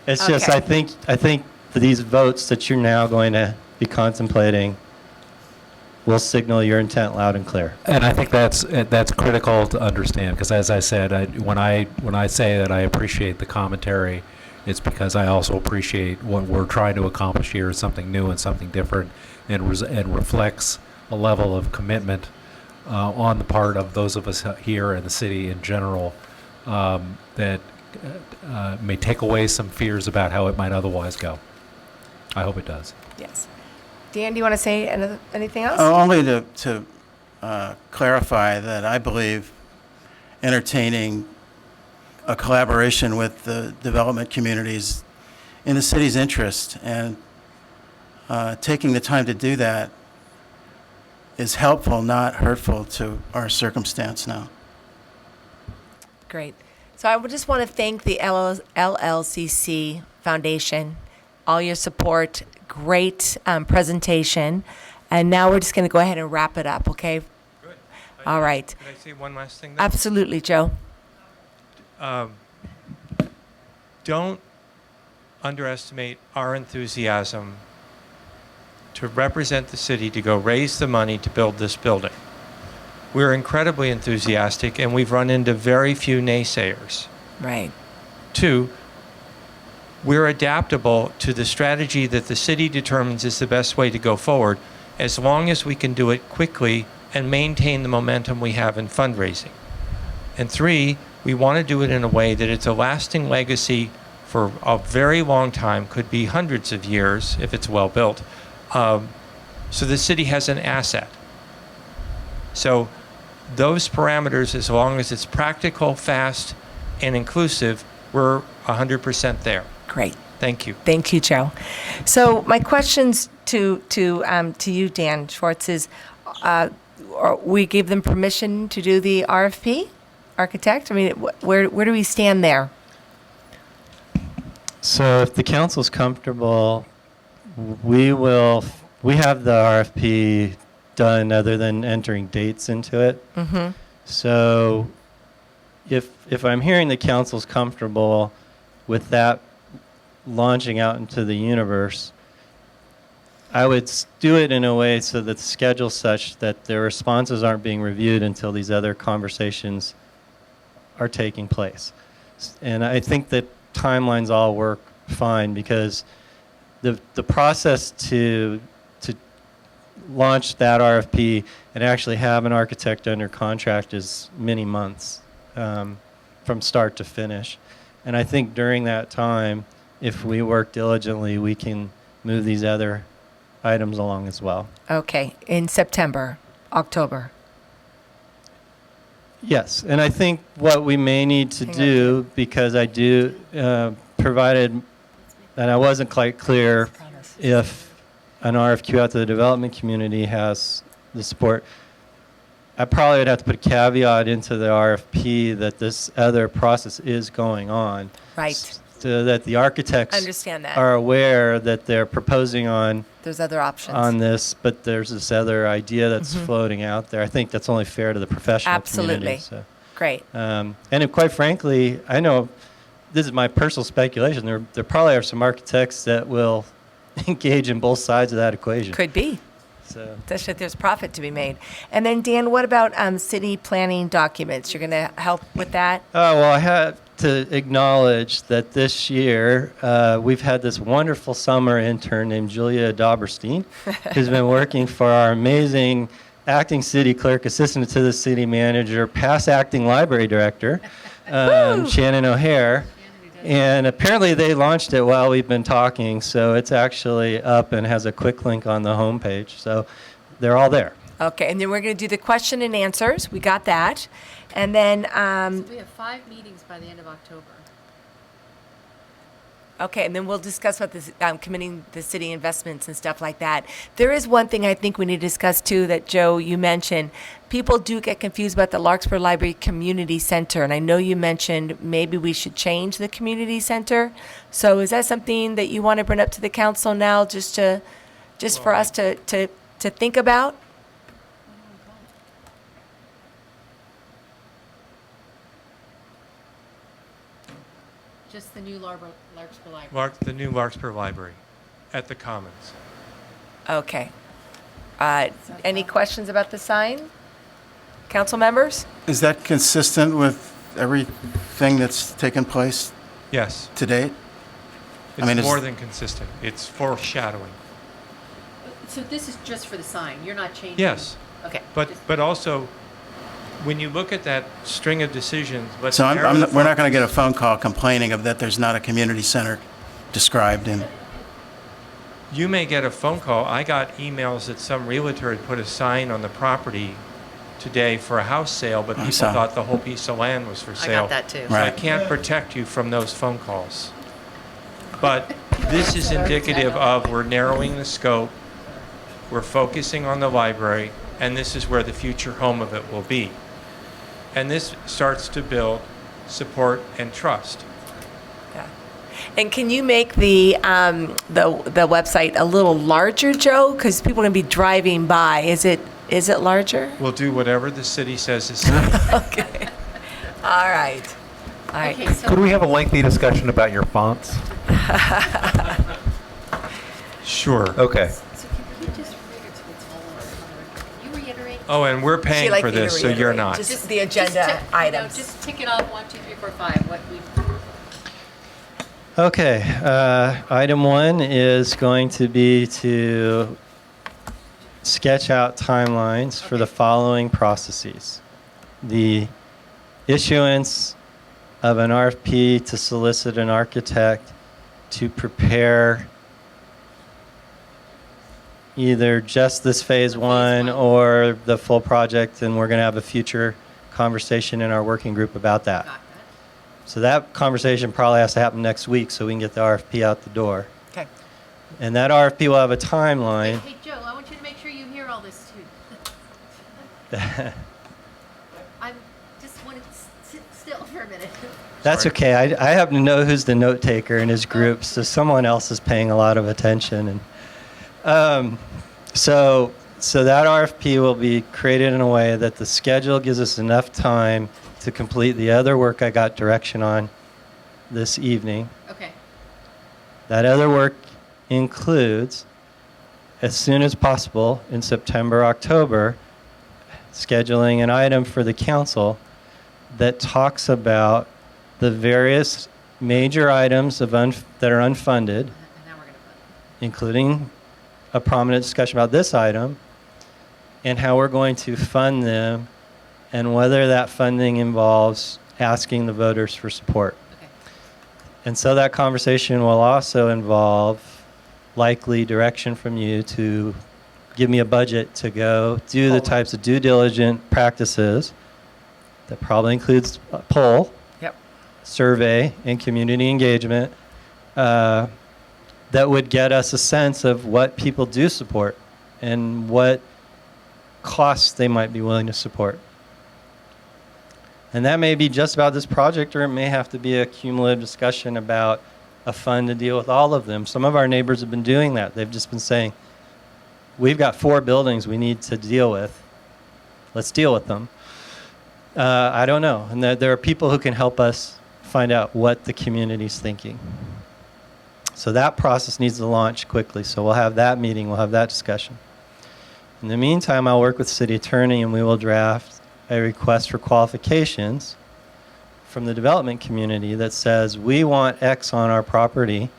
It's just, I think these votes that you're now going to be contemplating will signal your intent loud and clear. And I think that's critical to understand, because as I said, when I say that I appreciate the commentary, it's because I also appreciate what we're trying to accomplish here is something new and something different, and reflects a level of commitment on the part of those of us here in the city in general that may take away some fears about how it might otherwise go. I hope it does. Yes. Dan, do you want to say anything else? Only to clarify that I believe entertaining a collaboration with the development communities in the city's interest, and taking the time to do that is helpful, not hurtful to our circumstance now. Great. So I would just want to thank the LLCC Foundation, all your support, great presentation. And now we're just going to go ahead and wrap it up, okay? Good. All right. Can I say one last thing? Then? Absolutely, Joe. Don't underestimate our enthusiasm to represent the city to go raise the money to build this building. We're incredibly enthusiastic, and we've run into very few naysayers. Right. 2, we're adaptable to the strategy that the city determines is the best way to go forward, as long as we can do it quickly and maintain the momentum we have in fundraising. And 3, we want to do it in a way that it's a lasting legacy for a very long time, could be hundreds of years if it's well built. So the city has an asset. So those parameters, as long as it's practical, fast, and inclusive, we're 100% there. Great. Thank you. Thank you, Joe. So my questions to you, Dan Schwartz, is we gave them permission to do the RFP, architect? I mean, where do we stand there? So if the council's comfortable, we have the RFP done other than entering dates into it. Mm-hmm. So if I'm hearing the council's comfortable with that launching out into the universe, I would do it in a way so that the schedule's such that their responses aren't being reviewed until these other conversations are taking place. And I think that timelines all work fine, because the process to launch that RFP and actually have an architect under contract is many months from start to finish. And I think during that time, if we work diligently, we can move these other items along as well. Okay, in September, October. Yes, and I think what we may need to do, because I do, provided, and I wasn't quite clear if an RFQ out to the development community has the support, I probably would have to put a caveat into the RFP that this other process is going on. Right. So that the architects Understand that. are aware that they're proposing on There's other options. on this, but there's this other idea that's floating out there. I think that's only fair to the professional Absolutely. community. So. Great. And quite frankly, I know this is my personal speculation. There probably are some architects that will engage in both sides of that equation. Could be. So. Especially if there's profit to be made. And then, Dan, what about city planning documents? You're going to help with that? Oh, well, I have to acknowledge that this year we've had this wonderful summer intern named Julia Dauberstein, who's been working for our amazing acting city clerk, assistant to the city manager, past acting library director, Shannon O'Hare. And apparently they launched it while we've been talking, so it's actually up and has a quick link on the homepage. So they're all there. Okay, and then we're going to do the question and answers. We got that. And then, We have 5 meetings by the end of October. okay, and then we'll discuss what this, committing the city investments and stuff like that. There is one thing I think we need to discuss too that, Joe, you mentioned. People do get confused about the Larkspur Library Community Center, and I know you mentioned maybe we should change the community center. So is that something that you want to bring up to the council now, just for us to think about? Just the new Larkspur Library. The new Larkspur Library at the Commons. Okay. Any questions about the sign? Council members? Is that consistent with everything that's taken place Yes. to date? It's mean, is- more than consistent. It's foreshadowing. So this is just for the sign, you're not changing? Yes. Okay. But also, when you look at that string of decisions, let's So narrow the we're not going to get a focus. phone call complaining of that there's not a community center described in. You may get a phone call. I got emails that some realtor had put a sign on the property today for a house sale, but people saw. thought the whole piece of land was for I sale. got that too. So I Right. can't protect you from those phone calls. But this is indicative of we're narrowing the scope, we're focusing on the library, and this is where the future home of it will be. And this starts to build support and trust. Yeah. And can you make the website a little larger, Joe? Because people are going to be driving by. Is it larger? We'll do whatever the city says is safe. Okay. All right. All right. Okay, so Could we have a lengthy discussion about your fonts? Sure. Okay. so can you just read it what's all over? Can you reiterate? Oh, and we're She'd paying like for me to this, so you're reiterate. not. Just the agenda items. Just tick it off, 1, 2, 3, 4, 5, what we've. Okay, item 1 is going to be to sketch out timelines for the following processes. The issuance of an RFP to solicit an architect to prepare either just this phase one or the full project, and we're going to have a future conversation in our working group about that. Got that. So that conversation probably has to happen next week so we can get the RFP out the door. Okay. And that RFP will have a timeline. Hey, Joe, I want you to make sure you hear all this too. I just want to sit still for a minute. That's okay. I happen to know who's the note taker in his group, so someone else is paying a lot of attention. And so that RFP will be created in a way that the schedule gives us enough time to complete the other work I got direction on this evening. Okay. That other work includes, as soon as possible in September, October, scheduling an item for the council that talks about the various major items of that are unfunded, And now we're going to put. including a prominent discussion about this item, and how we're going to fund them, and whether that funding involves asking the voters for support. Okay. And so that conversation will also involve likely direction from you to give me a budget to go do the types of due diligence practices that probably includes a poll, Yep. survey, and community engagement that would get us a sense of what people do support and what costs they might be willing to support. And that may be just about this project, or it may have to be a cumulative discussion about a fund to deal with all of them. Some of our neighbors have been doing that. They've just been saying, we've got 4 buildings we need to deal with. Let's deal with them. I don't know. And there are people who can help us find out what the community's thinking. So that process needs to launch quickly. So we'll have that meeting, we'll have that discussion. In the meantime, I'll work with city attorney and we will draft a request for qualifications from the development community that says we want X on our property.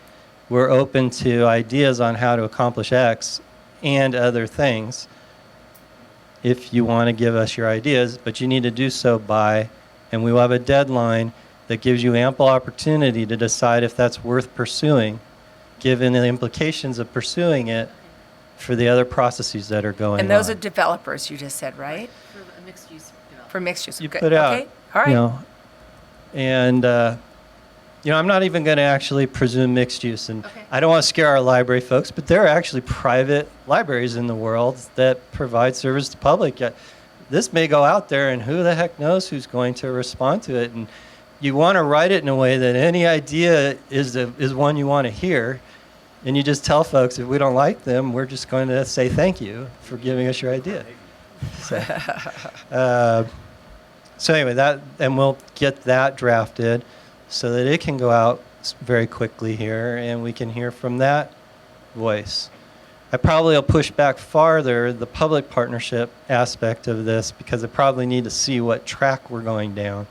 We're open to ideas on how to accomplish X and other things if you want to give us your ideas, but you need to do so by, and we will have a deadline that gives you ample opportunity to decide if that's worth pursuing, given the implications of pursuing it for the other processes that are going on. And those are developers, you just said, right? For a mixed use development. For mixed use. You Good. put out, Okay, all right. you know, and I'm not even going to actually presume mixed use, and Okay. I don't want to scare our library folks, but there are actually private libraries in the world that provide service to public. This may go out there, and who the heck knows who's going to respond to it. And you want to write it in a way that any idea is one you want to hear, and you just tell folks if we don't like them, we're just going to say thank you for giving us your idea. So anyway, and we'll get that drafted so that it can go out very quickly here, and we can hear from that voice. I probably will push back farther the public partnership aspect of this because I probably need to see what track we're going down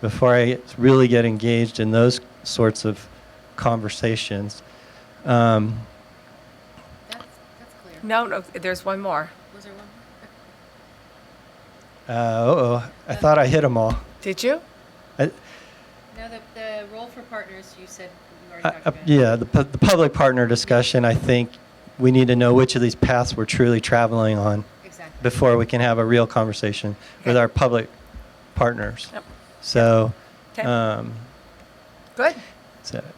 before I really get engaged in those sorts of conversations. That's clear. No, there's one more. Was there one? I thought I hit them all. Did you? No, the role for partners, you said you already talked about. Yeah, the public partner discussion, I think we need to know which of these paths we're truly traveling on Exactly. before we can have a real conversation with our public partners. Yep. So, Okay. Good.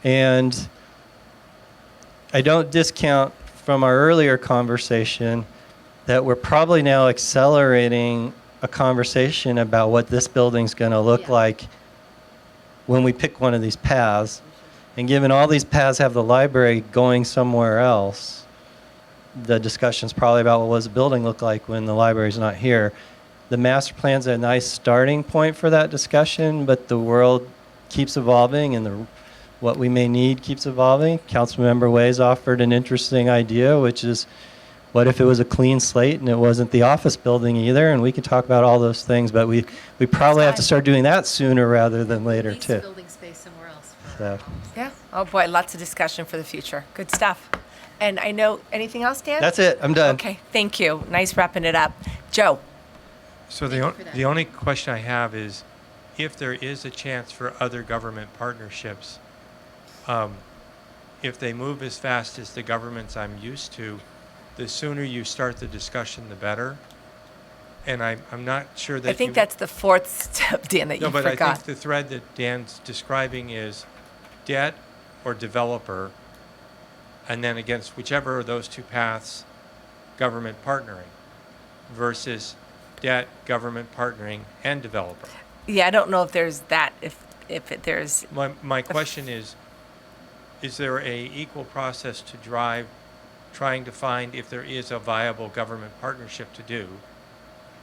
and I don't discount from our earlier conversation that we're probably now accelerating a conversation about what this building's going to look like when we pick one of these paths. And given all these paths have the library going somewhere else, the discussion's probably about what does the building look like when the library's not here. The master plan's a nice starting point for that discussion, but the world keeps evolving and what we may need keeps evolving. Councilmember Ways offered an interesting idea, which is what if it was a clean slate and it wasn't the office building either? And we can talk about all those things, but we probably have to start doing that sooner rather than later Needs too. building space somewhere else. So. Yeah. Oh, boy, lots of discussion for the future. Good stuff. And I know, anything else, Dan? That's it. I'm done. Okay, thank you. Nice wrapping it up. Joe? So the only question I have is, if there is a chance for other government partnerships, if they move as fast as the governments I'm used to, the sooner you start the discussion, the better. And I'm not sure that I think that's the fourth step, Dan, that you No, but forgot. I think the thread that Dan's describing is debt or developer, and then against whichever of those two paths, government partnering, versus debt, government partnering, and developer. Yeah, I don't know if there's that, if there's, My question is there a equal process to drive trying to find if there is a viable government partnership to do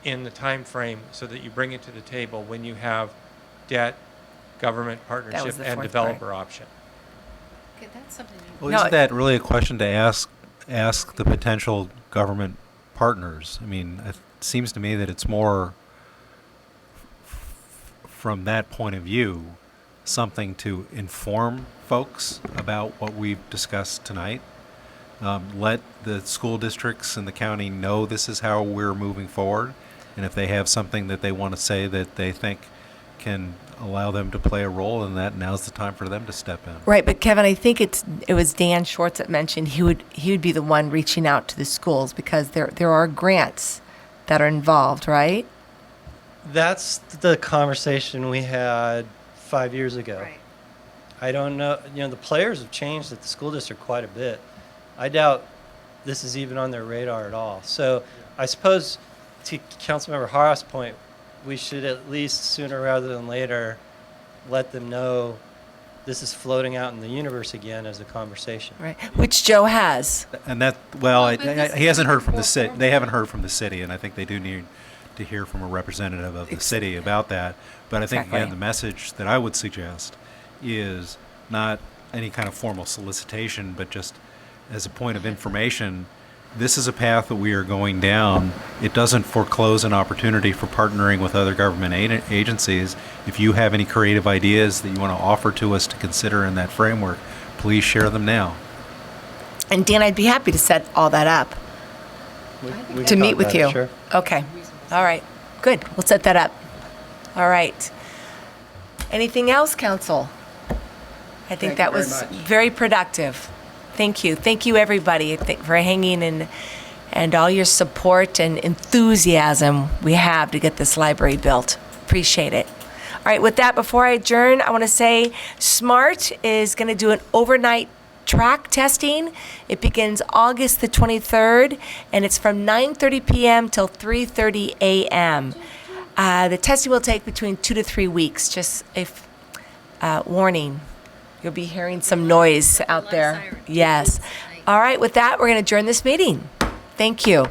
in the time frame so that you bring it to the table when you have debt, government partnership, the and fourth developer option? Okay, that's something new. Well, No, isn't that really a question to ask the potential government partners? I mean, it seems to me that it's more from that point of view, something to inform folks about what we've discussed tonight. Let the school districts and the county know this is how we're moving forward. And if they have something that they want to say that they think can allow them to play a role in that, now's the time for them to step in. right, but Kevin, I think it was Dan Schwartz that mentioned he would be the one reaching out to the schools because there are grants that are involved, right? That's the conversation we had 5 years ago. Right. I don't know, the players have changed at the school district quite a bit. I doubt this is even on their radar at all. So I suppose to Councilmember Hara's point, we should at least sooner rather than later let them know this is floating out in the universe again as a conversation. Right, which Joe has. And that, he hasn't heard from the city. They haven't heard from the city, and I think they do need to hear from a representative of the city about that. But I think, Exactly. again, the message that I would suggest is not any kind of formal solicitation, but just as a point of information, this is a path that we are going down. It doesn't foreclose an opportunity for partnering with other government agencies. If you have any creative ideas that you want to offer to us to consider in that framework, please share them now. And Dan, I'd be happy to set all that up, to meet with you. Sure. Okay. All right. Good. We'll set that up. All right. Anything else, Council? I think that was very productive. Thank you. Thank you, everybody, for hanging and all your support and enthusiasm we have to get this library built. Appreciate it. All right, with that, before I adjourn, I want to say SMART is going to do an overnight track testing. It begins August the 23rd, and it's from 9:30 p.m. till 3:30 a.m. The testing will take between 2 to 3 weeks, just if warning. You'll be hearing some noise out there. Yes. All right, with that, we're going to adjourn this meeting. Thank you.